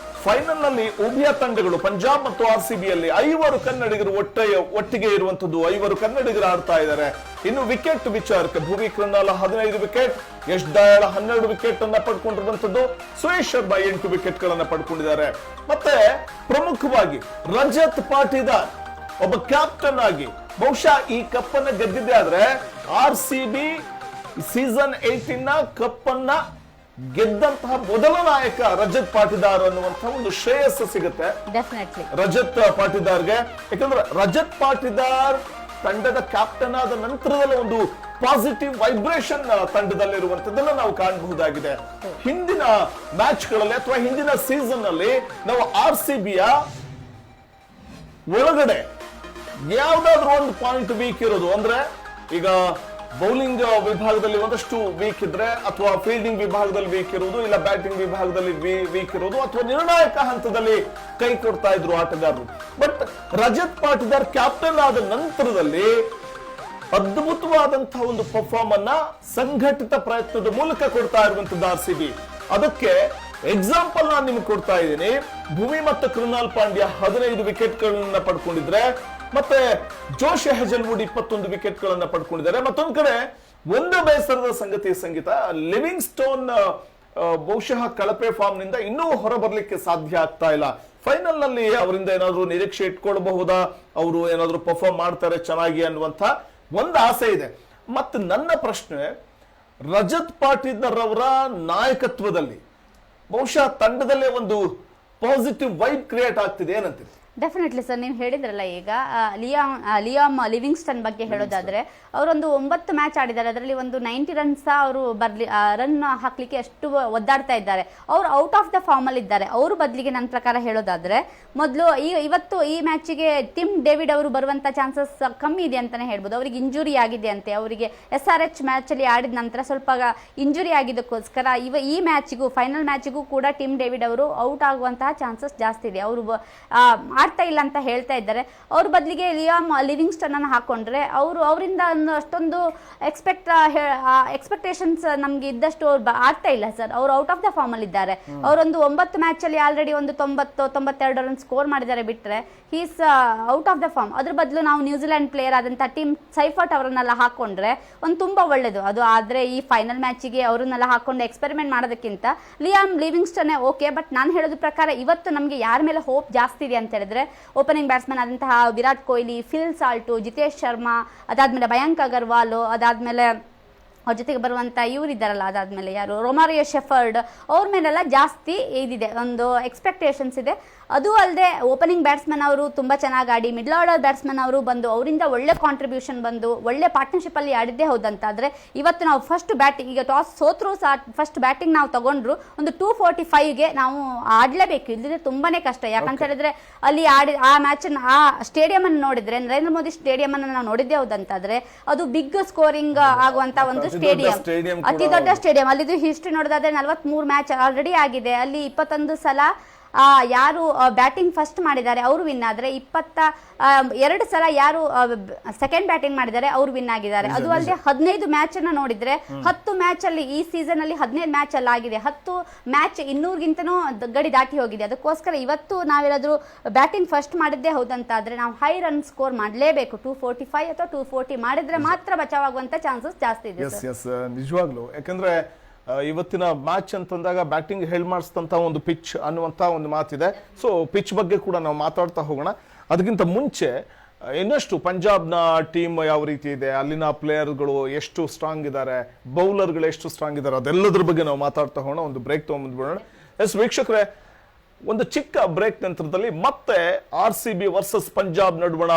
A: ಫೈನಲ್ ನಲ್ಲಿ ಉಭಯ ತಂಡಗಳು ಪಂಜಾಬ್ ಮತ್ತು RCB ಯಲ್ಲಿ 5 ಕನ್ನಡಿಗರು ಒಟ್ಟಿಗೆ ಇರುವಂತದ್ದು. 5 ಕನ್ನಡಿಗರು ಆಡ್ತಾ ಇದ್ದಾರೆ. ಇನ್ನು ವಿಕೆಟ್ ವಿಚಾರಕ್ಕೆ ಭೂವಿ ಕೃಣಾಲ್ 15 ವಿಕೆಟ್, ಯಶ್ ದಯಾಳ್ 12 ವಿಕೆಟ್ ಅನ್ನ ಪಡ್ಕೊಂಡಿರುವಂತದ್ದು. ಸುಯೇಶ್ ಶರ್ಮಾ 8 ವಿಕೆಟ್ ಗಳನ್ನ ಪಡ್ಕೊಂಡಿದ್ದಾರೆ. ಮತ್ತೆ ಪ್ರಮುಖವಾಗಿ ರಜತ್ ಪಾಟಿದಾರ್ ಒಬ್ಬ ಕ್ಯಾಪ್ಟನ್ ಆಗಿ ಬಹುಶಃ ಈ ಕಪ್ ಅನ್ನ ಗೆದ್ದಿದ್ದೆ ಆದ್ರೆ RCB ಸೀಸನ್ 18 ನ ಕಪ್ ಅನ್ನ ಗೆದ್ದಂತಹ ಮೊದಲ ನಾಯಕ ರಜತ್ ಪಾಟಿದಾರ್ ಅನ್ನುವಂತಹ ಒಂದು ಶ್ರೇಯಸ್ಸು ಸಿಗುತ್ತೆ ರಜತ್ ಪಾಟಿದಾರ್ಗೆ. ಯಾಕಂದ್ರೆ ರಜತ್ ಪಾಟಿದಾರ್ ತಂಡದ ಕ್ಯಾಪ್ಟನ್ ಆದ ನಂತರದಲ್ಲಿ ಒಂದು ಪಾಸಿಟಿವ್ ವೈಬ್ರೇಷನ್ ತಂಡದಲ್ಲಿರುವಂತದ್ದನ್ನ ನಾವು ಕಾಣಬಹುದಾಗಿದೆ. ಹಿಂದಿನ ಮ್ಯಾಚ್ ಗಳಲ್ಲಿ ಅಥವಾ ಹಿಂದಿನ ಸೀಸನ್ ನಲ್ಲಿ ನಾವು RCBಯ ಒಳಗಡೆ ಯಾವ್ದಾದ್ರು ಒಂದು ಪಾಯಿಂಟ್ ವೀಕ್ ಇರೋದು, ಅಂದ್ರೆ ಈಗ ಬೌಲಿಂಗ್ ವಿಭಾಗದಲ್ಲಿ ಒಂದಷ್ಟು ವೀಕ್ ಇದ್ರೆ, ಅಥವಾ ಫೀಲ್ಡಿಂಗ್ ವಿಭಾಗದಲ್ಲಿ ವೀಕ್ ಇರುವುದು, ಇಲ್ಲ ಬ್ಯಾಟಿಂಗ್ ವಿಭಾಗದಲ್ಲಿ ವೀಕ್ ಇರೋದು, ಅಥವಾ ನಿರ್ಣಾಯಕ ಹಂತದಲ್ಲಿ ಕೈ ಕೊಡ್ತಾ ಇದ್ರು ಆಟಗಾರರು. ಬಟ್ ರಜತ್ ಪಾಟಿದಾರ್ ಕ್ಯಾಪ್ಟನ್ ಆದ ನಂತರದಲ್ಲಿ ಅದ್ಭುತವಾದಂತಹ ಒಂದು ಪರ್ಫಾರ್ಮ್ ಅನ್ನ ಸಂಘಟಿತ ಪ್ರಯತ್ನದ ಮೂಲಕ ಕೊಡ್ತಾ ಇರುವಂತದ್ದು RCB. ಅದಕ್ಕೆ ಎಕ್ಸಾಂಪಲ್ ನಾನು ನಿಮ್ಗೆ ಕೊಡ್ತಾ ಇದ್ದೀನಿ. ಭೂಮಿ ಮತ್ತು ಕೃಣಾಲ್ ಪಾಂಡ್ಯ 15 ವಿಕೆಟ್ ಗಳನ್ನ ಪಡ್ಕೊಂಡಿದ್ರೆ, ಮತ್ತೆ ಜೋಶ್ ಹೆಜಲ್ವುಡ್ 21 ವಿಕೆಟ್ ಗಳನ್ನ ಪಡ್ಕೊಂಡಿದ್ದಾರೆ. ಮತ್ತೊಂದ್ ಕಡೆ ಒಂದು ಬೇಸರದ ಸಂಗತಿ ಸಂಗೀತ, ಲಿವಿಂಗ್ ಸ್ಟೋನ್ ಬಹುಶಃ ಕಳಪೆ ಫಾರ್ಮ್ ನಿಂದ ಇನ್ನೂ ಹೊರಬರ್ಲಿಕ್ಕೆ ಸಾಧ್ಯ ಆಗ್ತಾ ಇಲ್ಲ. ಫೈನಲ್ ನಲ್ಲಿ ಅವರಿಂದ ಏನಾದ್ರು ನಿರೀಕ್ಷೆ ಇಟ್ಕೊಳ್ಬಹುದಾ, ಅವರು ಏನಾದ್ರು ಪರ್ಫಾರ್ಮ್ ಮಾಡ್ತಾರೆ ಚೆನ್ನಾಗಿ ಅನ್ನುವಂತ ಒಂದು ಆಸೆ ಇದೆ. ಮತ್ತೆ ನನ್ನ ಪ್ರಶ್ನೆ, ರಜತ್ ಪಾಟೀದಾರ್ ಅವರ ನಾಯಕತ್ವದಲ್ಲಿ ಬಹುಶಃ ತಂಡದಲ್ಲೇ ಒಂದು ಪಾಸಿಟಿವ್ ವೈಬ್ ಕ್ರಿಯೇಟ್ ಆಗ್ತಿದೆ, ಏನಂತೀರಿ?
B: ಡೆಫಿನೆಟ್ಲಿ ಸರ್, ನೀವು ಹೇಳಿದ್ರಲ್ಲ ಈಗ ಲಿಯಾಮ್ ಲಿವಿಂಗ್ಸ್ಟನ್ ಬಗ್ಗೆ ಹೇಳೋದಾದ್ರೆ, ಅವರೊಂದು 9 ಮ್ಯಾಚ್ ಆಡಿದ್ದಾರೆ. ಅದರಲ್ಲಿ ಒಂದು 90 ರನ್ಸ್ ಅವರು ರನ್ ಹಾಕ್ಲಿಕ್ಕೆ ಅಷ್ಟು ಒದ್ದಾಡ್ತಾ ಇದ್ದಾರೆ. ಅವರು ಔಟ್ ಆಫ್ ದ ಫಾರ್ಮ್ ಅಲ್ಲಿ ಇದ್ದಾರೆ. ಅವರು ಬದಲಿಗೆ ನನ್ನ ಪ್ರಕಾರ ಹೇಳೋದಾದ್ರೆ, ಮೊದಲು ಇವತ್ತು ಈ ಮ್ಯಾಚಿಗೆ ಟಿಮ್ ಡೇವಿಡ್ ಅವರು ಬರುವಂತ ಚಾನ್ಸಸ್ ಕಮ್ಮಿ ಇದೆ ಅಂತಾನೆ ಹೇಳ್ಬೋದು. ಅವರಿಗೆ ಇಂಜುರಿ ಆಗಿದೆ ಅಂತೆ. ಅವರಿಗೆ SRH ಮ್ಯಾಚ್ ಅಲ್ಲಿ ಆಡಿದ ನಂತರ ಸ್ವಲ್ಪ ಇಂಜುರಿ ಆಗಿದ್ದಕ್ಕೋಸ್ಕರ ಈ ಮ್ಯಾಚಿಗೂ ಫೈನಲ್ ಮ್ಯಾಚಿಗೂ ಕೂಡ ಟಿಮ್ ಡೇವಿಡ್ ಅವರು ಔಟ್ ಆಗುವಂತಹ ಚಾನ್ಸಸ್ ಜಾಸ್ತಿ ಇದೆ. ಅವರು ಆಡ್ತಾ ಇಲ್ಲ ಅಂತ ಹೇಳ್ತಾ ಇದ್ದಾರೆ. ಅವ್ರ ಬದಲಿಗೆ ಲಿಯಾಮ್ ಲಿವಿಂಗ್ಸ್ಟನ್ ಅನ್ನು ಹಾಕೊಂಡ್ರೆ ಅವರಿಂದ ಅಷ್ಟೊಂದು ಎಕ್ಸ್ಪೆಕ್ಟೇಷನ್ಸ್ ನಮ್ಗೆ ಇದ್ದಷ್ಟು ಆಗ್ತಾ ಇಲ್ಲ ಸರ್. ಅವ್ರು ಔಟ್ ಆಫ್ ದ ಫಾರ್ಮ್ ಅಲ್ಲಿ ಇದ್ದಾರೆ. ಅವರೊಂದು 9 ಮ್ಯಾಚ್ ಅಲ್ಲಿ ಆಲ್ರೆಡಿ ಒಂದು 92 ರನ್ ಸ್ಕೋರ್ ಮಾಡಿದ್ದಾರೆ. ಬಿಟ್ರೆ he's out of the form. ಅದ್ರ ಬದಲು ನಾವು ನ್ಯೂಜಿಲೆಂಡ್ ಪ್ಲೇಯರ್ ಆದಂತ ಟೀಮ್ ಸೈಫರ್ಟ್ ಅವರನ್ನೆಲ್ಲ ಹಾಕೊಂಡ್ರೆ ಒಂದು ತುಂಬಾ ಒಳ್ಳೇದು ಅದು. ಆದ್ರೆ ಈ ಫೈನಲ್ ಮ್ಯಾಚಿಗೆ ಅವರನ್ನೆಲ್ಲ ಹಾಕೊಂಡು ಎಕ್ಸ್ಪೆರಿಮೆಂಟ್ ಮಾಡೋದಕ್ಕಿಂತ ಲಿಯಾಮ್ ಲಿವಿಂಗ್ಸ್ಟನ್ ಓಕೆ. ಬಟ್ ನಾನು ಹೇಳೋದ್ರ ಪ್ರಕಾರ ಇವತ್ತು ನಮಗೆ ಯಾರ ಮೇಲೆ ಹೋಪ್ ಜಾಸ್ತಿ ಇದೆ ಅಂತ ಹೇಳಿದ್ರೆ, ಓಪನಿಂಗ್ ಬ್ಯಾಟ್ಸ್ಮನ್ ಆದಂತಹ ವಿರಾಟ್ ಕೊಹ್ಲಿ, ಫಿಲ್ ಸಾಲ್ಟು, ಜಿತೇಶ್ ಶರ್ಮಾ, ಅದಾದ್ಮೇಲೆ ಮಯಾಂಕ್ ಅಗರ್ವಾಲ್, ಅದಾದ್ಮೇಲೆ ಅವ್ರ ಜೊತೆಗೆ ಬರುವಂತ ಇವ್ರು ಇದ್ದಾರಲ್ಲ, ಅದಾದ್ಮೇಲೆ ಯಾರು ರೊಮಾರಿಯೋ ಶೆಫರ್ಡ್, ಅವ್ರ ಮೇಲೆಲ್ಲ ಜಾಸ್ತಿ ಇದಿದೆ, ಒಂದು ಎಕ್ಸ್ಪೆಕ್ಟೇಷನ್ಸ್ ಇದೆ. ಅದು ಅಲ್ಲದೆ ಓಪನಿಂಗ್ ಬ್ಯಾಟ್ಸ್ಮನ್ ಅವರು ತುಂಬಾ ಚೆನ್ನಾಗಿ ಆಡಿ, ಮಿಡ್ಲ್ ಆರ್ಡರ್ ಬ್ಯಾಟ್ಸ್ಮನ್ ಅವರು ಬಂದು ಅವರಿಂದ ಒಳ್ಳೆ ಕಾಂಟ್ರಿಬ್ಯೂಷನ್ ಬಂದು ಒಳ್ಳೆ ಪಾರ್ಟ್ನರ್ಶಿಪ್ ಅಲ್ಲಿ ಆಡಿದ್ದೇ ಹೌದಂತಾದ್ರೆ, ಇವತ್ತು ನಾವು ಫಸ್ಟ್ ಬ್ಯಾಟಿಂಗ್, ಈಗ ಟಾಸ್ ಸೋತ್ರು ಫಸ್ಟ್ ಬ್ಯಾಟಿಂಗ್ ನಾವು ತಗೊಂಡ್ರು ಒಂದು 245ಗೆ ನಾವು ಆಡ್ಲೇಬೇಕು. ಇಲ್ಲದಿದ್ರೆ ತುಂಬಾನೇ ಕಷ್ಟ. ಯಾಕಂತ ಹೇಳಿದ್ರೆ ಅಲ್ಲಿ ಆ ಮ್ಯಾಚ್ ಆ ಸ್ಟೇಡಿಯಂ ಅನ್ನು ನೋಡಿದ್ರೆ, ನರೇಂದ್ರ ಮೋದಿ ಸ್ಟೇಡಿಯಂ ಅನ್ನು ನಾವು ನೋಡಿದ್ದೇ ಹೌದಂತಾದ್ರೆ ಅದು ಬಿಗ್ ಸ್ಕೋರಿಂಗ್ ಆಗುವಂತ ಒಂದು ಸ್ಟೇಡಿಯಂ, ಅತಿ ದೊಡ್ಡ ಸ್ಟೇಡಿಯಂ. ಅಲ್ಲಿದು ಹಿಸ್ಟ್ರಿ ನೋಡೋದಾದ್ರೆ 43 ಮ್ಯಾಚ್ ಆಲ್ರೆಡಿ ಆಗಿದೆ. ಅಲ್ಲಿ 21 ಸಲ ಯಾರು ಬ್ಯಾಟಿಂಗ್ ಫಸ್ಟ್ ಮಾಡಿದ್ದಾರೆ ಅವರು ವಿನ್ ಆದ್ರೆ, 22 ಸಲ ಯಾರು ಸೆಕೆಂಡ್ ಬ್ಯಾಟಿಂಗ್ ಮಾಡಿದ್ದಾರೆ ಅವರು ವಿನ್ ಆಗಿದ್ದಾರೆ. ಅದು ಅಲ್ಲದೆ 15 ಮ್ಯಾಚ್ ಅನ್ನ ನೋಡಿದ್ರೆ 10 ಮ್ಯಾಚ್ ಅಲ್ಲಿ ಈ ಸೀಸನ್ ಅಲ್ಲಿ 15 ಮ್ಯಾಚ್ ಅಲ್ಲಿ ಆಗಿದೆ. 10 ಮ್ಯಾಚ್ 200ಗಿಂತನೂ ಗಡಿ ದಾಟಿ ಹೋಗಿದೆ. ಅದಕ್ಕೋಸ್ಕರ ಇವತ್ತು ನಾವೇನಾದ್ರೂ ಬ್ಯಾಟಿಂಗ್ ಫಸ್ಟ್ ಮಾಡಿದ್ದೇ ಹೌದಂತಾದ್ರೆ ನಾವು ಹೈ ರನ್ ಸ್ಕೋರ್ ಮಾಡಲೇಬೇಕು. 245 ಅಥವಾ 240 ಮಾಡಿದ್ರೆ ಮಾತ್ರ ಬಚಾವಾಗುವಂತ ಚಾನ್ಸಸ್ ಜಾಸ್ತಿ ಇದೆ.
A: ನಿಜವಾಗ್ಲು, ಯಾಕಂದ್ರೆ ಇವತ್ತಿನ ಮ್ಯಾಚ್ ಅಂತಂದಾಗ ಬ್ಯಾಟಿಂಗ್ ಹೇಳ್ ಮಾಡಿಸಿದಂತ ಒಂದು ಪಿಚ್ ಅನ್ನುವಂತ ಒಂದು ಮಾತಿದೆ. ಸೊ ಪಿಚ್ ಬಗ್ಗೆ ಕೂಡ ನಾವು ಮಾತಾಡ್ತಾ ಹೋಗೋಣ. ಅದಕ್ಕಿಂತ ಮುಂಚೆ ಇನ್ನಷ್ಟು ಪಂಜಾಬ್ನ ಟೀಮ್ ಯಾವ ರೀತಿ ಇದೆ, ಅಲ್ಲಿನ ಪ್ಲೇಯರ್ಗಳು ಎಷ್ಟು ಸ್ಟ್ರಾಂಗ್ ಇದ್ದಾರೆ, ಬೌಲರ್ಗಳು ಎಷ್ಟು ಸ್ಟ್ರಾಂಗ್ ಇದ್ದಾರೆ, ಅದೆಲ್ಲದ್ರ ಬಗ್ಗೆ ನಾವು ಮಾತಾಡ್ತಾ ಹೋಗೋಣ. ಒಂದು ಬ್ರೇಕ್ ತಗೊಂಡ್ಬಿಡೋಣ. ಎಸ್ ವೀಕ್ಷಕರೇ, ಒಂದು ಚಿಕ್ಕ ಬ್ರೇಕ್ ನಂತರದಲ್ಲಿ ಮತ್ತೆ RCB ವರ್ಸಸ್ ಪಂಜಾಬ್ ನಡುವಣ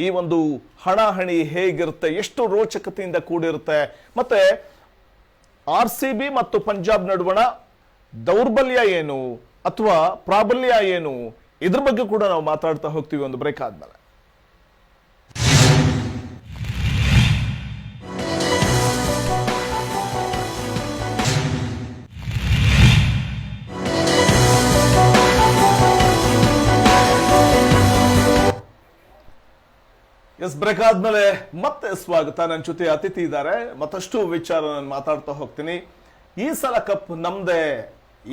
A: ಈ ಒಂದು ಹಣಾಹಣಿ ಹೇಗಿರುತ್ತೆ, ಎಷ್ಟು ರೋಚಕತೆಯಿಂದ ಕೂಡಿರುತ್ತೆ, ಮತ್ತೆ RCB ಮತ್ತು ಪಂಜಾಬ್ ನಡುವಣ ದೌರ್ಬಲ್ಯ ಏನು ಅಥವಾ ಪ್ರಾಬಲ್ಯ ಏನು, ಇದ್ರ ಬಗ್ಗೆ ಕೂಡ ನಾವು ಮಾತಾಡ್ತಾ ಹೋಗ್ತೀವಿ ಒಂದು ಬ್ರೇಕ್ ಆದ್ಮೇಲೆ. ಬ್ರೇಕ್ ಆದ್ಮೇಲೆ ಮತ್ತೆ ಸ್ವಾಗತ. ನನ್ನ ಜೊತೆ ಅತಿಥಿ ಇದ್ದಾರೆ. ಮತ್ತಷ್ಟು ವಿಚಾರ ನಾನು ಮಾತಾಡ್ತಾ ಹೋಗ್ತೀನಿ. ಈ ಸಲ ಕಪ್ ನಮ್ದೇ,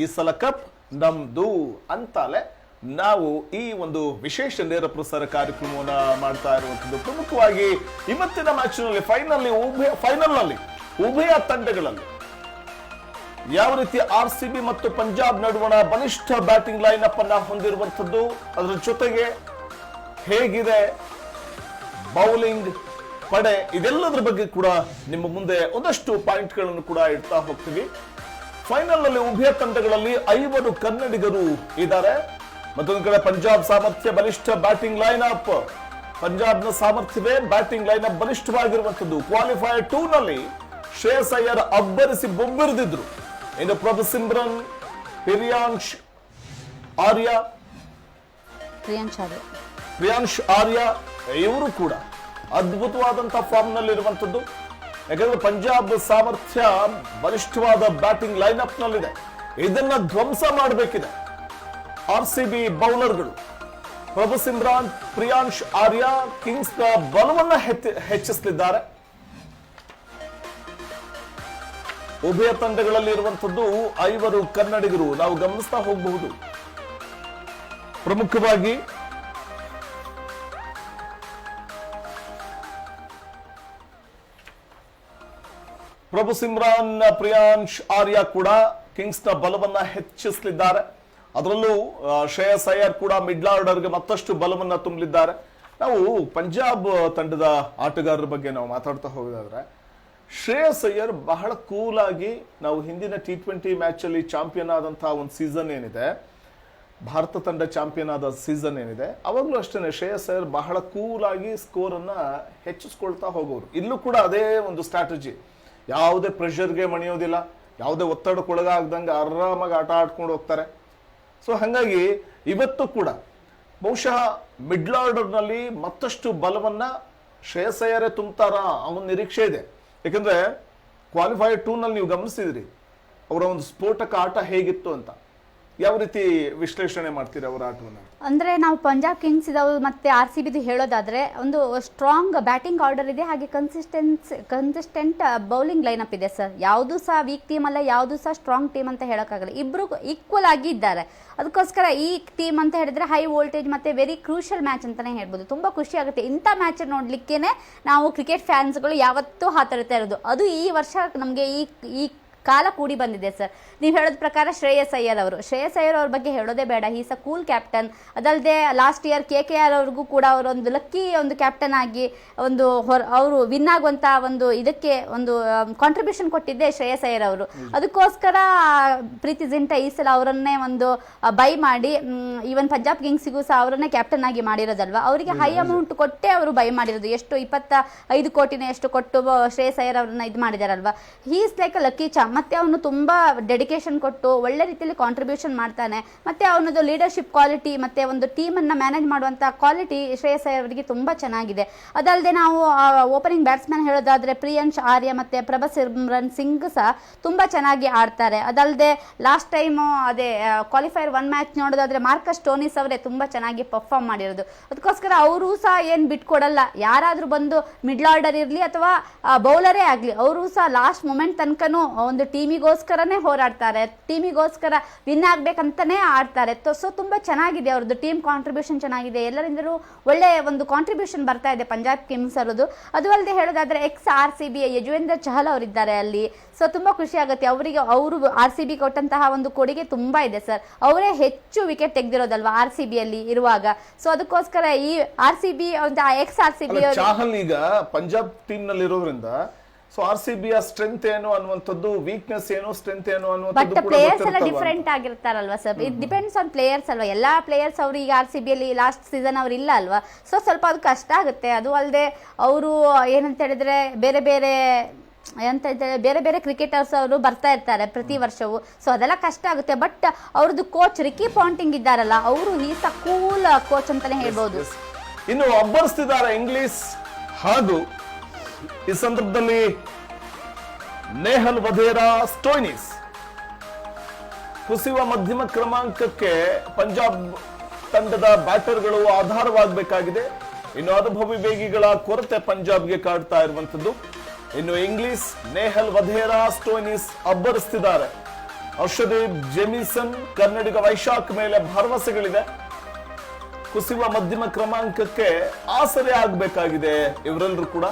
A: ಈ ಸಲ ಕಪ್ ನಮ್ದು ಅಂತಾಲೆ ನಾವು ಈ ಒಂದು ವಿಶೇಷ ನೇರ ಪ್ರಸಾರ ಕಾರ್ಯಕ್ರಮವನ್ನ ಮಾಡ್ತಾ ಇರುವಂತದ್ದು. ಪ್ರಮುಖವಾಗಿ ಇವತ್ತಿನ ಮ್ಯಾಚ್ ನಲ್ಲಿ ಫೈನಲ್ ನಲ್ಲಿ ಉಭಯ ತಂಡಗಳಲ್ಲಿ ಯಾವ ರೀತಿ RCB ಮತ್ತು ಪಂಜಾಬ್ ನಡುವಣ ಬಲಿಷ್ಠ ಬ್ಯಾಟಿಂಗ್ ಲೈನ್ ಅಪ್ ಅನ್ನ ಹೊಂದಿರುವಂತದ್ದು, ಅದರ ಜೊತೆಗೆ ಹೇಗಿದೆ ಬೌಲಿಂಗ್ ಪಡೆ, ಇದೆಲ್ಲದರ ಬಗ್ಗೆ ಕೂಡ ನಿಮ್ಮ ಮುಂದೆ ಒಂದಷ್ಟು ಪಾಯಿಂಟ್ಗಳನ್ನು ಕೂಡ ಇಡ್ತಾ ಹೋಗ್ತೀವಿ. ಫೈನಲ್ ನಲ್ಲಿ ಉಭಯ ತಂಡಗಳಲ್ಲಿ 5 ಕನ್ನಡಿಗರು ಇದ್ದಾರೆ. ಮತ್ತೊಂದು ಕಡೆ ಪಂಜಾಬ್ ಸಾಮರ್ಥ್ಯ ಬಲಿಷ್ಠ ಬ್ಯಾಟಿಂಗ್ ಲೈನ್ ಅಪ್, ಪಂಜಾಬ್ನ ಸಾಮರ್ಥ್ಯವೇ ಬ್ಯಾಟಿಂಗ್ ಲೈನ್ ಅಪ್ ಬಲಿಷ್ಠವಾಗಿರುವಂತದ್ದು. ಕ್ವಾಲಿಫೈಯರ್ 2 ನಲ್ಲಿ ಶ್ರೇಯಸ್ ಅಯ್ಯರ್ ಅಬ್ಬರಿಸಿ ಬೊಬ್ಬಿರಿದಿದ್ರು. ಇನ್ನು ಪ್ರಭು ಸಿಮ್ರನ್, ಪ್ರಿಯಾಂಶ್ ಆರ್ಯ ಇವರು ಕೂಡ ಅದ್ಭುತವಾದಂತಹ ಫಾರ್ಮ್ ನಲ್ಲಿ ಇರುವಂತದ್ದು. ಯಾಕಂದ್ರೆ ಪಂಜಾಬ್ ಸಾಮರ್ಥ್ಯ ಬಲಿಷ್ಠವಾದ ಬ್ಯಾಟಿಂಗ್ ಲೈನ್ ಅಪ್ ನಲ್ಲಿದೆ. ಇದನ್ನ ಧ್ವಂಸ ಮಾಡಬೇಕಿದೆ RCB ಬೌಲರ್ಗಳು. ಪ್ರಭು ಸಿಮ್ರಾನ್, ಪ್ರಿಯಾಂಶ್ ಆರ್ಯ ಕಿಂಗ್ಸ್ ನ ಬಲವನ್ನ ಹೆಚ್ಚಿಸಲಿದ್ದಾರೆ. ಉಭಯ ತಂಡಗಳಲ್ಲಿ ಇರುವಂತದ್ದು 5 ಕನ್ನಡಿಗರು ನಾವು ಗಮನಿಸ್ತಾ ಹೋಗಬಹುದು. ಪ್ರಮುಖವಾಗಿ ಪ್ರಭು ಸಿಮ್ರಾನ್, ಪ್ರಿಯಾಂಶ್ ಆರ್ಯ ಕೂಡ ಕಿಂಗ್ಸ್ ನ ಬಲವನ್ನ ಹೆಚ್ಚಿಸಲಿದ್ದಾರೆ. ಅದರಲ್ಲೂ ಶ್ರೇಯಸ್ ಅಯ್ಯರ್ ಕೂಡ ಮಿಡ್ಲ್ ಆರ್ಡರ್ಗೆ ಮತ್ತಷ್ಟು ಬಲವನ್ನ ತುಂಬಲಿದ್ದಾರೆ. ನಾವು ಪಂಜಾಬ್ ತಂಡದ ಆಟಗಾರರ ಬಗ್ಗೆ ನಾವು ಮಾತಾಡ್ತಾ ಹೋಗೋದಾದ್ರೆ, ಶ್ರೇಯಸ್ ಅಯ್ಯರ್ ಬಹಳ ಕೂಲ್ ಆಗಿ, ನಾವು ಹಿಂದಿನ T20 ಮ್ಯಾಚ್ ಅಲ್ಲಿ ಚಾಂಪಿಯನ್ ಆದಂತಹ ಒಂದು ಸೀಸನ್ ಏನಿದೆ, ಭಾರತ ತಂಡ ಚಾಂಪಿಯನ್ ಆದ ಸೀಸನ್ ಏನಿದೆ, ಅವಾಗ್ಲೂ ಅಷ್ಟೇ ಶ್ರೇಯಸ್ ಅಯ್ಯರ್ ಬಹಳ ಕೂಲ್ ಆಗಿ ಸ್ಕೋರ್ ಅನ್ನ ಹೆಚ್ಚಿಸ್ಕೊಳ್ತಾ ಹೋಗೋರು. ಇಲ್ಲೂ ಕೂಡ ಅದೇ ಒಂದು ಸ್ಟ್ರಾಟಜಿ, ಯಾವುದೇ ಪ್ರೆಷರ್ಗೆ ಮಣಿಯೋದಿಲ್ಲ, ಯಾವುದೇ ಒತ್ತಡಕ್ಕೊಳಗಾಗ್ದಂಗೆ ಆರಾಮಾಗಿ ಆಟ ಆಡ್ಕೊಂಡು ಹೋಗ್ತಾರೆ. ಸೊ ಹಾಗಾಗಿ ಇವತ್ತು ಕೂಡ ಬಹುಶಃ ಮಿಡ್ಲ್ ಆರ್ಡರ್ನಲ್ಲಿ ಮತ್ತಷ್ಟು ಬಲವನ್ನ ಶ್ರೇಯಸ್ ಅಯ್ಯರೇ ತುಂಬ್ತಾರ ಅವನ ನಿರೀಕ್ಷೆ ಇದೆ. ಯಾಕಂದ್ರೆ ಕ್ವಾಲಿಫೈಯರ್ 2 ನಲ್ಲಿ ನೀವು ಗಮನಿಸಿದ್ರಿ ಅವರ ಒಂದು ಸ್ಫೋಟಕ ಆಟ ಹೇಗಿತ್ತು ಅಂತ. ಯಾವ ರೀತಿ ವಿಶ್ಲೇಷಣೆ ಮಾಡ್ತೀರಿ ಅವರ ಆಟವನ್ನು?
B: ಅಂದ್ರೆ ನಾವು ಪಂಜಾಬ್ ಕಿಂಗ್ಸ್ ಇದಾವೆ ಮತ್ತೆ RCB ಹೇಳೋದಾದ್ರೆ, ಒಂದು ಸ್ಟ್ರಾಂಗ್ ಬ್ಯಾಟಿಂಗ್ ಆರ್ಡರ್ ಇದೆ, ಹಾಗೆ ಕನ್ಸಿಸ್ಟೆಂಟ್ ಬೌಲಿಂಗ್ ಲೈನ್ ಅಪ್ ಇದೆ ಸರ್. ಯಾವುದು ಸಹ ವೀಕ್ ಟೀಮ್ ಅಲ್ಲ, ಯಾವುದು ಸಹ ಸ್ಟ್ರಾಂಗ್ ಟೀಮ್ ಅಂತ ಹೇಳೋಕ್ಕಾಗಲ್ಲ. ಇಬ್ರು ಈಕ್ವಲ್ ಆಗಿ ಇದ್ದಾರೆ. ಅದಕ್ಕೋಸ್ಕರ ಈ ಟೀಮ್ ಅಂತ ಹೇಳಿದ್ರೆ ಹೈ ವೋಲ್ಟೇಜ್ ಮತ್ತೆ ವೆರಿ ಕ್ರೂಷಿಯಲ್ ಮ್ಯಾಚ್ ಅಂತಾನೆ ಹೇಳ್ಬೋದು. ತುಂಬಾ ಖುಷಿ ಆಗುತ್ತೆ ಇಂಥ ಮ್ಯಾಚ್ ನೋಡ್ಲಿಕ್ಕೇನೆ ನಾವು ಕ್ರಿಕೆಟ್ ಫ್ಯಾನ್ಸ್ಗಳು ಯಾವತ್ತೂ ಹಾತೊರಿತಾ ಇರೋದು. ಅದು ಈ ವರ್ಷ ನಮಗೆ ಈ ಕಾಲ ಕೂಡಿ ಬಂದಿದೆ ಸರ್. ನೀವು ಹೇಳೋದ ಪ್ರಕಾರ ಶ್ರೇಯಸ್ ಅಯ್ಯರ್ ಅವ್ರ ಬಗ್ಗೆ ಹೇಳೋದೇ ಬೇಡ. Is a cool captain. ಅದಲ್ಲದೆ ಲಾಸ್ಟ್ ಇಯರ್ KKR ಅವ್ರಿಗೂ ಕೂಡ ಅವರೊಂದು ಲಕ್ಕಿ ಒಂದು ಕ್ಯಾಪ್ಟನ್ ಆಗಿ ಒಂದು ಅವರು ವಿನ್ ಆಗುವಂತ ಒಂದು ಇದಕ್ಕೆ ಒಂದು ಕಾಂಟ್ರಿಬ್ಯೂಷನ್ ಕೊಟ್ಟಿದ್ದೆ ಶ್ರೇಯಸ್ ಅಯ್ಯರ್ ಅವರು. ಅದಕ್ಕೋಸ್ಕರ ಪ್ರೀತಿ ಜಿಂಟಾ ಈ ಸಲ ಅವರನ್ನೇ ಒಂದು ಬೈ ಮಾಡಿ, ಈವನ್ ಪಂಜಾಬ್ ಕಿಂಗ್ಸಿಗೂ ಸಹ ಅವರನ್ನೇ ಕ್ಯಾಪ್ಟನ್ ಆಗಿ ಮಾಡಿರೋದಲ್ವಾ. ಅವರಿಗೆ ಹೈ ಅಮೌಂಟ್ ಕೊಟ್ಟೆ ಅವರು ಬೈ ಮಾಡಿರೋದು. ಎಷ್ಟು 25 ಕೋಟಿನ ಎಷ್ಟು ಕೊಟ್ಟು ಶ್ರೇಯಸ್ ಅಯ್ಯರ್ ಅವ್ರನ್ನ ಇದು ಮಾಡಿದಾರಲ್ವಾ. He is like a lucky charm. ಮತ್ತೆ ಅವನು ತುಂಬಾ ಡೆಡಿಕೇಶನ್ ಕೊಟ್ಟು ಒಳ್ಳೆ ರೀತಿಯಲ್ಲಿ ಕಾಂಟ್ರಿಬ್ಯೂಷನ್ ಮಾಡ್ತಾನೆ. ಮತ್ತೆ ಅವನದು ಲೀಡರ್ಶಿಪ್ ಕ್ವಾಲಿಟಿ ಮತ್ತೆ ಒಂದು ಟೀಮ್ ಅನ್ನ ಮ್ಯಾನೇಜ್ ಮಾಡುವಂತ ಕ್ವಾಲಿಟಿ ಶ್ರೇಯಸ್ ಅಯ್ಯರ್ ಅವರಿಗೆ ತುಂಬಾ ಚೆನ್ನಾಗಿದೆ. ಅದಲ್ಲದೆ ನಾವು ಓಪನಿಂಗ್ ಬ್ಯಾಟ್ಸ್ಮನ್ ಹೇಳೋದಾದ್ರೆ ಪ್ರಿಯಾಂಶ್ ಆರ್ಯ ಮತ್ತೆ ಪ್ರಭು ಸಿಮ್ರನ್ ಸಿಂಗ್ ಸಹ ತುಂಬಾ ಚೆನ್ನಾಗಿ ಆಡ್ತಾರೆ. ಅದಲ್ಲದೆ ಲಾಸ್ಟ್ ಟೈಮ್ ಅದೇ ಕ್ವಾಲಿಫೈಯರ್ 1 ಮ್ಯಾಚ್ ನೋಡೋದಾದ್ರೆ ಮಾರ್ಕಸ್ ಸ್ಟೋನಿಸ್ ಅವರೇ ತುಂಬಾ ಚೆನ್ನಾಗಿ ಪರ್ಫಾರ್ಮ್ ಮಾಡಿರೋದು. ಅದಕ್ಕೋಸ್ಕರ ಅವರು ಸಹ ಏನ್ ಬಿಟ್ಕೊಡಲ್ಲ. ಯಾರಾದ್ರೂ ಬಂದು ಮಿಡ್ಲ್ ಆರ್ಡರ್ ಇರ್ಲಿ ಅಥವಾ ಬೌಲರೇ ಆಗ್ಲಿ, ಅವರು ಸಹ ಲಾಸ್ಟ್ ಮೂಮೆಂಟ್ ತನಕನೂ ಒಂದು ಟೀಮಿಗೋಸ್ಕರನೇ ಹೋರಾಡ್ತಾರೆ, ಟೀಮಿಗೋಸ್ಕರ ವಿನ್ ಆಗ್ಬೇಕಂತಾನೆ ಆಡ್ತಾರೆ. ಸೊ ತುಂಬಾ ಚೆನ್ನಾಗಿದೆ ಅವ್ರದ್ದು ಟೀಮ್ ಕಾಂಟ್ರಿಬ್ಯೂಷನ್ ಚೆನ್ನಾಗಿದೆ. ಎಲ್ಲರಿಂದಲೂ ಒಳ್ಳೆ ಒಂದು ಕಾಂಟ್ರಿಬ್ಯೂಷನ್ ಬರ್ತಾ ಇದೆ ಪಂಜಾಬ್ ಕಿಂಗ್ಸ್ ಅವರದು. ಅದು ಅಲ್ಲದೆ ಹೇಳೋದಾದ್ರೆ RCB ಯಜುವೇಂದ್ರ ಚಹಲ್ ಅವರಿದ್ದಾರೆ ಅಲ್ಲಿ. ಸೊ ತುಂಬಾ ಖುಷಿ ಆಗುತ್ತೆ ಅವರಿಗೆ. ಅವರು RCB ಕೊಟ್ಟಂತಹ ಒಂದು ಕೊಡುಗೆ ತುಂಬಾ ಇದೆ ಸರ್. ಅವರೇ ಹೆಚ್ಚು ವಿಕೆಟ್ ತೆಗೆದಿರೋದಲ್ವಾ RCB ಅಲ್ಲಿ ಇರುವಾಗ. ಸೊ ಅದಕ್ಕೋಸ್ಕರ ಈ RCB ಒಂದು RCB
A: ಚಾಹಲ್ ಈಗ ಪಂಜಾಬ್ ಟೀಮ್ ನಲ್ಲಿ ಇರೋದ್ರಿಂದ, ಸೊ RCB ಸ್ಟ್ರೆಂತ್ ಏನು ಅನ್ನುವಂಥದ್ದು, ವೀಕ್ನೆಸ್ ಏನು, ಸ್ಟ್ರೆಂತ್ ಏನು ಅನ್ನುವಂಥದ್ದು
B: ಬಟ್ ಪ್ಲೇಯರ್ಸ್ ಎಲ್ಲ ಡಿಫರೆಂಟ್ ಆಗಿರ್ತಾರಲ್ವಾ sir. It depends on players ಅಲ್ವಾ. ಎಲ್ಲಾ ಪ್ಲೇಯರ್ಸ್ ಅವರು ಈಗ RCB ಅಲ್ಲಿ ಲಾಸ್ಟ್ ಸೀಸನ್ ಅವ್ರು ಇಲ್ಲ ಅಲ್ವಾ. ಸೊ ಸ್ವಲ್ಪ ಅದು ಕಷ್ಟ ಆಗುತ್ತೆ. ಅದು ಅಲ್ಲದೆ ಅವರು ಏನಂತ ಹೇಳಿದ್ರೆ ಬೇರೆ ಬೇರೆ ಕ್ರಿಕೆಟರ್ಸ್ ಅವರು ಬರ್ತಾ ಇರ್ತಾರೆ ಪ್ರತಿ ವರ್ಷವೂ. ಸೊ ಅದೆಲ್ಲ ಕಷ್ಟ ಆಗುತ್ತೆ. ಬಟ್ ಅವ್ರದ್ದು ಕೋಚ್ ರಿಕಿ ಪಾಂಟಿಂಗ್ ಇದ್ದಾರಲ್ಲ, ಅವರು ಈಸ್ ಅ ಕೂಲ್ ಕೋಚ್ ಅಂತಾನೆ ಹೇಳ್ಬೋದು.
A: ಇನ್ನು ಅಬ್ಬರಿಸ್ತಿದ್ದಾರೆ ಇಂಗ್ಲಿಷ್. ಹಾಗೂ ಈ ಸಂದರ್ಭದಲ್ಲಿ ನೇಹಲ್ ವಧೇರಾ, ಸ್ಟೋಯ್ನಿಸ್ ಕುಸಿಯುವ ಮಧ್ಯಮ ಕ್ರಮಾಂಕಕ್ಕೆ ಪಂಜಾಬ್ ತಂಡದ ಬ್ಯಾಟರ್ಗಳು ಆಧಾರವಾಗಬೇಕಾಗಿದೆ. ಇನ್ನು ಅನುಭವಿ ವೇಗಿಗಳ ಕೊರತೆ ಪಂಜಾಬ್ಗೆ ಕಾಡ್ತಾ ಇರುವಂತದ್ದು. ಇನ್ನು ಇಂಗ್ಲಿಷ್, ನೇಹಲ್ ವಧೇರಾ, ಸ್ಟೋಯ್ನಿಸ್ ಅಬ್ಬರಿಸ್ತಿದ್ದಾರೆ. ಹರ್ಷದೀಪ್ ಜೆಮಿಸನ್, ಕನ್ನಡಿಗ ವೈಶಾಖ್ ಮೇಲೆ ಭರವಸೆಗಳಿದೆ. ಕುಸಿಯುವ ಮಧ್ಯಮ ಕ್ರಮಾಂಕಕ್ಕೆ ಆಸರೆ ಆಗಬೇಕಾಗಿದೆ ಇವರೆಲ್ಲರೂ ಕೂಡ.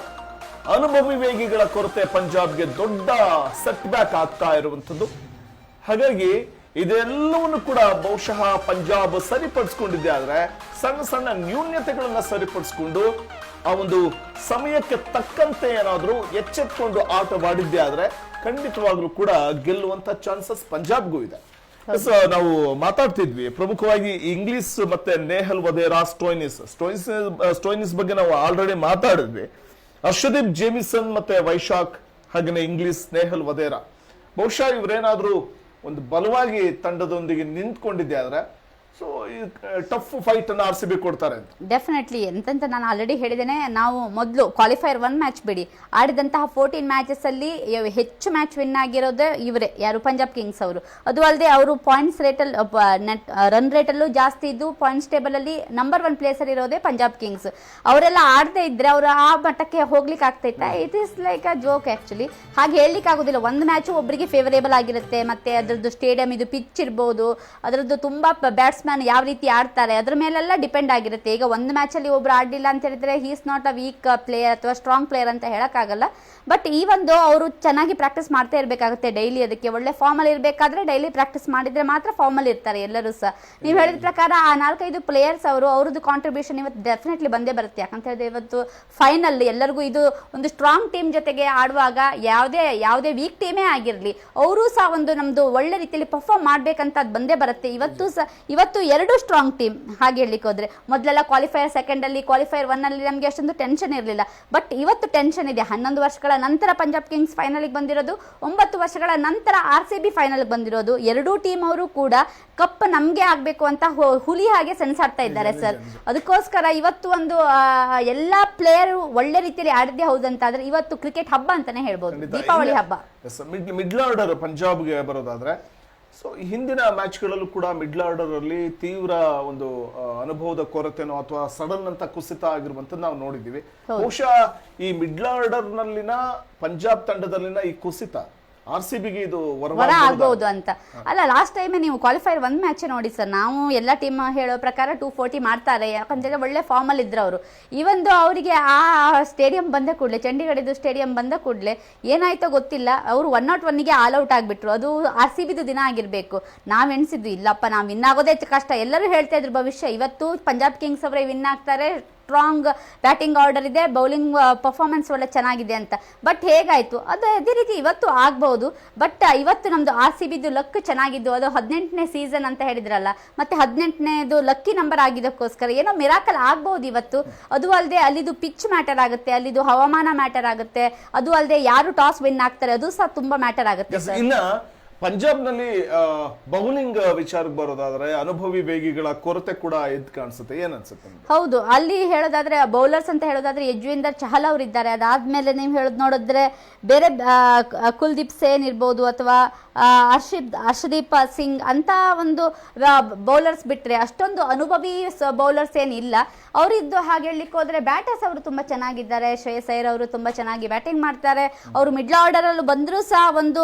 A: ಅನುಭವಿ ವೇಗಿಗಳ ಕೊರತೆ ಪಂಜಾಬ್ಗೆ ದೊಡ್ಡ ಸೆಟ್ ಬ್ಯಾಕ್ ಆಗ್ತಾ ಇರುವಂತದ್ದು. ಹಾಗಾಗಿ ಇದೆಲ್ಲವನ್ನು ಕೂಡ ಬಹುಶಃ ಪಂಜಾಬ್ ಸರಿಪಡಿಸಿಕೊಂಡಿದೆ. ಆದ್ರೆ ಸಣ್ಣ ಸಣ್ಣ ನ್ಯೂನ್ಯತೆಗಳನ್ನ ಸರಿಪಡಿಸಿಕೊಂಡು ಆ ಒಂದು ಸಮಯಕ್ಕೆ ತಕ್ಕಂತೆ ಏನಾದ್ರೂ ಎಚ್ಚೆತ್ಕೊಂಡು ಆಟವಾಡಿದ್ದೆ ಆದ್ರೆ ಖಂಡಿತವಾಗ್ಲೂ ಕೂಡ ಗೆಲ್ಲುವಂತ ಚಾನ್ಸಸ್ ಪಂಜಾಬ್ಗೂ ಇದೆ. ನಾವು ಮಾತಾಡ್ತಿದ್ವಿ ಪ್ರಮುಖವಾಗಿ ಇಂಗ್ಲಿಷ್ ಮತ್ತೆ ನೇಹಲ್ ವಧೇರಾ, ಸ್ಟೋಯ್ನಿಸ್ ಬಗ್ಗೆ ನಾವು ಆಲ್ರೆಡಿ ಮಾತಾಡಿದ್ವಿ. ಹರ್ಷದೀಪ್ ಜೇಮಿಸನ್ ಮತ್ತೆ ವೈಶಾಖ್, ಹಾಗೆಯೇ ಇಂಗ್ಲಿಷ್, ನೇಹಲ್ ವಧೇರಾ, ಬಹುಶಃ ಇವರೇನಾದ್ರೂ ಒಂದು ಬಲವಾಗಿ ತಂಡದೊಂದಿಗೆ ನಿಂತ್ಕೊಂಡಿದ್ದೆ ಆದ್ರೆ ಸೊ ಟಫ್ ಫೈಟ್ ಅನ್ನು RCB ಕೊಡ್ತಾರೆ ಅಂತ.
B: ಡೆಫಿನೆಟ್ಲಿ ಎಂತಂತ ನಾನು ಆಲ್ರೆಡಿ ಹೇಳಿದ್ದೇನೆ. ನಾವು ಮೊದಲು ಕ್ವಾಲಿಫೈರ್ 1 ಮ್ಯಾಚ್ ಬಿಡಿ, ಆಡಿದಂತಹ 14 ಮ್ಯಾಚಸ್ ಅಲ್ಲಿ ಹೆಚ್ಚು ಮ್ಯಾಚ್ ವಿನ್ ಆಗಿರೋದೇ ಇವರೇ, ಯಾರು ಪಂಜಾಬ್ ಕಿಂಗ್ಸ್ ಅವರು. ಅದು ಅಲ್ಲದೆ ಅವರು ಪಾಯಿಂಟ್ಸ್ ರೇಟಲ್ಲಿ ರನ್ ರೇಟಲ್ಲೂ ಜಾಸ್ತಿ ಇದ್ದು ಪಾಯಿಂಟ್ಸ್ ಟೇಬಲ್ ಅಲ್ಲಿ ನಂಬರ್ 1 ಪ್ಲೇಸ್ ಅಲ್ಲಿ ಇರೋದೇ ಪಂಜಾಬ್ ಕಿಂಗ್ಸ್. ಅವರೆಲ್ಲ ಆಡದೇ ಇದ್ರೆ ಅವರು ಆ ಮಟ್ಟಕ್ಕೆ ಹೋಗ್ಲಿಕ್ಕೆ ಆಗ್ತೈತಾ? It is like a joke actually. ಹಾಗೆ ಹೇಳಲಿಕ್ಕೆ ಆಗೋದಿಲ್ಲ. ಒಂದು ಮ್ಯಾಚು ಒಬ್ಬರಿಗೆ ಫೇವರೇಬಲ್ ಆಗಿರುತ್ತೆ, ಮತ್ತೆ ಅದರದ್ದು ಸ್ಟೇಡಿಯಂ, ಇದು ಪಿಚ್ ಇರ್ಬೋದು, ಅದರದ್ದು ತುಂಬಾ ಬ್ಯಾಟ್ಸ್ಮನ್ ಯಾವ ರೀತಿ ಆಡ್ತಾರೆ ಅದ್ರ ಮೇಲೆಲ್ಲ ಡಿಪೆಂಡ್ ಆಗಿರುತ್ತೆ. ಈಗ ಒಂದು ಮ್ಯಾಚ್ ಅಲ್ಲಿ ಒಬ್ರು ಆಡಲಿಲ್ಲ ಅಂತ ಹೇಳಿದ್ರೆ he is not a weak player ಅಥವಾ ಸ್ಟ್ರಾಂಗ್ ಪ್ಲೇಯರ್ ಅಂತ ಹೇಳಕ್ಕಾಗಲ್ಲ. ಬಟ್ ಈ ಒಂದು ಅವರು ಚೆನ್ನಾಗಿ ಪ್ರಾಕ್ಟೀಸ್ ಮಾಡ್ತಾ ಇರಬೇಕಾಗುತ್ತೆ ಡೈಲಿ. ಅದಕ್ಕೆ ಒಳ್ಳೆ ಫಾರ್ಮ್ ಅಲ್ಲಿ ಇರಬೇಕಾದ್ರೆ ಡೈಲಿ ಪ್ರಾಕ್ಟೀಸ್ ಮಾಡಿದ್ರೆ ಮಾತ್ರ ಫಾರ್ಮ್ ಅಲ್ಲಿ ಇರ್ತಾರೆ ಎಲ್ಲರೂ ಸಹ. ನೀವು ಹೇಳಿದ ಪ್ರಕಾರ ಆ 4-5 ಪ್ಲೇಯರ್ಸ್ ಅವ್ರದ್ದು ಕಾಂಟ್ರಿಬ್ಯೂಷನ್ ಇವತ್ತು ಡೆಫಿನೆಟ್ಲಿ ಬಂದೇ ಬರುತ್ತೆ. ಯಾಕಂತ ಹೇಳಿದ್ರೆ ಇವತ್ತು ಫೈನಲ್ ಎಲ್ಲರಿಗೂ ಇದು ಒಂದು ಸ್ಟ್ರಾಂಗ್ ಟೀಮ್ ಜೊತೆಗೆ ಆಡುವಾಗ ಯಾವುದೇ ವೀಕ್ ಟೀಮೇ ಆಗಿರಲಿ ಅವರು ಸಹ ಒಂದು ನಮ್ದು ಒಳ್ಳೆ ರೀತಿಯಲ್ಲಿ ಪರ್ಫಾರ್ಮ್ ಮಾಡ್ಬೇಕಂತ ಅದು ಬಂದೇ ಬರುತ್ತೆ. ಇವತ್ತು 2 ಸ್ಟ್ರಾಂಗ್ ಟೀಮ್. ಹಾಗೆ ಹೇಳಲಿಕ್ಕೆ ಹೋದ್ರೆ ಮೊದಲೆಲ್ಲ ಕ್ವಾಲಿಫೈರ್ 2 ಅಲ್ಲಿ, ಕ್ವಾಲಿಫೈರ್ 1 ಅಲ್ಲಿ ನಮಗೆ ಅಷ್ಟೊಂದು ಟೆನ್ಷನ್ ಇರಲಿಲ್ಲ. ಬಟ್ ಇವತ್ತು ಟೆನ್ಷನ್ ಇದೆ. 11 ವರ್ಷಗಳ ನಂತರ ಪಂಜಾಬ್ ಕಿಂಗ್ಸ್ ಫೈನಲ್ ಬಂದಿರೋದು, 9 ವರ್ಷಗಳ ನಂತರ RCB ಫೈನಲ್ ಬಂದಿರೋದು. 2 ಟೀಮ್ ಅವರು ಕೂಡ ಕಪ್ ನಮ್ಗೆ ಆಗ್ಬೇಕು ಅಂತ ಹುಲಿ ಹಾಗೆ ಸೆಣಸಾಡ್ತಾ ಇದ್ದಾರೆ ಸರ್. ಅದಕ್ಕೋಸ್ಕರ ಇವತ್ತು ಒಂದು ಎಲ್ಲಾ ಪ್ಲೇಯರ್ ಒಳ್ಳೆ ರೀತಿಯಲ್ಲಿ ಆಡಿದ್ದೇ ಹೌದಂತಾದ್ರೆ ಇವತ್ತು ಕ್ರಿಕೆಟ್ ಹಬ್ಬ ಅಂತಾನೆ ಹೇಳ್ಬೋದು, ದೀಪಾವಳಿ ಹಬ್ಬ.
A: ಮಿಡ್ಲ್ ಆರ್ಡರ್ ಪಂಜಾಬ್ಗೆ ಬರೋದಾದ್ರೆ, ಸೊ ಹಿಂದಿನ ಮ್ಯಾಚ್ಗಳಲ್ಲೂ ಕೂಡ ಮಿಡ್ಲ್ ಆರ್ಡರ್ ಅಲ್ಲಿ ತೀವ್ರ ಒಂದು ಅನುಭವದ ಕೊರತೆನೋ ಅಥವಾ ಸಡನ್ ಅಂತ ಕುಸಿತ ಆಗಿರುವಂತದ್ದು ನಾವು ನೋಡಿದ್ದೀವಿ. ಬಹುಶಃ ಈ ಮಿಡ್ಲ್ ಆರ್ಡರ್ ನಲ್ಲಿನ ಪಂಜಾಬ್ ತಂಡದಲ್ಲಿನ ಈ ಕುಸಿತ RCBಗೆ ಇದು
B: ವರ ಆಗ್ಬಹುದು ಅಂತ ಅಲ್ಲ. ಲಾಸ್ಟ್ ಟೈಮ್ ನೀವು ಕ್ವಾಲಿಫೈರ್ 1 ಮ್ಯಾಚ್ ನೋಡಿ ಸರ್, ನಾವು ಎಲ್ಲ ಟೀಮ್ ಹೇಳೋ ಪ್ರಕಾರ 240 ಮಾಡ್ತಾರೆ. ಯಾಕಂತಂದ್ರೆ ಒಳ್ಳೆ ಫಾರ್ಮ್ ಅಲ್ಲಿ ಇದ್ರು ಅವರು. ಇವೊಂದು ಅವರಿಗೆ ಆ ಸ್ಟೇಡಿಯಂ ಬಂದ ಕೂಡಲೇ, ಚಂಡೀಗಢದ್ದು ಸ್ಟೇಡಿಯಂ ಬಂದ ಕೂಡಲೇ ಏನಾಯ್ತೋ ಗೊತ್ತಿಲ್ಲ, ಅವರು 101ಗೆ ಆಲ್ ಔಟ್ ಆಗ್ಬಿಟ್ರು. ಅದು RCBದು ದಿನ ಆಗಿರ್ಬೇಕು. ನಾವ್ ಎಣಿಸಿದ್ವಿ ಇಲ್ಲಪ್ಪ ನಾವು ವಿನ್ ಆಗೋದೇ ಕಷ್ಟ. ಎಲ್ಲರೂ ಹೇಳ್ತಾ ಇದ್ರು ಭವಿಷ್ಯ ಇವತ್ತು ಪಂಜಾಬ್ ಕಿಂಗ್ಸ್ ಅವರೇ ವಿನ್ ಆಗ್ತಾರೆ, ಸ್ಟ್ರಾಂಗ್ ಬ್ಯಾಟಿಂಗ್ ಆರ್ಡರ್ ಇದೆ, ಬೌಲಿಂಗ್ ಪರ್ಫಾರ್ಮೆನ್ಸ್ ಒಳ್ಳೆ ಚೆನ್ನಾಗಿದೆ ಅಂತ. ಬಟ್ ಹೇಗಾಯ್ತು ಅದೇ ರೀತಿ ಇವತ್ತು ಆಗ್ಬಹುದು. ಬಟ್ ಇವತ್ತು ನಮ್ದು RCBದು ಲಕ್ ಚೆನ್ನಾಗಿದ್ದು, ಅದು 18ನೇ ಸೀಸನ್ ಅಂತ ಹೇಳಿದ್ರಲ್ಲ, ಮತ್ತೆ 18ನೇದು ಲಕ್ಕಿ ನಂಬರ್ ಆಗಿದ್ದಕ್ಕೋಸ್ಕರ ಏನೋ ಮಿರಾಕಲ್ ಆಗ್ಬಹುದು ಇವತ್ತು. ಅದು ಅಲ್ಲದೆ ಅಲ್ಲಿದು ಪಿಚ್ ಮ್ಯಾಟರ್ ಆಗುತ್ತೆ, ಅಲ್ಲಿದು ಹವಾಮಾನ ಮ್ಯಾಟರ್ ಆಗುತ್ತೆ, ಅದು ಅಲ್ಲದೆ ಯಾರು ಟಾಸ್ ವಿನ್ ಆಗ್ತಾರೆ ಅದು ಸಹ ತುಂಬಾ ಮ್ಯಾಟರ್ ಆಗುತ್ತೆ.
A: ಇನ್ನ ಪಂಜಾಬ್ ನಲ್ಲಿ ಬೌಲಿಂಗ್ ವಿಚಾರಕ್ಕೆ ಬರೋದಾದ್ರೆ ಅನುಭವಿ ವೇಗಿಗಳ ಕೊರತೆ ಕೂಡ ಎದ್ದು ಕಾಣಿಸುತ್ತೆ. ಏನ್ ಅನ್ಸುತ್ತೆ?
B: ಹೌದು, ಅಲ್ಲಿ ಹೇಳೋದಾದ್ರೆ ಬೌಲರ್ಸ್ ಅಂತ ಹೇಳೋದಾದ್ರೆ ಯಜುವೇಂದರ್ ಚಹಲ್ ಅವರು ಇದ್ದಾರೆ. ಅದಾದ್ಮೇಲೆ ನೀವು ನೋಡಿದ್ರೆ ಬೇರೆ ಕುಲ್ದೀಪ್ ಸೇನ್ ಇರ್ಬೋದು ಅಥವಾ ಹರ್ಷದೀಪ್ ಸಿಂಗ್ ಅಂತ ಒಂದು ಬೌಲರ್ಸ್ ಬಿಟ್ರೆ ಅಷ್ಟೊಂದು ಅನುಭವಿ ಬೌಲರ್ಸ್ ಏನಿಲ್ಲ. ಅವರಿದ್ದು ಹಾಗೆ ಹೇಳಲಿಕ್ಕೆ ಹೋದ್ರೆ ಬ್ಯಾಟರ್ಸ್ ಅವರು ತುಂಬಾ ಚೆನ್ನಾಗಿದ್ದಾರೆ. ಶ್ರೇಯಸ್ ಅಯ್ಯರ್ ಅವರು ತುಂಬಾ ಚೆನ್ನಾಗಿ ಬ್ಯಾಟಿಂಗ್ ಮಾಡ್ತಾರೆ. ಅವರು ಮಿಡ್ಲ್ ಆರ್ಡರ್ ಅಲ್ಲಿ ಬಂದರೂ ಸಹ ಒಂದು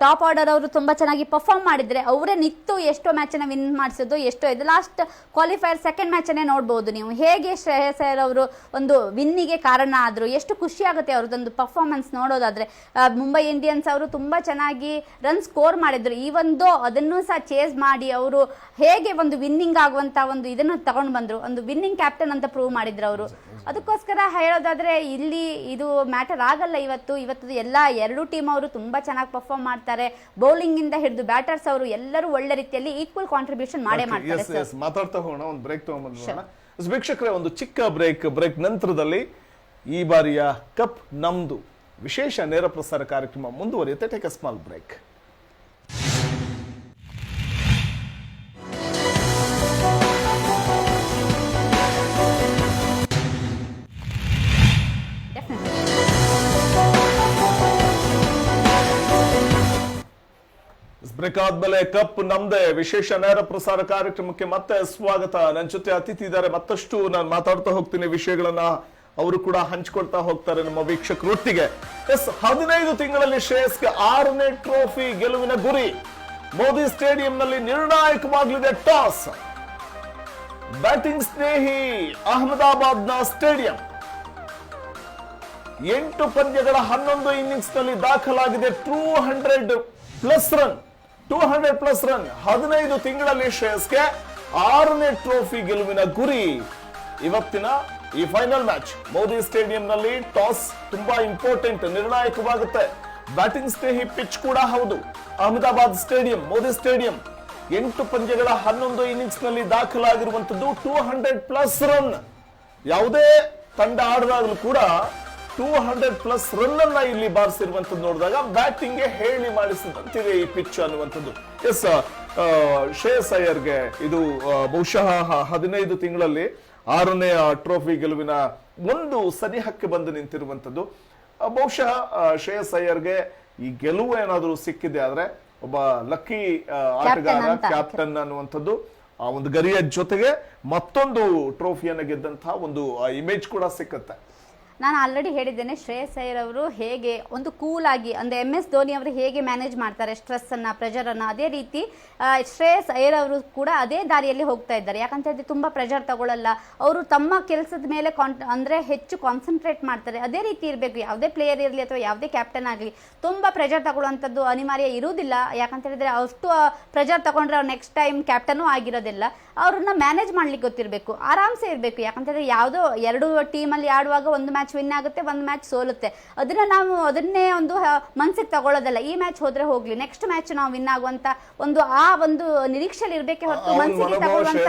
B: ಟಾಪ್ ಆರ್ಡರ್ ಅವರು ತುಂಬಾ ಚೆನ್ನಾಗಿ ಪರ್ಫಾರ್ಮ್ ಮಾಡಿದ್ರೆ ಅವರೇ ನಿತ್ತು ಎಷ್ಟೋ ಮ್ಯಾಚ್ ಅನ್ನ ವಿನ್ ಮಾಡಿಸೋದು. ಎಷ್ಟೋ ಇದು ಲಾಸ್ಟ್ ಕ್ವಾಲಿಫೈರ್ 2nd ಮ್ಯಾಚ್ ಅನ್ನೇ ನೋಡಬಹುದು ನೀವು, ಹೇಗೆ ಶ್ರೇಯಸ್ ಅಯ್ಯರ್ ಅವರು ಒಂದು ವಿನ್ನಿಗೆ ಕಾರಣ ಆದ್ರು. ಎಷ್ಟು ಖುಷಿ ಆಗುತ್ತೆ ಅವ್ರದ್ದೊಂದು ಪರ್ಫಾರ್ಮೆನ್ಸ್ ನೋಡೋದಾದ್ರೆ. ಮುಂಬೈ ಇಂಡಿಯನ್ಸ್ ಅವರು ತುಂಬಾ ಚೆನ್ನಾಗಿ ರನ್ ಸ್ಕೋರ್ ಮಾಡಿದ್ರು. ಈ ಒಂದು ಅದನ್ನು ಸಹ ಚೇಸ್ ಮಾಡಿ ಅವರು ಹೇಗೆ ಒಂದು ವಿನ್ನಿಂಗ್ ಆಗುವಂತ ಒಂದು ಇದನ್ನು ತಗೊಂಡು ಬಂದ್ರು. ಒಂದು ವಿನ್ನಿಂಗ್ ಕ್ಯಾಪ್ಟನ್ ಅಂತ ಪ್ರೂವ್ ಮಾಡಿದ್ರು ಅವರು. ಅದಕ್ಕೋಸ್ಕರ ಹೇಳೋದಾದ್ರೆ ಇಲ್ಲಿ ಇದು ಮ್ಯಾಟರ್ ಆಗಲ್ಲ. ಇವತ್ತು ಎಲ್ಲ 2 ಟೀಮ್ ಅವರು ತುಂಬಾ ಚೆನ್ನಾಗಿ ಪರ್ಫಾರ್ಮ್ ಮಾಡ್ತಾರೆ. ಬೌಲಿಂಗ್ ಇಂದ ಹಿಡಿದು ಬ್ಯಾಟರ್ಸ್ ಅವರು ಎಲ್ಲರೂ ಒಳ್ಳೆ ರೀತಿಯಲ್ಲಿ ಈಕ್ವಲ್ ಕಾಂಟ್ರಿಬ್ಯೂಷನ್ ಮಾಡೇ ಮಾಡ್ತಾರೆ.
A: ಮಾತಾಡ್ತಾ ಹೋಗೋಣ, ಒಂದು ಬ್ರೇಕ್ ತಗೊಂಡ್ಬಂದ್ಬಿಡೋಣ. ವೀಕ್ಷಕರೇ, ಒಂದು ಚಿಕ್ಕ ಬ್ರೇಕ್ ನಂತರದಲ್ಲಿ ಈ ಬಾರಿಯ ಕಪ್ ನಮ್ದು ವಿಶೇಷ ನೇರ ಪ್ರಸಾರ ಕಾರ್ಯಕ್ರಮ ಮುಂದುವರಿಯುತ್ತೆ. Take a small break. Break ಆದ್ಮೇಲೆ ಕಪ್ ನಮ್ದೇ ವಿಶೇಷ ನೇರ ಪ್ರಸಾರ ಕಾರ್ಯಕ್ರಮಕ್ಕೆ ಮತ್ತೆ ಸ್ವಾಗತ. ನನ್ನ ಜೊತೆ ಅತಿಥಿ ಇದ್ದಾರೆ. ಮತ್ತಷ್ಟು ನಾನು ಮಾತಾಡ್ತಾ ಹೋಗ್ತೀನಿ, ವಿಷಯಗಳನ್ನ ಅವರು ಕೂಡ ಹಂಚ್ಕೊಳ್ತಾ ಹೋಗ್ತಾರೆ ನಮ್ಮ ವೀಕ್ಷಕರೊಟ್ಟಿಗೆ. 15 ತಿಂಗಳಲ್ಲಿ ಶ್ರೇಯಸ್ಗೆ 6ನೇ ಟ್ರೋಫಿ ಗೆಲುವಿನ ಗುರಿ. ಮೋದಿ ಸ್ಟೇಡಿಯಂನಲ್ಲಿ ನಿರ್ಣಾಯಕವಾಗಲಿದೆ ಟಾಸ್. ಬ್ಯಾಟಿಂಗ್ ಸ್ನೇಹಿ ಅಹಮದಾಬಾದ್ನ ಸ್ಟೇಡಿಯಂ. 8 ಪಂದ್ಯಗಳ 11 ಇನ್ನಿಂಗ್ಸ್ ನಲ್ಲಿ ದಾಖಲಾಗಿದೆ 200 ಪ್ಲಸ್ ರನ್. 15 ತಿಂಗಳಲ್ಲಿ ಶ್ರೇಯಸ್ಗೆ 6ನೇ ಟ್ರೋಫಿ ಗೆಲುವಿನ ಗುರಿ. ಇವತ್ತಿನ ಈ ಫೈನಲ್ ಮ್ಯಾಚ್ ಮೋದಿ ಸ್ಟೇಡಿಯಂನಲ್ಲಿ ಟಾಸ್ ತುಂಬಾ ಇಂಪಾರ್ಟೆಂಟ್, ನಿರ್ಣಾಯಕವಾಗುತ್ತೆ. ಬ್ಯಾಟಿಂಗ್ ಸ್ನೇಹಿ ಪಿಚ್ ಕೂಡ ಹೌದು. Ahmedabad stadium, Modi stadium. 8 ಪಂದ್ಯಗಳ 11 ಇನ್ನಿಂಗ್ಸ್ ನಲ್ಲಿ ದಾಖಲಾಗಿರುವಂತದ್ದು 200 ಪ್ಲಸ್ ರನ್. ಯಾವುದೇ ತಂಡ ಆಡಿದಾಗಲೂ ಕೂಡ 200 ಪ್ಲಸ್ ರನ್ ಅನ್ನ ಇಲ್ಲಿ ಬಾರಿಸಿರುವಂತದ್ದು ನೋಡಿದಾಗ ಬ್ಯಾಟಿಂಗ್ ಗೆ ಹೇಳಿ ಮಾಡಿಸಿದಂತಿದೆ ಈ ಪಿಚ್ ಅನ್ನುವಂಥದ್ದು. ಎಸ್, ಶ್ರೇಯಸ್ ಅಯ್ಯರ್ಗೆ ಇದು ಬಹುಶಃ 15 ತಿಂಗಳಲ್ಲಿ 6ನೇ ಟ್ರೋಫಿ ಗೆಲುವಿನ ಒಂದು ಸನಿಹಕ್ಕೆ ಬಂದು ನಿಂತಿರುವಂತದ್ದು. ಬಹುಶಃ ಶ್ರೇಯಸ್ ಅಯ್ಯರ್ಗೆ ಈ ಗೆಲುವು ಏನಾದರೂ ಸಿಕ್ಕಿದೆ ಆದ್ರೆ ಒಬ್ಬ ಲಕ್ಕಿ ಆಟಗಾರ, ಕ್ಯಾಪ್ಟನ್ ಅನ್ನುವಂಥದ್ದು ಆ ಒಂದು ಗರಿಯ ಜೊತೆಗೆ ಮತ್ತೊಂದು ಟ್ರೋಫಿಯನ್ನು ಗೆದ್ದಂತಹ ಒಂದು ಇಮೇಜ್ ಕೂಡ ಸಿಕ್ಕತ್ತೆ.
B: ನಾನು ಆಲ್ರೆಡಿ ಹೇಳಿದ್ದೇನೆ, ಶ್ರೇಯಸ್ ಅಯ್ಯರ್ ಅವರು ಹೇಗೆ ಒಂದು ಕೂಲ್ ಆಗಿ ಅಂದ್ರೆ MS ಧೋನಿ ಅವರು ಹೇಗೆ ಮ್ಯಾನೇಜ್ ಮಾಡ್ತಾರೆ ಸ್ಟ್ರೆಸ್ ಅನ್ನ, ಪ್ರೆಷರ್ ಅನ್ನ, ಅದೇ ರೀತಿ ಶ್ರೇಯಸ್ ಅಯ್ಯರ್ ಅವರು ಕೂಡ ಅದೇ ದಾರಿಯಲ್ಲಿ ಹೋಗ್ತಾ ಇದ್ದಾರೆ. ಯಾಕಂತ ಹೇಳಿದ್ರೆ ತುಂಬಾ ಪ್ರೆಷರ್ ತಗೊಳ್ಳಲ್ಲ ಅವರು, ತಮ್ಮ ಕೆಲಸದ ಮೇಲೆ ಅಂದ್ರೆ ಹೆಚ್ಚು ಕಾನ್ಸಂಟ್ರೇಟ್ ಮಾಡ್ತಾರೆ. ಅದೇ ರೀತಿ ಇರಬೇಕು, ಯಾವುದೇ ಪ್ಲೇಯರ್ ಇರಲಿ ಅಥವಾ ಯಾವುದೇ ಕ್ಯಾಪ್ಟನ್ ಆಗಲಿ ತುಂಬಾ ಪ್ರೆಷರ್ ತಗೊಳ್ಳುವಂಥದ್ದು ಅನಿವಾರ್ಯ ಇರುವುದಿಲ್ಲ. ಯಾಕಂತ ಹೇಳಿದ್ರೆ ಅಷ್ಟು ಪ್ರೆಷರ್ ತಗೊಂಡ್ರೆ ಅವ್ರು ನೆಕ್ಸ್ಟ್ ಟೈಮ್ ಕ್ಯಾಪ್ಟನ್ ಆಗಿರೋದಿಲ್ಲ. ಅವ್ರನ್ನ ಮ್ಯಾನೇಜ್ ಮಾಡ್ಲಿಕ್ಕೆ ಗೊತ್ತಿರಬೇಕು, ಆರಾಮ್ಸೆ ಇರಬೇಕು. ಯಾಕಂತಂದ್ರೆ ಯಾವುದೋ 2 ಟೀಮಲ್ಲಿ ಆಡುವಾಗ ಒಂದು ಮ್ಯಾಚ್ ವಿನ್ ಆಗುತ್ತೆ, ಒಂದು ಮ್ಯಾಚ್ ಸೋಲುತ್ತೆ. ನಾವು ಅದನ್ನೇ ಒಂದು ಮನ್ಸಿಗೆ ತಗೊಳ್ಳೋದಲ್ಲ. ಈ ಮ್ಯಾಚ್ ಹೋದ್ರೆ ಹೋಗ್ಲಿ, ನೆಕ್ಸ್ಟ್ ಮ್ಯಾಚ್ ನಾವು ವಿನ್ ಆಗುವಂತ ಒಂದು ನಿರೀಕ್ಷೆಯಲ್ಲಿ ಇರ್ಬೇಕೆ ಹೊರತು ಮನ್ಸಿಗೆ ತಗೊಳ್ಳುವಂತ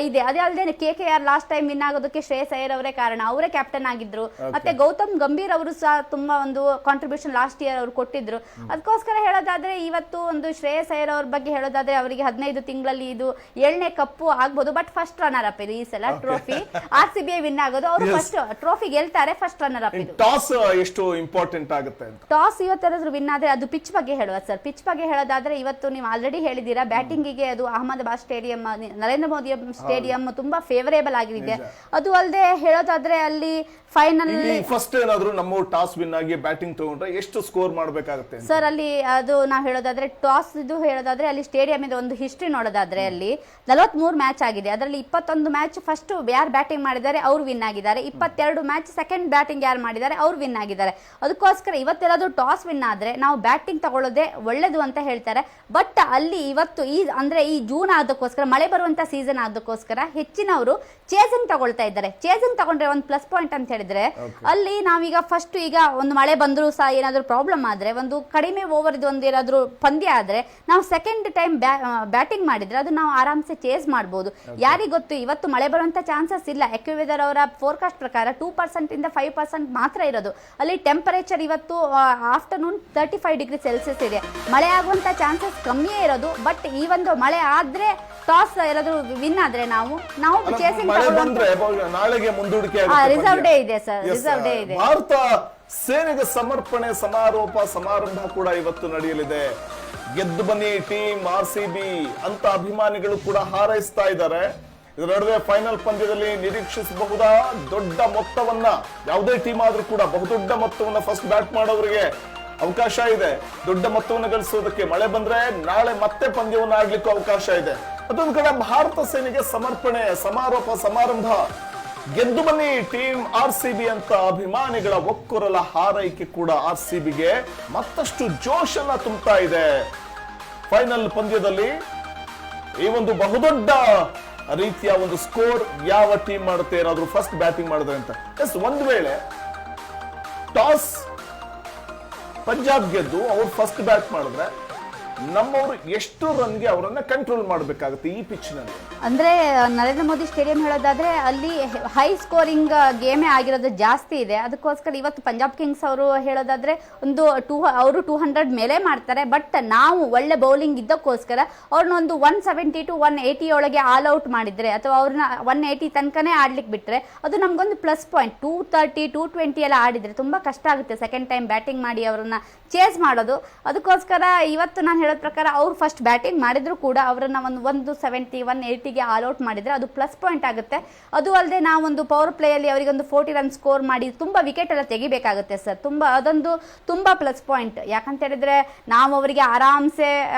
B: ಇದೆ. ಅದೇ ಅಲ್ಲದೆ KKR ಲಾಸ್ಟ್ ಟೈಮ್ ವಿನ್ ಆಗೋದಕ್ಕೆ ಶ್ರೇಯಸ್ ಅಯ್ಯರ್ ಅವರೇ ಕಾರಣ, ಅವರೇ ಕ್ಯಾಪ್ಟನ್ ಆಗಿದ್ರು. ಮತ್ತೆ ಗೌತಮ್ ಗಂಭೀರ್ ಅವರು ಸಹ ತುಂಬಾ ಒಂದು ಕಾಂಟ್ರಿಬ್ಯೂಷನ್ ಲಾಸ್ಟ್ ಇಯರ್ ಅವರು ಕೊಟ್ಟಿದ್ರು. ಅದಕ್ಕೋಸ್ಕರ ಹೇಳೋದಾದ್ರೆ ಇವತ್ತು ಒಂದು ಶ್ರೇಯಸ್ ಅಯ್ಯರ್ ಅವ್ರ ಬಗ್ಗೆ ಹೇಳೋದಾದ್ರೆ ಅವರಿಗೆ 15 ತಿಂಗಳಲ್ಲಿ ಇದು 7ನೇ ಕಪ್ಪು ಆಗ್ಬೋದು. ಬಟ್ ಫಸ್ಟ್ ರನ್ನರ್ ಅಪ್ ಇದು ಈ ಸಲ ಟ್ರೋಫಿ. RCB ವಿನ್ ಆಗೋದು, ಅವರು ಫಸ್ಟ್ ಟ್ರೋಫಿ ಗೆಲ್ತಾರೆ, ಫಸ್ಟ್ ರನ್ನರ್ ಅಪ್ ಇದು.
A: ಟಾಸ್ ಎಷ್ಟು ಇಂಪಾರ್ಟೆಂಟ್ ಆಗುತ್ತೆ ಅಂತ.
B: ಟಾಸ್ ಇವತ್ತಾದ್ರೂ ವಿನ್ ಆದ್ರೆ ಅದು ಪಿಚ್ ಬಗ್ಗೆ ಹೇಳುವ ಸರ್. ಪಿಚ್ ಬಗ್ಗೆ ಹೇಳೋದಾದ್ರೆ ಇವತ್ತು ನೀವು ಆಲ್ರೆಡಿ ಹೇಳಿದೀರಾ, ಬ್ಯಾಟಿಂಗಿಗೆ ಅದು ಅಹಮದಾಬಾದ್ ಸ್ಟೇಡಿಯಂ, ನರೇಂದ್ರ ಮೋದಿ ಸ್ಟೇಡಿಯಂ ತುಂಬಾ ಫೇವರೇಬಲ್ ಆಗಿದೆ. ಅದು ಅಲ್ಲದೆ ಹೇಳೋದಾದ್ರೆ ಅಲ್ಲಿ ಫೈನಲ್
A: ಫಸ್ಟ್ ಏನಾದ್ರು ನಮ್ಮ ಟಾಸ್ ವಿನ್ ಆಗಿ ಬ್ಯಾಟಿಂಗ್ ತಗೊಂಡ್ರೆ ಎಷ್ಟು ಸ್ಕೋರ್ ಮಾಡಬೇಕಾಗುತ್ತೆ
B: ಸರ್? ಅಲ್ಲಿ ಅದು ನಾವು ಹೇಳೋದಾದ್ರೆ ಟಾಸ್ ಇದು ಹೇಳೋದಾದ್ರೆ ಅಲ್ಲಿ ಸ್ಟೇಡಿಯಂ ಇದೆ ಒಂದು ಹಿಸ್ಟ್ರಿ ನೋಡೋದಾದ್ರೆ ಅಲ್ಲಿ 43 ಮ್ಯಾಚ್ ಆಗಿದೆ. ಅದರಲ್ಲಿ 21 ಮ್ಯಾಚ್ ಫಸ್ಟ್ ಯಾರು ಬ್ಯಾಟಿಂಗ್ ಮಾಡಿದ್ದಾರೆ ಅವ್ರು ವಿನ್ ಆಗಿದ್ದಾರೆ, 22 ಮ್ಯಾಚ್ ಸೆಕೆಂಡ್ ಬ್ಯಾಟಿಂಗ್ ಯಾರು ಮಾಡಿದ್ದಾರೆ ಅವ್ರು ವಿನ್ ಆಗಿದ್ದಾರೆ. ಅದಕ್ಕೋಸ್ಕರ ಇವತ್ತೆಲ್ಲಾದ್ರೂ ಟಾಸ್ ವಿನ್ ಆದ್ರೆ ನಾವು ಬ್ಯಾಟಿಂಗ್ ತಗೊಳ್ಳೋದೇ ಒಳ್ಳೇದು ಅಂತ ಹೇಳ್ತಾರೆ. ಬಟ್ ಅಲ್ಲಿ ಇವತ್ತು ಈ ಜೂನ್ ಆದಕ್ಕೋಸ್ಕರ, ಮಳೆ ಬರುವಂತ ಸೀಸನ್ ಆದಕ್ಕೋಸ್ಕರ ಹೆಚ್ಚಿನವರು ಚೇಸಿಂಗ್ ತಗೊಳ್ತಾ ಇದ್ದಾರೆ. ಚೇಸಿಂಗ್ ತಗೊಂಡ್ರೆ ಒಂದು ಪ್ಲಸ್ ಪಾಯಿಂಟ್ ಅಂತ ಹೇಳಿದ್ರೆ ಅಲ್ಲಿ ನಾವೀಗ ಫಸ್ಟ್ ಈಗ ಒಂದು ಮಳೆ ಬಂದ್ರು ಸಹ ಏನಾದ್ರು ಪ್ರಾಬ್ಲಮ್ ಆದ್ರೆ, ಒಂದು ಕಡಿಮೆ ಓವರ್ ಒಂದು ಏನಾದ್ರು ಪಂದ್ಯ ಆದ್ರೆ ನಾವು ಸೆಕೆಂಡ್ ಟೈಮ್ ಬ್ಯಾಟಿಂಗ್ ಮಾಡಿದ್ರೆ ಅದು ನಾವು ಆರಾಮ್ಸೆ ಚೇಸ್ ಮಾಡಬಹುದು. ಯಾರಿಗ್ ಗೊತ್ತು, ಇವತ್ತು ಮಳೆ ಬರುವಂತ ಚಾನ್ಸಸ್ ಇಲ್ಲ. ಎಕ್ವಿವೆದರ್ ಅವರ ಫೋರ್ಕಾಸ್ಟ್ ಪ್ರಕಾರ 2% ಇಂದ 5% ಮಾತ್ರ ಇರೋದು. ಅಲ್ಲಿ ಟೆಂಪರೇಚರ್ ಇವತ್ತು ಆಫ್ಟರ್ನೂನ್ 35 ಡಿಗ್ರಿ ಸೆಲ್ಸಿಯಸ್ ಇದೆ. ಮಳೆ ಆಗುವಂತ ಚಾನ್ಸಸ್ ಕಮ್ಮಿಯೇ ಇರೋದು. ಬಟ್ ಈ ಒಂದು ಮಳೆ ಆದ್ರೆ ಟಾಸ್ ಏನಾದ್ರು ವಿನ್ ಆದ್ರೆ ನಾವು ಚೇಸಿಂಗ್
A: ನಾಳೆಗೆ ಮುಂದೂಡಿಕೆ
B: ರಿಸರ್ವ್ ಡೇ ಇದೆ ಸರ್, ರಿಸರ್ವ್ ಡೇ ಇದೆ.
A: ಭಾರತ ಸೇನೆಗೆ ಸಮರ್ಪಣೆ ಸಮಾರಂಭ ಕೂಡ ಇವತ್ತು ನಡೆಯಲಿದೆ. ಗೆದ್ದು ಬನ್ನಿ ಟೀಮ್ RCB ಅಂತ ಅಭಿಮಾನಿಗಳು ಕೂಡ ಹಾರೈಸ್ತಾ ಇದ್ದಾರೆ. ಇದರ ನಡುವೆ ಫೈನಲ್ ಪಂದ್ಯದಲ್ಲಿ ನಿರೀಕ್ಷಿಸಬಹುದಾ ದೊಡ್ಡ ಮೊತ್ತವನ್ನ, ಯಾವುದೇ ಟೀಮ್ ಆದ್ರೂ ಕೂಡ ಬಹುದೊಡ್ಡ ಮೊತ್ತವನ್ನ ಫಸ್ಟ್ ಬ್ಯಾಟ್ ಮಾಡೋರಿಗೆ ಅವಕಾಶ ಇದೆ. ದೊಡ್ಡ ಮೊತ್ತವನ್ನು ಗಳಿಸೋದಕ್ಕೆ ಮಳೆ ಬಂದ್ರೆ ನಾಳೆ ಮತ್ತೆ ಪಂದ್ಯವನ್ನು ಆಡ್ಲಿಕ್ಕೂ ಅವಕಾಶ ಇದೆ. ಅದೊಂದು ಕಡೆ ಭಾರತ ಸೇನೆಗೆ ಸಮರ್ಪಣೆ ಸಮಾರಂಭ, ಗೆದ್ದು ಬನ್ನಿ ಟೀಮ್ RCB ಅಂತ ಅಭಿಮಾನಿಗಳ ಒಕ್ಕೊರಲ ಹಾರೈಕೆ ಕೂಡ RCBಗೆ ಮತ್ತಷ್ಟು ಜೋಶನ್ನ ತುಂಬುತ್ತಾ ಇದೆ. ಫೈನಲ್ ಪಂದ್ಯದಲ್ಲಿ ಈ ಒಂದು ಬಹುದೊಡ್ಡ ರೀತಿಯ ಒಂದು ಸ್ಕೋರ್ ಯಾವ ಟೀಮ್ ಮಾಡುತ್ತೆ, ಏನಾದ್ರೂ ಫಸ್ಟ್ ಬ್ಯಾಟಿಂಗ್ ಮಾಡಿದ್ರೆ ಅಂತ. ಎಸ್, ಒಂದು ವೇಳೆ ಟಾಸ್ ಪಂಜಾಬ್ ಗೆದ್ದು ಅವ್ರು ಫಸ್ಟ್ ಬ್ಯಾಟ್ ಮಾಡಿದ್ರೆ ನಮ್ಮವರು ಎಷ್ಟು ರನ್ಗೆ ಅವರನ್ನ ಕಂಟ್ರೋಲ್ ಮಾಡಬೇಕಾಗುತ್ತೆ ಈ ಪಿಚ್ ನಲ್ಲಿ?
B: ಅಂದ್ರೆ ನರೇಂದ್ರ ಮೋದಿ ಸ್ಟೇಡಿಯಂ ಹೇಳೋದಾದ್ರೆ ಅಲ್ಲಿ ಹೈ ಸ್ಕೋರಿಂಗ್ ಗೇಮೇ ಆಗಿರೋದು ಜಾಸ್ತಿ ಇದೆ. ಅದಕ್ಕೋಸ್ಕರ ಇವತ್ತು ಪಂಜಾಬ್ ಕಿಂಗ್ಸ್ ಅವರು ಹೇಳೋದಾದ್ರೆ ಅವರು 200 ಮೇಲೆ ಮಾಡ್ತಾರೆ. ಬಟ್ ನಾವು ಒಳ್ಳೆ ಬೌಲಿಂಗ್ ಇದ್ದಕ್ಕೋಸ್ಕರ ಅವ್ರನ್ನ ಒಂದು 170 to 180 ಒಳಗೆ ಆಲ್ ಔಟ್ ಮಾಡಿದ್ರೆ ಅಥವಾ ಅವ್ರನ್ನ 180 ತನಕನೇ ಆಡ್ಲಿಕ್ಕೆ ಬಿಟ್ರೆ ಅದು ನಮ್ಗೊಂದು ಪ್ಲಸ್ ಪಾಯಿಂಟ್. 230 220 ಎಲ್ಲ ಆಡಿದ್ರೆ ತುಂಬಾ ಕಷ್ಟ ಆಗುತ್ತೆ ಸೆಕೆಂಡ್ ಟೈಮ್ ಬ್ಯಾಟಿಂಗ್ ಮಾಡಿ ಅವರನ್ನ ಚೇಸ್ ಮಾಡೋದು. ಅದಕ್ಕೋಸ್ಕರ ಇವತ್ತು ನಾನು ಹೇಳೋ ಪ್ರಕಾರ ಅವ್ರು ಫಸ್ಟ್ ಬ್ಯಾಟಿಂಗ್ ಮಾಡಿದ್ರು ಕೂಡ ಅವರನ್ನ 170 180ಗೆ ಆಲ್ ಔಟ್ ಮಾಡಿದ್ರೆ ಅದು ಪ್ಲಸ್ ಪಾಯಿಂಟ್ ಆಗುತ್ತೆ. ಅದು ಅಲ್ಲದೆ ನಾವೊಂದು ಪವರ್ ಪ್ಲೇ ಅಲ್ಲಿ ಅವರಿಗೆ ಒಂದು 40 ರನ್ ಸ್ಕೋರ್ ಮಾಡಿ ತುಂಬಾ ವಿಕೆಟ್ ಎಲ್ಲ ತೆಗಿಬೇಕಾಗುತ್ತೆ ಸರ್. ಅದೊಂದು ತುಂಬಾ ಪ್ಲಸ್ ಪಾಯಿಂಟ್. ಯಾಕಂತ ಹೇಳಿದ್ರೆ ನಾವು ಅವರಿಗೆ ಆರಾಮ್ಸೆ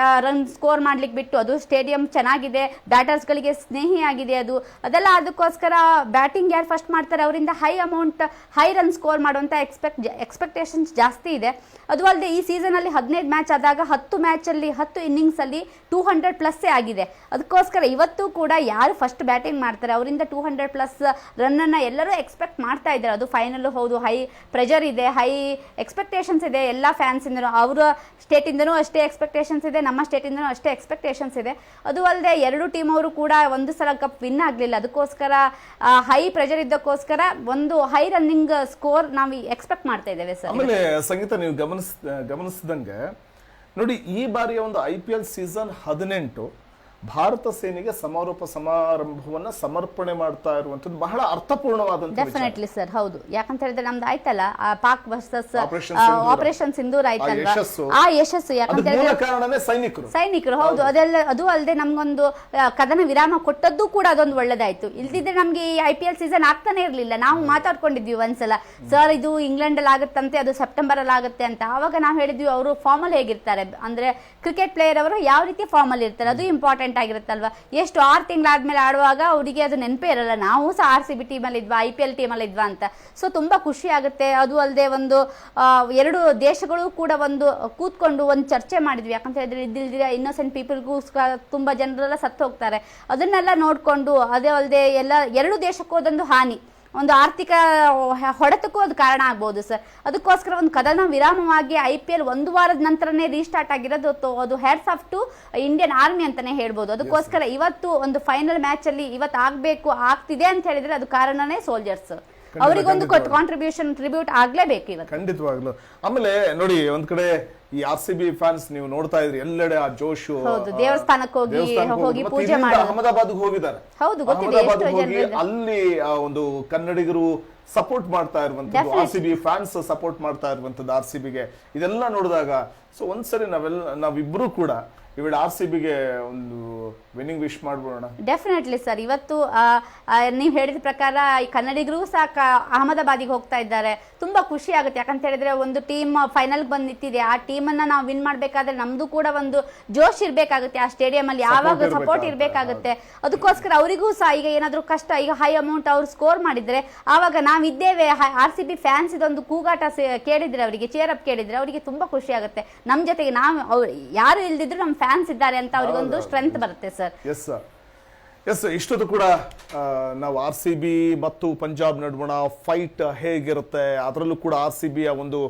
B: ರನ್ ಸ್ಕೋರ್ ಮಾಡ್ಲಿಕ್ಕೆ ಬಿಟ್ಟು, ಅದು ಸ್ಟೇಡಿಯಂ ಚೆನ್ನಾಗಿದೆ, ಬ್ಯಾಟರ್ಸ್ ಗಳಿಗೆ ಸ್ನೇಹಿಯಾಗಿದೆ ಅದೆಲ್ಲ. ಅದಕ್ಕೋಸ್ಕರ ಬ್ಯಾಟಿಂಗ್ ಯಾರು ಫಸ್ಟ್ ಮಾಡ್ತಾರೆ ಅವರಿಂದ ಹೈ ರನ್ ಸ್ಕೋರ್ ಮಾಡುವಂತ ಎಕ್ಸ್ಪೆಕ್ಟೇಷನ್ಸ್ ಜಾಸ್ತಿ ಇದೆ. ಅದು ಅಲ್ಲದೆ ಈ ಸೀಸನ್ ಅಲ್ಲಿ 15 ಮ್ಯಾಚ್ ಆದಾಗ 10 ಮ್ಯಾಚ್ ಅಲ್ಲಿ 10 ಇನ್ನಿಂಗ್ಸ್ ಅಲ್ಲಿ 200 ಪ್ಲಸ್ ಆಗಿದೆ. ಅದಕ್ಕೋಸ್ಕರ ಇವತ್ತು ಕೂಡ ಯಾರು ಫಸ್ಟ್ ಬ್ಯಾಟಿಂಗ್ ಮಾಡ್ತಾರೆ ಅವರಿಂದ 200 ಪ್ಲಸ್ ರನ್ ಅನ್ನ ಎಲ್ಲರೂ ಎಕ್ಸ್ಪೆಕ್ಟ್ ಮಾಡ್ತಾ ಇದ್ದಾರೆ. ಅದು ಫೈನಲ್ ಹೌದು, ಹೈ ಪ್ರೆಷರ್ ಇದೆ, ಹೈ ಎಕ್ಸ್ಪೆಕ್ಟೇಷನ್ಸ್ ಇದೆ ಎಲ್ಲ ಫ್ಯಾನ್ಸ್ ಇಂದನೂ. ಅವರ ಸ್ಟೇಟ್ ಇಂದನೂ ಅಷ್ಟೇ ಎಕ್ಸ್ಪೆಕ್ಟೇಷನ್ಸ್ ಇದೆ, ನಮ್ಮ ಸ್ಟೇಟ್ ಇಂದನೂ ಅಷ್ಟೇ ಎಕ್ಸ್ಪೆಕ್ಟೇಷನ್ಸ್ ಇದೆ. ಅದು ಅಲ್ಲದೆ ಎರಡು ಟೀಮ್ ಅವರು ಕೂಡ ಒಂದು ಸಲ ಕಪ್ ವಿನ್ ಆಗ್ಲಿಲ್ಲ. ಅದಕ್ಕೋಸ್ಕರ ಹೈ ಪ್ರೆಷರ್ ಇದ್ದಕ್ಕೋಸ್ಕರ ಒಂದು ಹೈ ರನ್ನಿಂಗ್ ಸ್ಕೋರ್ ನಾವು ಎಕ್ಸ್ಪೆಕ್ಟ್ ಮಾಡ್ತಾ ಇದ್ದೇವೆ ಸರ್.
A: ಆಮೇಲೆ ಸಂಗೀತ, ನೀವು ಗಮನಿಸಿದಂಗೆ ನೋಡಿ ಈ ಬಾರಿಯ ಒಂದು IPL ಸೀಸನ್ 18 ಭಾರತ ಸೇನೆಗೆ ಸಮಾರೋಪ ಸಮಾರಂಭವನ್ನ ಸಮರ್ಪಣೆ ಮಾಡ್ತಾ ಇರುವಂತದ್ದು ಬಹಳ ಅರ್ಥಪೂರ್ಣವಾದಂತ
B: ಡೆಫಿನೆಟ್ಲಿ ಸರ್, ಹೌದು. ಯಾಕಂತ ಹೇಳಿದ್ರೆ ನಮ್ದು ಆಯ್ತಲ್ಲ ಪಾಕ್ ವರ್ಸಸ್
A: ಆಪರೇಷನ್
B: ಸಿಂಧೂರ್ ಆಯ್ತಲ್ವಾ, ಆ ಯಶಸ್ಸು ಯಾಕಂತ
A: ಹೇಳಿದ್ರೆ
B: ಸೈನಿಕರು, ಹೌದು. ಅದು ಅಲ್ಲದೆ ನಮ್ಗೊಂದು ಕದನ ವಿರಾಮ ಕೊಟ್ಟದ್ದು ಕೂಡ ಅದೊಂದು ಒಳ್ಳೇದಾಯ್ತು. ಇಲ್ದಿದ್ರೆ ನಮ್ಗೆ ಈ IPL ಸೀಸನ್ ಆಗ್ತಾನೆ ಇರ್ಲಿಲ್ಲ. ನಾವು ಮಾತಾಡ್ಕೊಂಡಿದ್ವಿ ಒಂದ್ಸಲ, ಸರ್ ಇದು ಇಂಗ್ಲೆಂಡ್ ಅಲ್ಲಿ ಆಗುತ್ತಂತೆ, ಅದು ಸೆಪ್ಟೆಂಬರ್ ಅಲ್ಲಿ ಆಗುತ್ತೆ ಅಂತ. ಆವಾಗ ನಾವು ಹೇಳಿದ್ವಿ ಅವರು ಫಾರ್ಮ್ ಅಲ್ಲಿ ಹೇಗಿರ್ತಾರೆ ಅಂದ್ರೆ ಕ್ರಿಕೆಟ್ ಪ್ಲೇಯರ್ ಅವರು ಯಾವ ರೀತಿ ಫಾರ್ಮ್ ಅಲ್ಲಿ ಇರ್ತಾರೆ, ಅದು ಇಂಪಾರ್ಟೆಂಟ್ ಆಗಿರುತ್ತಲ್ವಾ. ಎಷ್ಟು 6 ತಿಂಗಳಾದ್ಮೇಲೆ ಆಡುವಾಗ ಅವರಿಗೆ ಅದು ನೆನಪೇ ಇರಲ್ಲ, ನಾವು ಸಹ RCB ಟೀಮ್ ಅಲ್ಲಿ ಇದ್ವಾ, IPL ಟೀಮ್ ಅಲ್ಲಿ ಇದ್ವಾ ಅಂತ. ಸೊ ತುಂಬಾ ಖುಷಿ ಆಗುತ್ತೆ. ಅದು ಅಲ್ಲದೆ ಒಂದು 2 ದೇಶಗಳು ಕೂಡ ಒಂದು ಕೂತ್ಕೊಂಡು ಒಂದು ಚರ್ಚೆ ಮಾಡಿದ್ವಿ. ಯಾಕಂತ ಹೇಳಿದ್ರೆ ಇದ್ದಿಲ್ದಿರ ಇನ್ನೋಸೆಂಟ್ ಪೀಪಲ್ಗೂ ತುಂಬಾ ಜನರೆಲ್ಲ ಸತ್ತು ಹೋಗ್ತಾರೆ, ಅದನ್ನೆಲ್ಲ ನೋಡ್ಕೊಂಡು. ಅದೇ ಅಲ್ಲದೆ ಎಲ್ಲ 2 ದೇಶಕ್ಕೂ ಅದೊಂದು ಹಾನಿ, ಒಂದು ಆರ್ಥಿಕ ಹೊಡೆತಕ್ಕೂ ಅದು ಕಾರಣ ಆಗ್ಬೋದು ಸರ್. ಅದಕ್ಕೋಸ್ಕರ ಒಂದು ಕದನ ವಿರಾಮವಾಗಿ IPL 1 ವಾರದ ನಂತರನೇ ರೀಸ್ಟಾರ್ಟ್ ಆಗಿರೋದು. ಅದು hats off to Indian army ಅಂತಾನೆ ಹೇಳ್ಬೋದು. ಅದಕ್ಕೋಸ್ಕರ ಇವತ್ತು ಒಂದು ಫೈನಲ್ ಮ್ಯಾಚ್ ಅಲ್ಲಿ ಇವತ್ತು ಆಗ್ತಿದೆ ಅಂತ ಹೇಳಿದ್ರೆ ಅದು ಕಾರಣನೇ ಸೋಲ್ಜರ್ಸ್. ಅವರಿಗೊಂದು ಕಾಂಟ್ರಿಬ್ಯೂಷನ್ ಟ್ರಿಬ್ಯೂಟ್ ಆಗ್ಲೇಬೇಕು ಇವತ್ತು,
A: ಖಂಡಿತವಾಗ್ಲು. ಆಮೇಲೆ ನೋಡಿ ಒಂದ್ ಕಡೆ ಈ RCB ಫ್ಯಾನ್ಸ್ ನೀವು ನೋಡ್ತಾ ಇದ್ರಿ, ಎಲ್ಲೆಡೆ ಆ ಜೋಶು,
B: ದೇವಸ್ಥಾನಕ್ಕೆ ಹೋಗಿ ಪೂಜೆ ಮಾಡಿ
A: ಅಹಮದಾಬಾದ್ ಹೋಗಿದ್ದಾರೆ. ಅಹಮದಾಬಾದ್ ಹೋಗಿ ಅಲ್ಲಿ ಒಂದು ಕನ್ನಡಿಗರು ಸಪೋರ್ಟ್ ಮಾಡ್ತಾ ಇರುವಂತದ್ದು, RCB ಫ್ಯಾನ್ಸ್ ಸಪೋರ್ಟ್ ಮಾಡ್ತಾ ಇರುವಂತದ್ದು RCBಗೆ. ಇದೆಲ್ಲ ನೋಡಿದಾಗ ಸೊ ಒಂದ್ಸರಿ ನಾವಿಬ್ರು ಕೂಡ ಇವಳು RCBಗೆ ಒಂದು ವಿನ್ನಿಂಗ್ ವಿಶ್ ಮಾಡ್ಬೋಣ.
B: Definitely sir. ಇವತ್ತು ನೀವು ಹೇಳಿದ ಪ್ರಕಾರ ಈ ಕನ್ನಡಿಗರು ಸಹ ಅಹಮದಾಬಾದಿಗೆ ಹೋಗ್ತಾ ಇದ್ದಾರೆ. ತುಂಬಾ ಖುಷಿ ಆಗುತ್ತೆ. ಯಾಕಂತ ಹೇಳಿದ್ರೆ ಒಂದು ಟೀಮ್ ಫೈನಲ್ ಬಂದು ನಿಂತಿದೆ, ಆ ಟೀಮ್ ಅನ್ನ ನಾವು ವಿನ್ ಮಾಡ್ಬೇಕಾದ್ರೆ ನಮ್ದು ಕೂಡ ಒಂದು ಜೋಶ್ ಇರ್ಬೇಕಾಗುತ್ತೆ, ಆ ಸ್ಟೇಡಿಯಂ ಅಲ್ಲಿ ಯಾವಾಗ ಸಪೋರ್ಟ್ ಇರ್ಬೇಕಾಗುತ್ತೆ. ಅದಕ್ಕೋಸ್ಕರ ಅವರಿಗೂ ಸಹ ಈಗ ಏನಾದ್ರು ಕಷ್ಟ, ಈಗ ಹೈ ಅಮೌಂಟ್ ಅವ್ರು ಸ್ಕೋರ್ ಮಾಡಿದ್ರೆ ಆವಾಗ ನಾವಿದ್ದೇವೆ, RCB ಫ್ಯಾನ್ಸ್ ಇದೊಂದು ಕೂಗಾಟ ಕೇಳಿದ್ರೆ, ಅವರಿಗೆ ಚೇರ್ ಅಪ್ ಕೇಳಿದ್ರೆ ಅವರಿಗೆ ತುಂಬಾ ಖುಷಿ ಆಗುತ್ತೆ. ನಮ್ ಜೊತೆಗೆ ಯಾರು ಇಲ್ದಿದ್ರು ನಮ್ ಫ್ಯಾನ್ಸ್ ಇದ್ದಾರೆ ಅಂತ ಅವರಿಗೊಂದು ಸ್ಟ್ರೆಂತ್ ಬರುತ್ತೆ ಸರ್.
A: ಎಸ್ ಇಷ್ಟೊತ್ತು ಕೂಡ ನಾವು RCB ಮತ್ತು ಪಂಜಾಬ್ ನಡುವಣ ಫೈಟ್ ಹೇಗಿರುತ್ತೆ, ಅದರಲ್ಲೂ ಕೂಡ RCBಯ ಒಂದು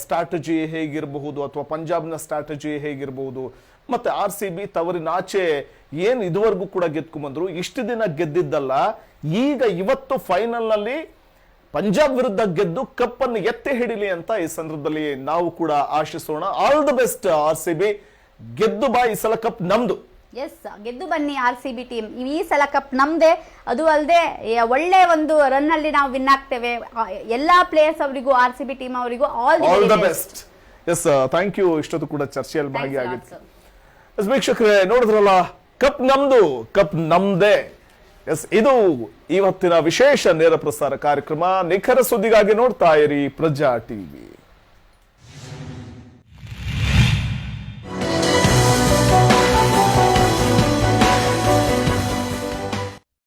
A: ಸ್ಟ್ರಾಟಜಿ ಹೇಗಿರಬಹುದು ಅಥವಾ ಪಂಜಾಬ್ನ ಸ್ಟ್ರಾಟಜಿ ಹೇಗಿರಬಹುದು, ಮತ್ತೆ RCB ತವರಿನಾಚೆ ಏನ್ ಇದುವರೆಗೂ ಕೂಡ ಗೆದ್ಕೊಂಡ್ಬಂದ್ರು, ಇಷ್ಟು ದಿನ ಗೆದ್ದಿದ್ದಲ್ಲ, ಈಗ ಇವತ್ತು ಫೈನಲ್ ನಲ್ಲಿ ಪಂಜಾಬ್ ವಿರುದ್ಧ ಗೆದ್ದು ಕಪ್ ಅನ್ನು ಎತ್ತಿ ಹಿಡಿಲಿ ಅಂತ ಈ ಸಂದರ್ಭದಲ್ಲಿ ನಾವು ಕೂಡ ಆಶಿಸೋಣ. ಆಲ್ ದ ಬೆಸ್ಟ್ RCB, ಗೆದ್ದು ಬಾ, ಈ ಸಲ ಕಪ್ ನಮ್ದು.
B: ಎಸ್, ಗೆದ್ದು ಬನ್ನಿ RCB ಟೀಮ್, ಈ ಸಲ ಕಪ್ ನಮ್ದೇ. ಅದು ಅಲ್ಲದೆ ಒಳ್ಳೆ ಒಂದು ರನ್ ಅಲ್ಲಿ ನಾವು ವಿನ್ ಆಗ್ತೇವೆ. ಎಲ್ಲಾ ಪ್ಲೇಯರ್ಸ್ ಅವರಿಗೂ RCB ಟೀಮ್ ಅವರಿಗೂ all the best.
A: Yes, thank you. ಇಷ್ಟೊತ್ತು ಕೂಡ ಚರ್ಚೆಯಲ್ಲಿ ಭಾಗಿಯಾಗಿತ್ತು. ಎಸ್ ವೀಕ್ಷಕರೇ, ನೋಡಿದ್ರಲ್ಲ, ಕಪ್ ನಮ್ದು, ಕಪ್ ನಮ್ದೇ. ಎಸ್, ಇದು ಇವತ್ತಿನ ವಿಶೇಷ ನೇರ ಪ್ರಸಾರ ಕಾರ್ಯಕ್ರಮ. ನಿಖರ ಸುದ್ದಿಗಾಗಿ ನೋಡ್ತಾ ಇರಿ ಪ್ರಜಾ TV.